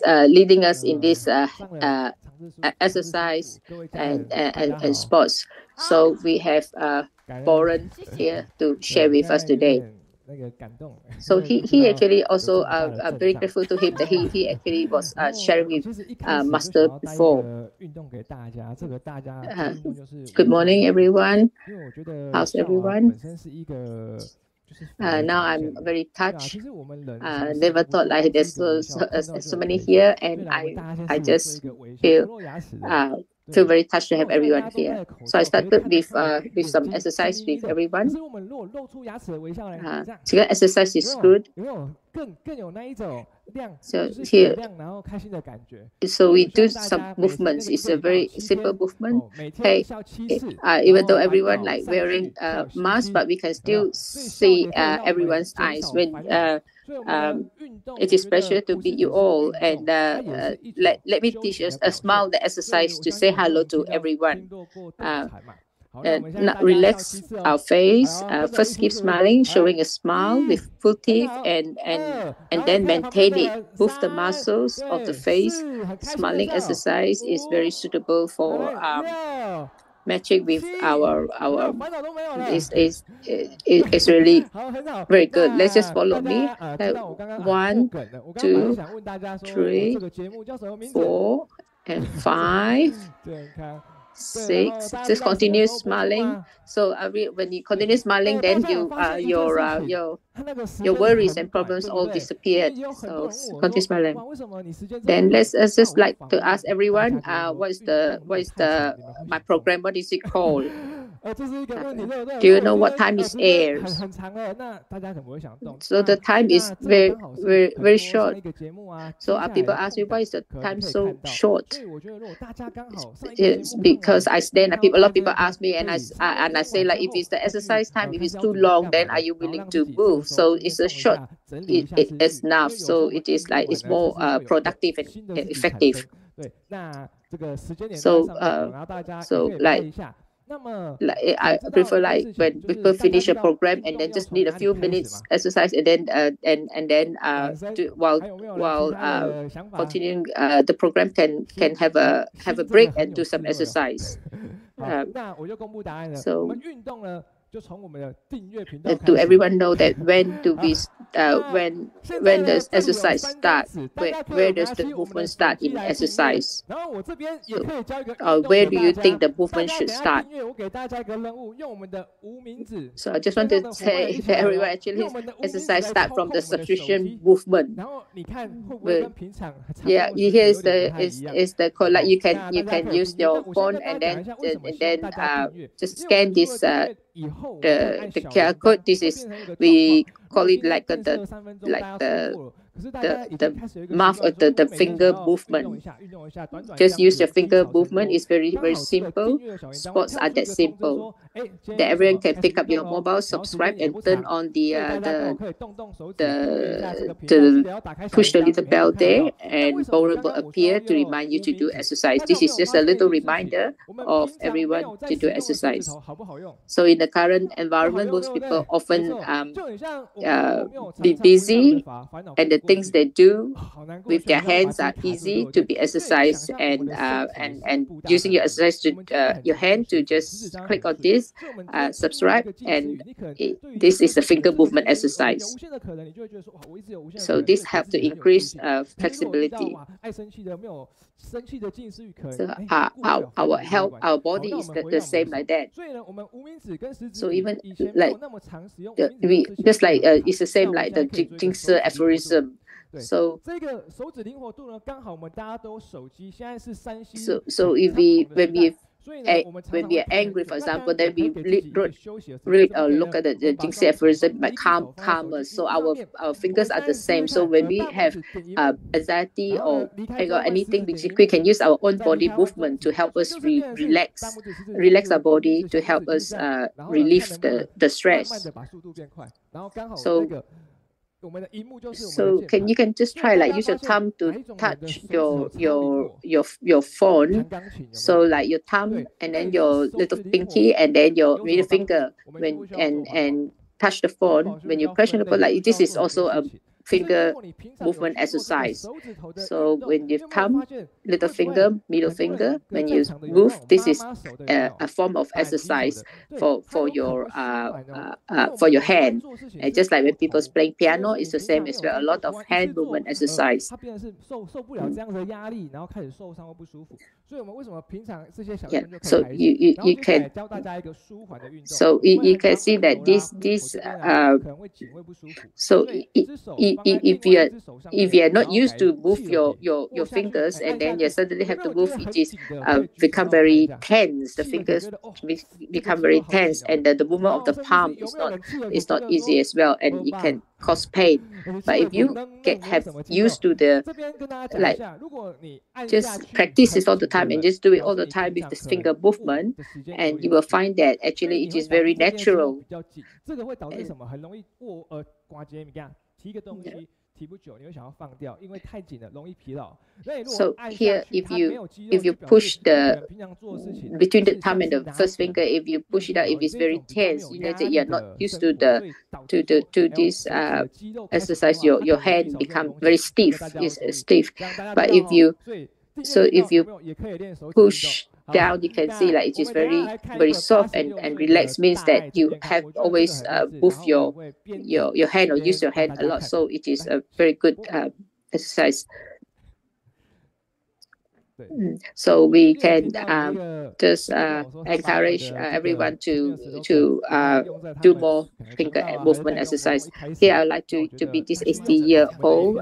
leading us in this exercise and sports. So we have Boren here to share with us today. So he actually also very grateful to him that he actually was sharing with Master before. Good morning, everyone. How's everyone? Now I'm very touched. Never thought like there's so many here, and I just feel very touched to have everyone here. So I started with some exercise with everyone. Exercise is good. So here, so we do some movements. It's a very simple movement. Hey, even though everyone like wearing a mask, but we can still see everyone's eyes when it is pleasure to meet you all. And let me teach us a smile, the exercise to say hello to everyone. Not relax our face. First keep smiling, showing a smile with full teeth, and then maintain it. Move the muscles of the face. Smiling exercise is very suitable for matching with our it's really very good. Let's just follow me. 1, 2, 3, 4, and 5, 6. Just continue smiling. So when you continue smiling, then your worries and problems all disappeared. So continue smiling. Then let's just like to ask everyone, what is my program? What is it called? Do you know what time it airs? So the time is very, very, very short. So people ask me, why is the time so short? It's because I stand. A lot of people ask me, and I say like, if it's the exercise time, if it's too long, then are you willing to move? So it's a short. It's enough. So it is like it's more productive and effective. So like I prefer like when people finish a program and then just need a few minutes exercise, and then while continuing the program can have a break and do some exercise. So to everyone know that when do we when does exercise start? Where does the movement start in exercise? So, where do you think the movement should start? So I just want to say that everyone actually exercise start from the substitution movement. But, yeah, here is the code. Like you can use your phone and then just scan this the QR code. This is, we call it like the mouth of the finger movement. Just use your finger movement. It's very simple. Sports are that simple that everyone can pick up your mobile, subscribe, and turn on the push the little bell there, and Boren will appear to remind you to do exercise. This is just a little reminder of everyone to do exercise. So in the current environment, most people often be busy, and the things they do with their hands are easy to be exercised, and using your exercise to your hand to just click on this, subscribe, and this is a finger movement exercise. So this helps to increase flexibility. So our body is the same like that. So even like it's the same like the Jing aphorism. So if when we are angry, for example, then we look at the Jing aphorism, might calm us. So our fingers are the same. So when we have anxiety or anything, we can use our own body movement to help us relax our body, to help us relieve the stress. So you can just try, like, use your thumb to touch your phone. So like your thumb and then your little pinky and then your middle finger and touch the phone. When you press on the phone, like this is also a finger movement exercise. So when you thumb, little finger, middle finger, when you move, this is a form of exercise for your hand. And just like when people's playing piano, it's the same as well. A lot of hand movement exercise. Yeah. So you can. So you can see that this. So if you are not used to move your fingers, and then you suddenly have to move, it is become very tense. The fingers become very tense, and the movement of the palm is not easy as well, and it can cause pain. But if you have used to just practice this all the time and just do it all the time with this finger movement, and you will find that actually it is very natural. So here, if you push between the thumb and the first finger, if you push it out, if it's very tense, you know that you're not used to this exercise. Your hand become very stiff. But if you push down, you can see like it is very soft and relaxed. Means that you have always move your hand or use your hand a lot. So it is a very good exercise. So we can just encourage everyone to do more finger movement exercise. Here, I would like to be this 80-year-old.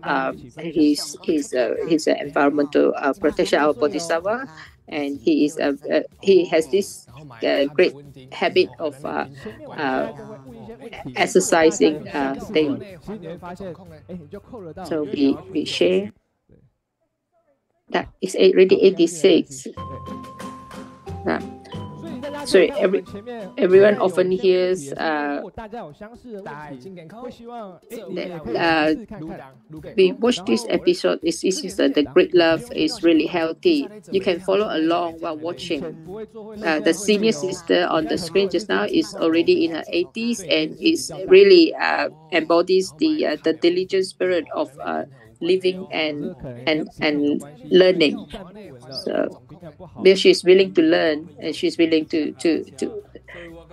He's an environmental protection, our Bodhisattva, and he has this great habit of exercising daily. So we share. That is already 86. Sorry, everyone often hears we watch this episode. This is the great love is really healthy. You can follow along while watching. The senior sister on the screen just now is already in her 80s, and is really embodies the diligent spirit of living and learning. So because she's willing to learn, and she's willing to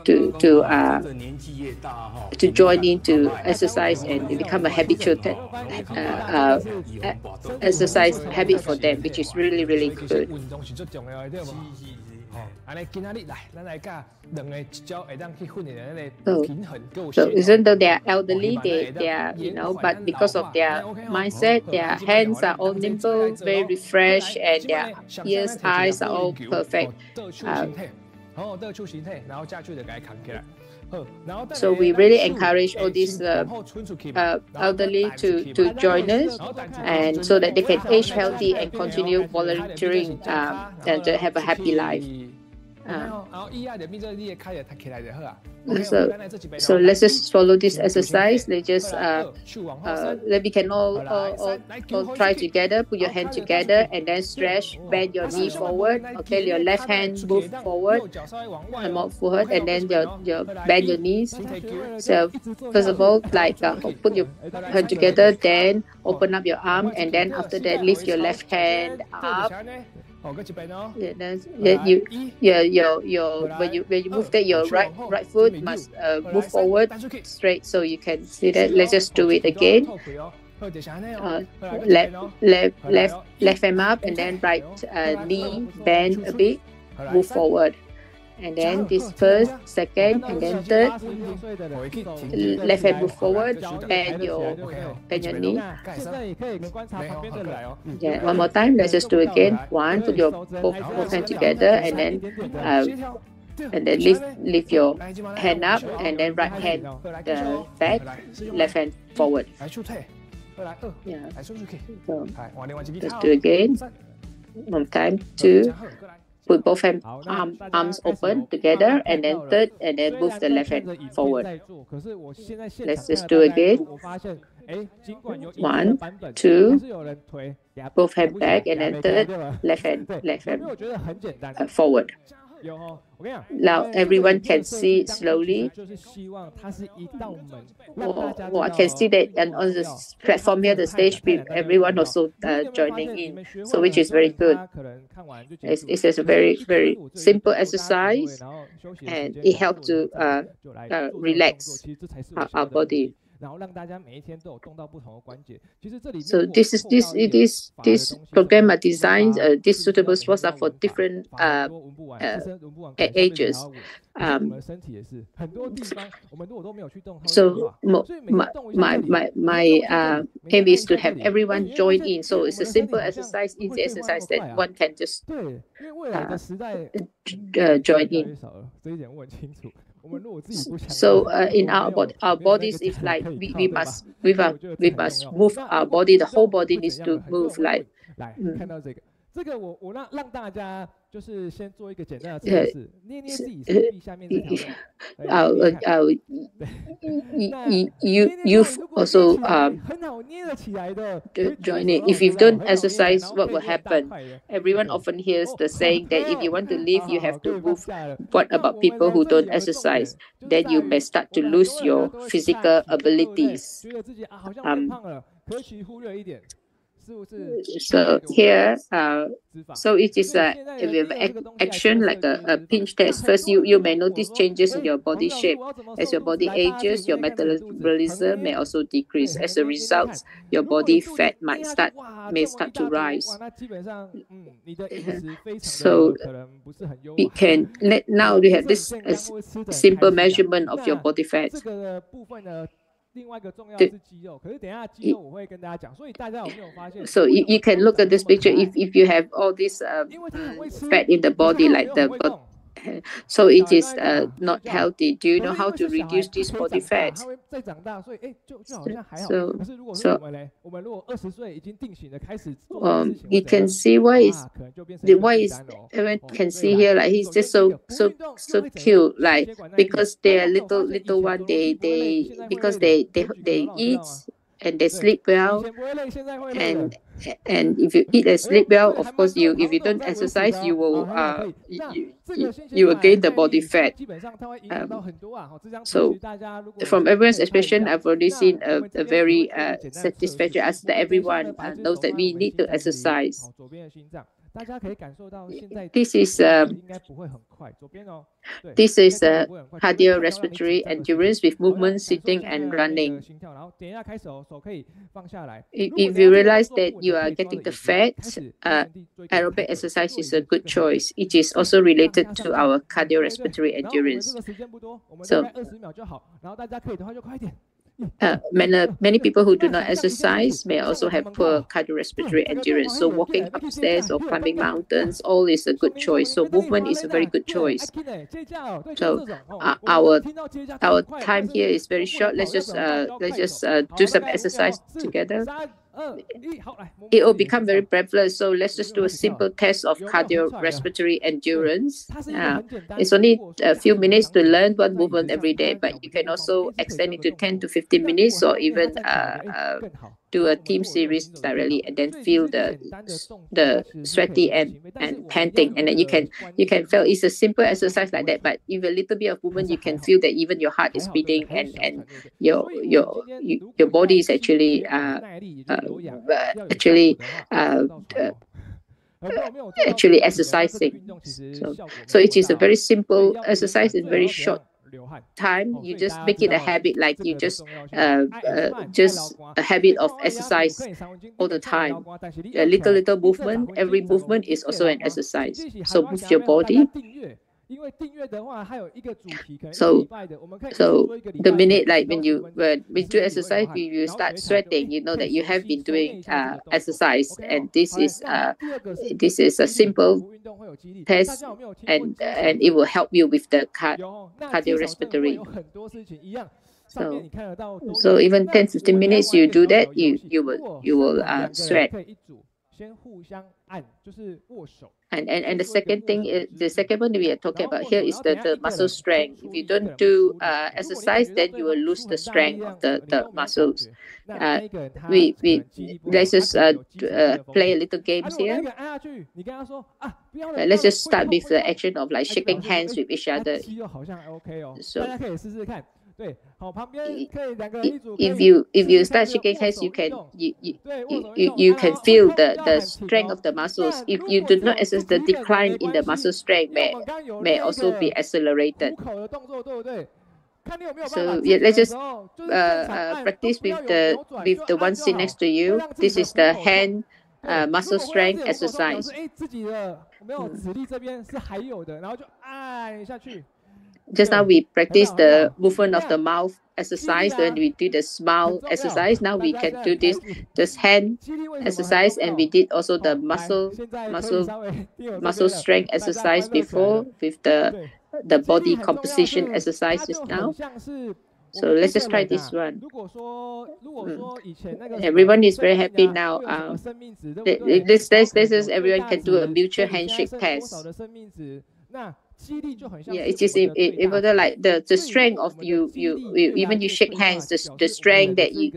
to join into exercise and become a habitual exercise habit for them, which is really, really good. So even though they are elderly, they are, you know, but because of their mindset, their hands are all nimble, very refreshed, and their ears, eyes are all perfect. So we really encourage all these elderly to join us, and so that they can age healthy and continue volunteering and to have a happy life. So let's just follow this exercise. They just that we can all try together. Put your hand together and then stretch. Bend your knee forward. Okay, your left hand move forward, more forward, and then your bend your knees. So first of all, like put your hand together, then open up your arm, and then after that lift your left hand up. Yeah, when you move that, your right foot must move forward straight, so you can see that. Let's just do it again. Left arm up, and then right knee bend a bit, move forward. And then this first, second, and then third. Left hand move forward, bend your knee. Yeah, one more time. Let's just do it again. One, put your both hands together, and then lift your hand up, and then right hand back, left hand forward. Yeah. So let's do it again. One time, two. Put both arms open together, and then third, and then move the left hand forward. Let's just do it again. One, two, both hand back, and then third, left hand forward. Now everyone can see it slowly. Or I can see that, and on the platform here, the stage, everyone also joining in, so which is very good. It's just a very, very simple exercise, and it helps to relax our body. So this program are designed. These suitable sports are for different ages. So my aim is to have everyone join in. So it's a simple exercise, easy exercise that one can just join in. So in our bodies, if like we must move our body. The whole body needs to move like. You also join it. If you don't exercise, what will happen? Everyone often hears the saying that if you want to live, you have to move. What about people who don't exercise? Then you may start to lose your physical abilities. So here, so it is action like a pinch test. First, you may notice changes in your body shape. As your body ages, your metabolism may also decrease. As a result, your body fat may start to rise. So we can now we have this simple measurement of your body fat. So you can look at this picture. If you have all this fat in the body, like the so it is not healthy. Do you know how to reduce this body fat? You can see why everyone can see here, like he's just so cute, like because they are little one, because they eat and they sleep well, and if you eat and sleep well, of course if you don't exercise, you will gain the body fat. So from everyone's expression, I've already seen a very satisfactory answer that everyone knows that we need to exercise. this is cardiorespiratory endurance with movement, sitting, and running. If you realize that you are getting the fat, aerobic exercise is a good choice. It is also related to our cardiorespiratory endurance. So many people who do not exercise may also have poor cardiorespiratory endurance. So walking upstairs or climbing mountains, all is a good choice. So movement is a very good choice. So our time here is very short. Let's just do some exercise together. It will become very breathless. So let's just do a simple test of cardiorespiratory endurance. It's only a few minutes to learn one movement every day, but you can also extend it to 10 to 15 minutes, or even do a team series directly, and then feel the sweaty and panting, and then you can feel it's a simple exercise like that. But with a little bit of movement, you can feel that even your heart is beating, and your body is actually actually exercising. So it is a very simple exercise in very short time. You just make it a habit, like you just a habit of exercise all the time. A little movement, every movement is also an exercise. So move your body. So the minute, like when you do exercise, you start sweating, you know that you have been doing exercise, and this is a simple test, and it will help you with the cardiorespiratory. So even 10-15 minutes you do that, you will sweat. And the second thing is, the second one we are talking about here is the muscle strength. If you don't do exercise, then you will lose the strength of the muscles. Let's just play a little games here. Let's just start with the action of like shaking hands with each other. So if you start shaking hands, you can feel the strength of the muscles. If you do not exercise, the decline in the muscle strength may also be accelerated. So yeah, let's just practice with the one sitting next to you. This is the hand muscle strength exercise. Just now we practiced the movement of the mouth exercise, then we did the smile exercise. Now we can do this hand exercise, and we did also the muscle strength exercise before with the body composition exercises now. So let's just try this one. Everyone is very happy now. Let's everyone can do a mutual handshake test. Yeah, it is like the strength of you even you shake hands, the strength that you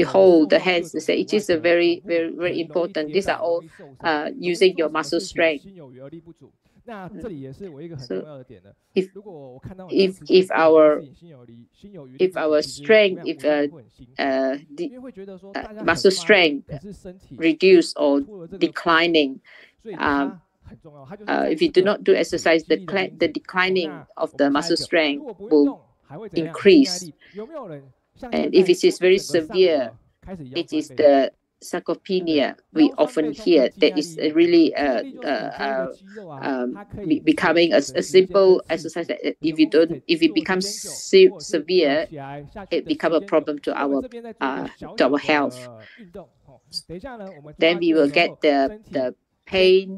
hold the hands. It is a very important. These are all using your muscle strength. So if our strength, muscle strength reduce or declining, if you do not do exercise, the declining of the muscle strength will increase. And if it is very severe, it is the sarcopenia we often hear that is really becoming a simple exercise. That if it becomes severe, it becomes a problem to our health. Then we will get the pain,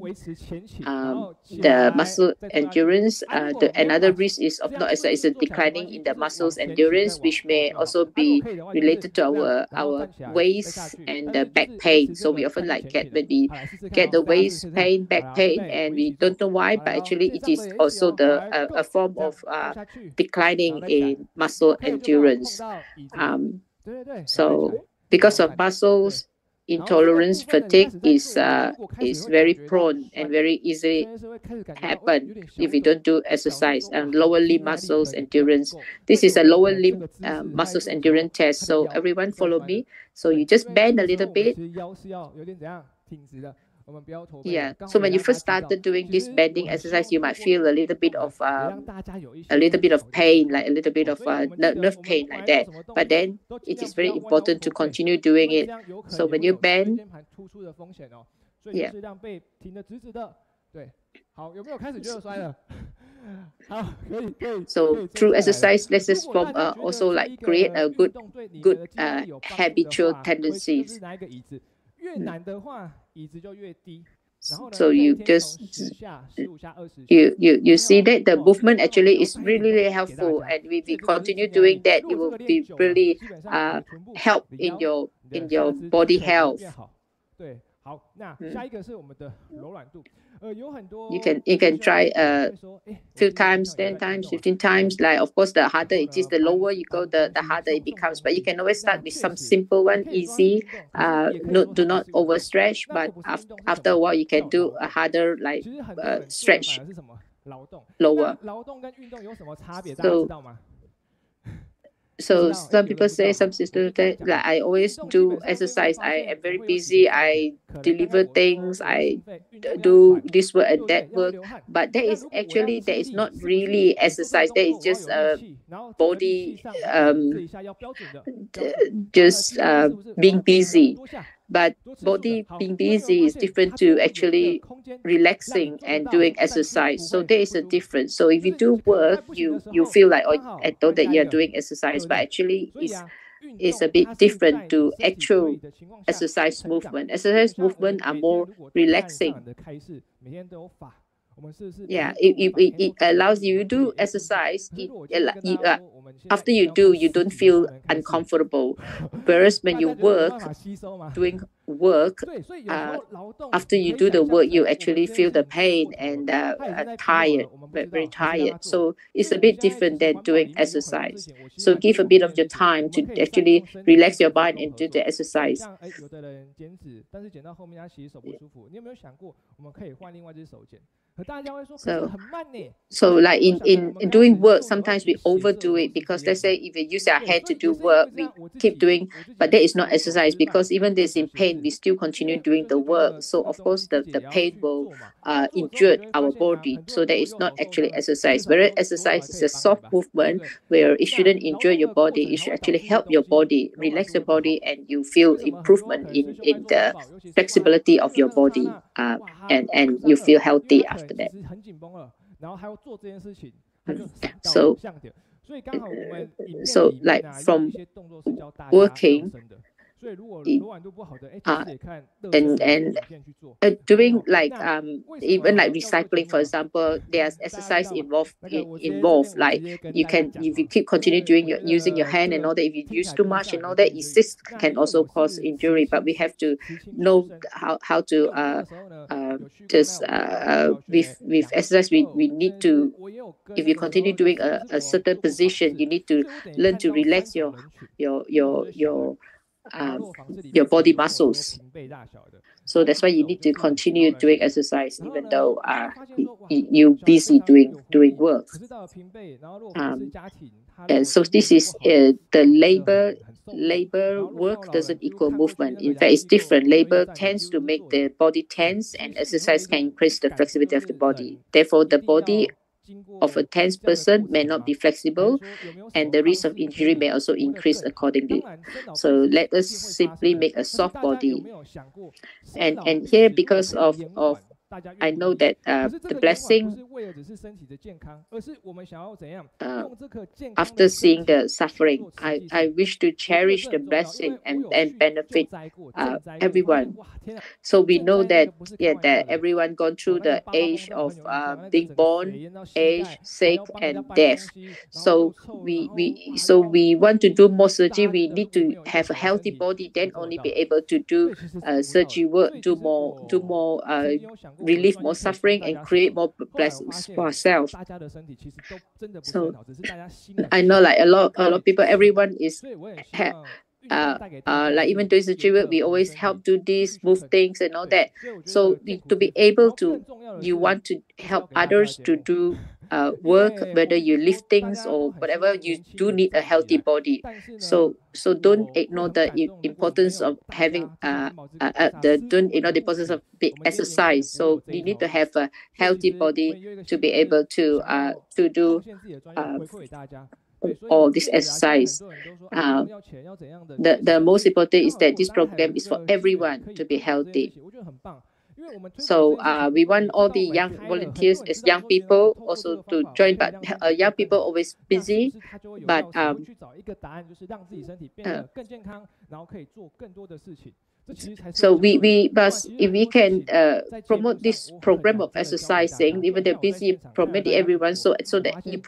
the muscle endurance. Another risk is of not exercise, is a declining in the muscles endurance, which may also be related to our waist and the back pain. So we often get the waist pain, back pain, and we don't know why, but actually it is also a form of declining in muscle endurance. So because of muscles intolerance, fatigue is very prone and very easily happen if you don't do exercise. And lower limb muscles endurance. This is a lower limb muscles endurance test. So everyone follow me. So you just bend a little bit. Yeah. So when you first started doing this bending exercise, you might feel a little bit of pain, like a little bit of nerve pain like that. But then it is very important to continue doing it. So when you bend, yeah. So through exercise, let's just form also like create a good habitual tendencies. So you just you see that the movement actually is really, really helpful, and if we continue doing that, it will be really help in your body health. You can try few times, 10 times, 15 times. Like, of course, the harder it is, the lower you go, the harder it becomes. But you can always start with some simple one, easy. Do not overstretch. But after a while, you can do a harder, like stretch lower. So some people say, some sisters say, like, I always do exercise. I am very busy. I deliver things. I do this work and that work. But there is not really exercise. There is just body, being busy. But body being busy is different to actually relaxing and doing exercise. So there is a difference. So if you do work, you feel like, oh, I thought that you're doing exercise, but actually it's a bit different to actual exercise movement. Exercise movement are more relaxing. Yeah, it allows you to do exercise. After you do, you don't feel uncomfortable. Whereas when you doing work, after you do the work, you actually feel the pain and tired, very tired. So it's a bit different than doing exercise. So give a bit of your time to actually relax your mind and do the exercise. So like in doing work, sometimes we overdo it, because let's say if we use our hand to do work, we keep doing, but that is not exercise, because even this in pain, we still continue doing the work. So of course the pain will injure our body. So that is not actually exercise. Whereas exercise is a soft movement where it shouldn't injure your body. It should actually help your body, relax your body, and you feel improvement in the flexibility of your body, and you feel healthy after that. So like from working, and doing like even like recycling, for example, there's exercise involved. Like if you keep continue using your hand and all that, if you use too much and all that, it can also cause injury. But we have to know how to with exercise, we need to, if you continue doing a certain position, you need to learn to relax your body muscles. So that's why you need to continue doing exercise even though you're busy doing work. And so this is the labor work doesn't equal movement. In fact, it's different. Labor tends to make the body tense, and exercise can increase the flexibility of the body. Therefore, the body of a tense person may not be flexible, and the risk of injury may also increase accordingly. So let us simply make a soft body. And here, because of I know that the blessing, after seeing the suffering, I wish to cherish the blessing and benefit everyone. So we know that that everyone gone through the age of being born, age, sick, and death. So we want to do more surgery. We need to have a healthy body, then only be able to do surgery work, do more relieve more suffering, and create more blessings for ourselves. So I know like a lot of people, everyone is like even during the trip, we always help do this, move things and all that. So to be able to, you want to help others to do work, whether you lift things or whatever, you do need a healthy body. So don't ignore the importance of having don't ignore the importance of the exercise. So you need to have a healthy body to be able to do all this exercise. The most important is that this program is for everyone to be healthy. So we want all the young volunteers as young people also to join, but young people always busy. But so but if we can promote this program of exercising, even they're busy, promote everyone, so that you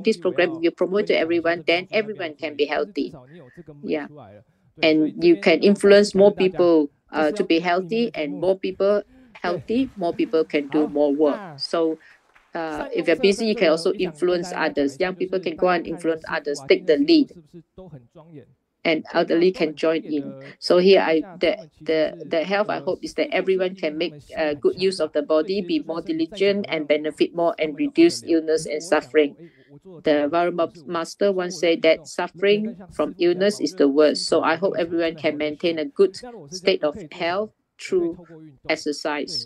this program, you promote to everyone, then everyone can be healthy. Yeah, and you can influence more people to be healthy, and more people healthy, more people can do more work. So if you're busy, you can also influence others. Young people can go and influence others, take the lead, and elderly can join in. So here, the health, I hope, is that everyone can make good use of the body, be more diligent and benefit more, and reduce illness and suffering. The Varma master once said that suffering from illness is the worst. So I hope everyone can maintain a good state of health through exercise.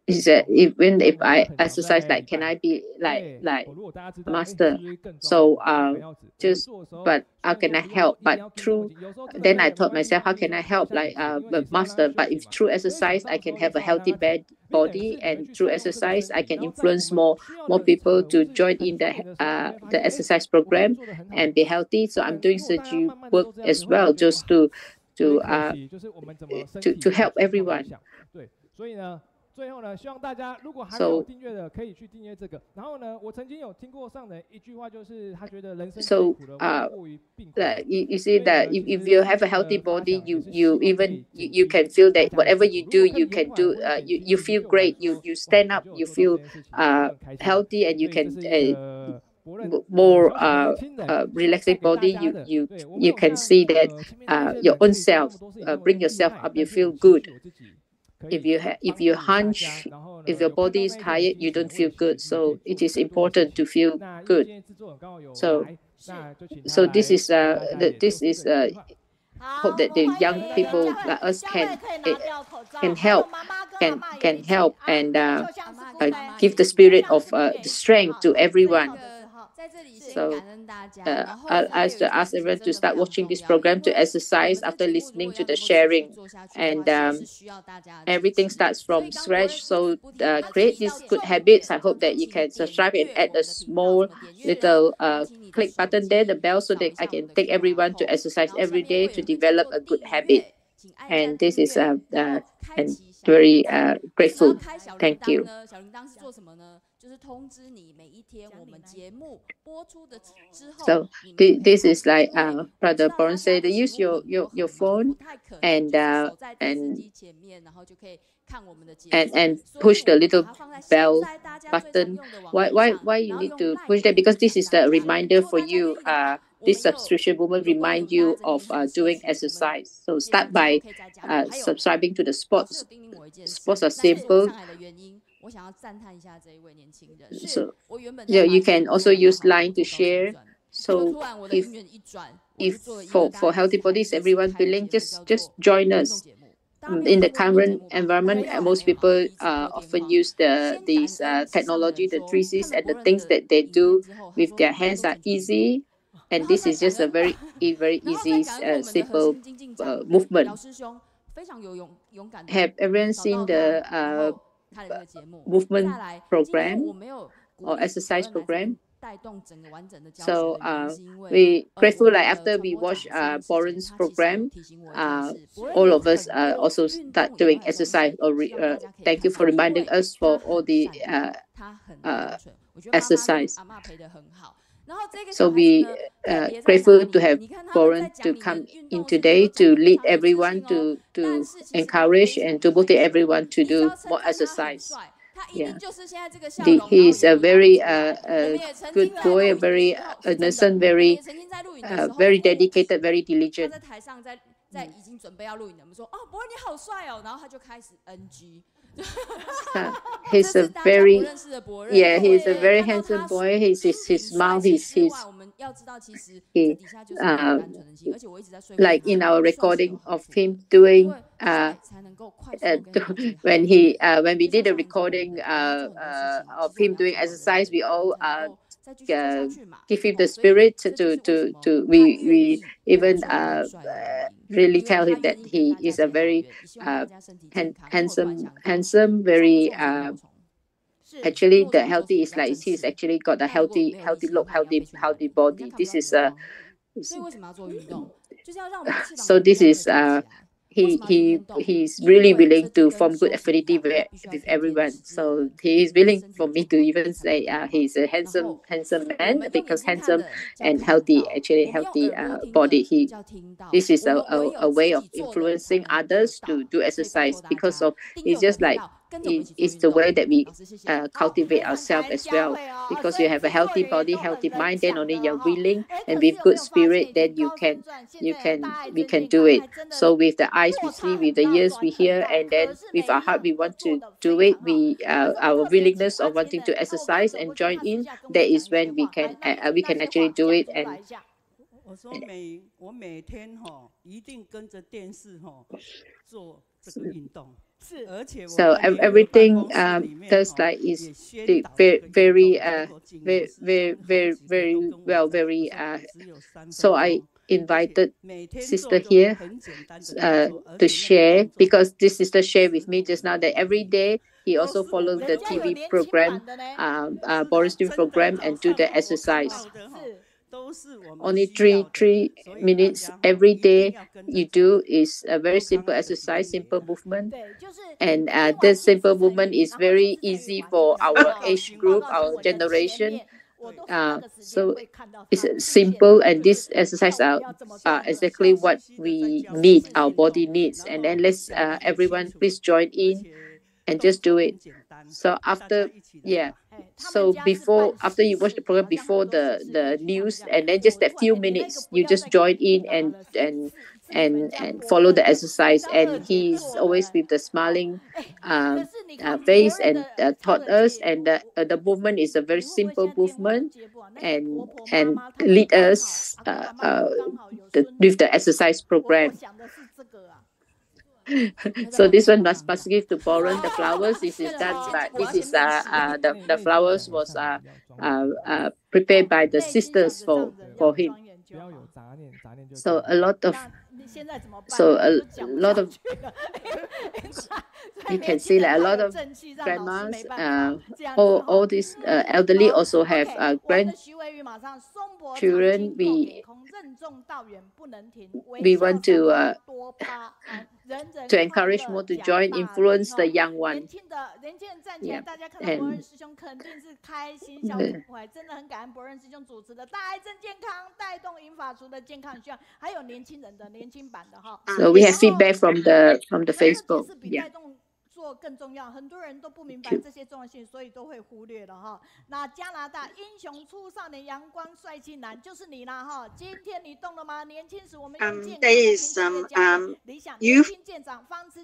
Is that even if I exercise, like, can I be like master? So but how can I help? But then I thought myself, how can I help like master? But if through exercise I can have a healthy body, and through exercise I can influence more people to join in the exercise program and be healthy. So I'm doing surgery work as well, just to help everyone. So you see that if you have a healthy body, you can feel that whatever you do, you can do. You feel great. You stand up. You feel healthy, and you can more relaxing body. You can see that your own self, bring yourself up. You feel good. If you hunch, if your body is tired, you don't feel good. So it is important to feel good. So this is hope that the young people like us can help and give the spirit of the strength to everyone. So I'll ask everyone to start watching this program, to exercise after listening to the sharing, and everything starts from scratch. So create these good habits. I hope that you can subscribe and add a small little click button there, the bell, so that I can take everyone to exercise every day to develop a good habit. And this is and very grateful. Thank you. So this is like Brother Boren said, use your phone and push the little bell button. Why you need to push that? Because this is the reminder for you. This subscription will remind you of doing exercise. So start by subscribing to the sports. Sports are simple. So you can also use Line to share. So if for healthy bodies, everyone willing, just join us. In the current environment, most people often use these technology, the 3Cs, and the things that they do with their hands are easy. And this is just a very easy, simple movement. Have everyone seen the movement program or exercise program? So we grateful, like after we watch Boren's program, all of us also start doing exercise. Or thank you for reminding us for all the exercise. So we grateful to have Boren to come in today to lead everyone, to encourage and to motivate everyone to do more exercise. Yeah. He is a very good boy, a very innocent, very very dedicated, very diligent. He's a very he's a very handsome boy. His smile, like in our recording of him doing when we did a recording of him doing exercise, we all give him the spirit to we even really tell him that he is a very handsome, very actually the healthy is like he's actually got a healthy look, healthy body. This is so this is he's really willing to form good affinity with everyone. So he is willing for me to even say he's a handsome man, because handsome and healthy, actually healthy body. This is a way of influencing others to do exercise, because of it's just like it's the way that we cultivate ourselves as well. Because you have a healthy body, healthy mind, then only you're willing, and with good spirit, then we can do it. So with the eyes we see, with the ears we hear, and then with our heart we want to do it. Our willingness of wanting to exercise and join in, that is when we can actually do it. And so everything does like is very well, very so I invited sister here to share, because this sister shared with me just now that every day he also follows the TV program, Boren's TV program, and do the exercise. Only three minutes every day you do is a very simple exercise, simple movement. And this simple movement is very easy for our age group, our generation. So it's simple, and this exercise are exactly what we need, our body needs. And then let's everyone please join in and just do it. So after after you watch the program, before the news, and then just a few minutes you just join in and follow the exercise. And he's always with the smiling face and taught us, and the movement is a very simple movement, and lead us with the exercise program. So this one must give to Boren. The flowers, this is done, but this is the flowers was prepared by the sisters for him. So a lot of you can see like a lot of grandmas, all these elderly also have grandchildren. We want to encourage more to join, influence the young one. Yeah. And so we have feedback from the Facebook. Yeah. 做更重要，很多人都不明白这些重要性，所以都会忽略了哈。那加拿大英雄出少年、阳光帅气男就是你啦哈！今天你动了吗？年轻时我们用健康 there is some youth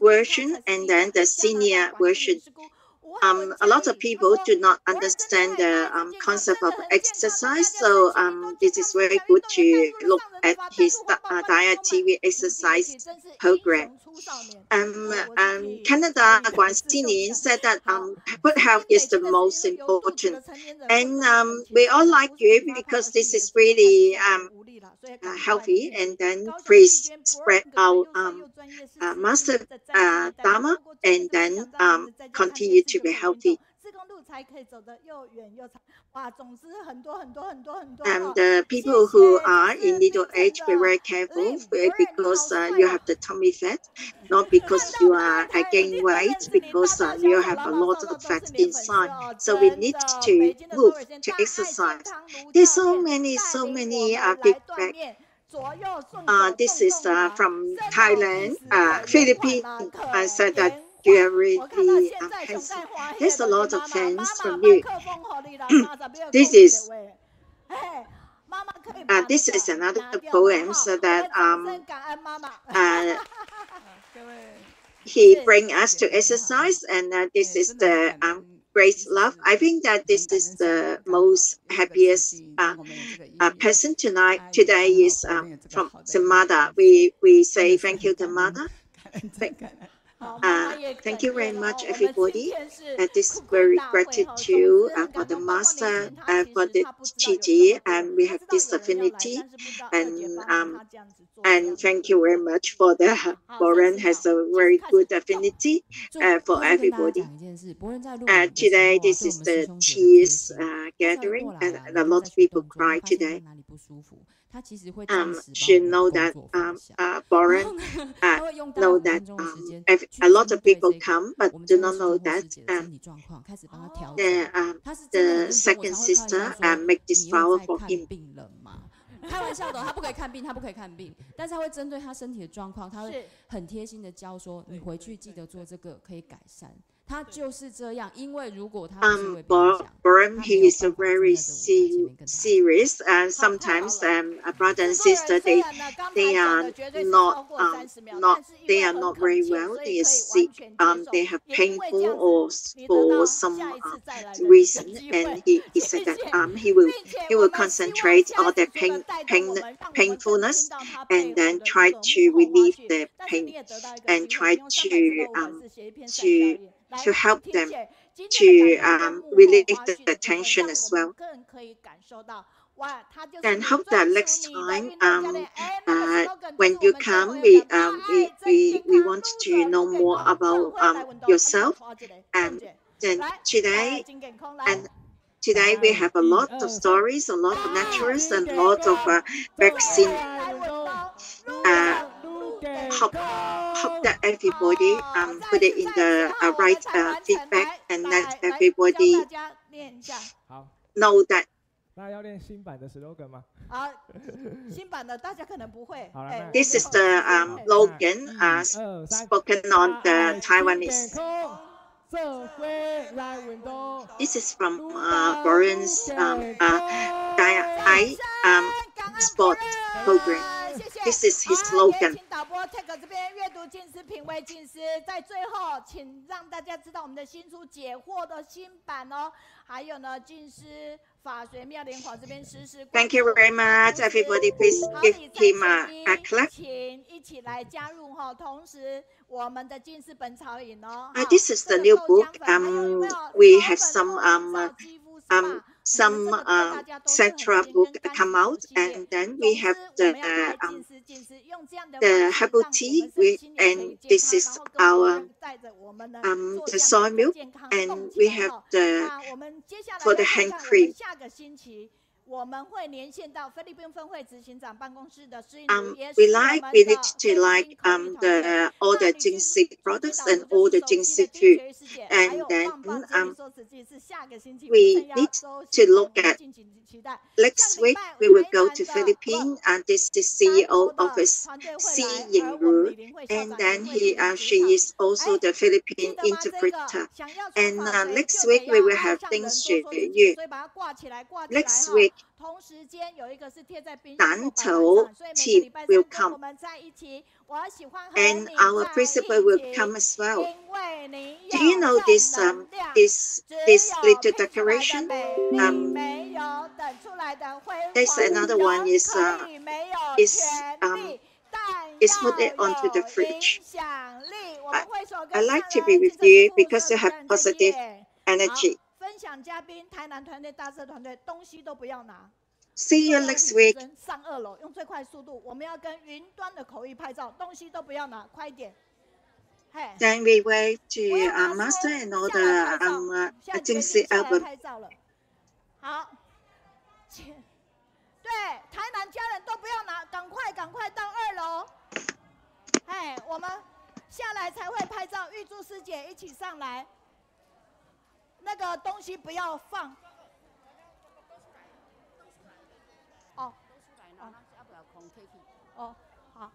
version and then the senior version. A lot of people do not understand the concept of exercise, so this is very good to look at his Daai TV exercise program. Canada Guanxinin said that good health is the most important, and we all like you because this is really healthy. And then please spread our master Dharma, and then continue to be healthy. The people who are in middle age, be very careful, because you have the tummy fat, not because you are gaining weight, because you have a lot of fat inside. So we need to move, to exercise. There's so many feedback. This is from Thailand, Philippines. I said that You are really handsome. There's a lot of fans from you. This is another poem so that he bring us to exercise, and this is the great love. I think that this is the most happiest person today is from the mother. We say thank you to mother. Thank you very much, everybody. This very gratitude for the master, for the Gigi, and we have this affinity, and thank you very much for the Boren has a very good affinity for everybody. Today, this is the tears gathering, and a lot of people cry today. Should know that Boren know that a lot of people come, but do not know that the second sister make this flower for him. 开玩笑的，他不可以看病，他不可以看病，但是他会针对他身体的状况，他会很贴心的教说，你回去记得做这个，可以改善。他就是这样，因为如果他Boren, he is a very serious, and sometimes a brother and sister they are not very well. They are sick. They have painful or for some reason, and he said that he will concentrate on their painfulness, and then try to relieve the pain, and try to help them to relieve the tension as well. And hope that next time when you come, we want to know more about yourself. And then today we have a lot of stories, a lot of naturals, and a lot of vaccine. Hope that everybody put it in the right feedback, and let everybody know that. This is the slogan spoken on the Taiwanese. This is from Boren's Daai sport program. This is his slogan. 导播 take 这边阅读近思品味近思，在最后，请让大家知道我们的新书解惑的新版哦，还有呢近思法随妙莲华这边实时。Thank you very much, everybody. Please give him a clap. 请一起来加入哈，同时我们的近思本草饮哦。This is the new book. We have some central book come out, and then we have the herbal tea, and this is our the soy milk, and we have the for the hand cream. 我们会连线到菲律宾分会执行长办公室的施应如，也是我们的 we need to like all the Jing products and all the Jing food, and then we need to look at next week we will go to Philippines, and this is CEO office Jing, and then she is also the Philippine interpreter, and next week we will have Ding Jihui. Next week 同时间有一个是贴在冰南投 team will come, 我们在一起，我喜欢和 and our principal will come as well. Do you know this little decoration? There's another one is put it onto the fridge. I like to be with you because you have positive energy. 分享嘉宾，台南团队、大社团队，东西都不要拿。See you next week. 上2楼，用最快速度，我们要跟云端的口译拍照，东西都不要拿，快一点。Then we wave to master and all the Jing album. 拍照了。好，对，台南家人都不要拿，赶快到2楼。我们下来才会拍照，预祝师姐一起上来。 那个东西不要放。哦，哦，好。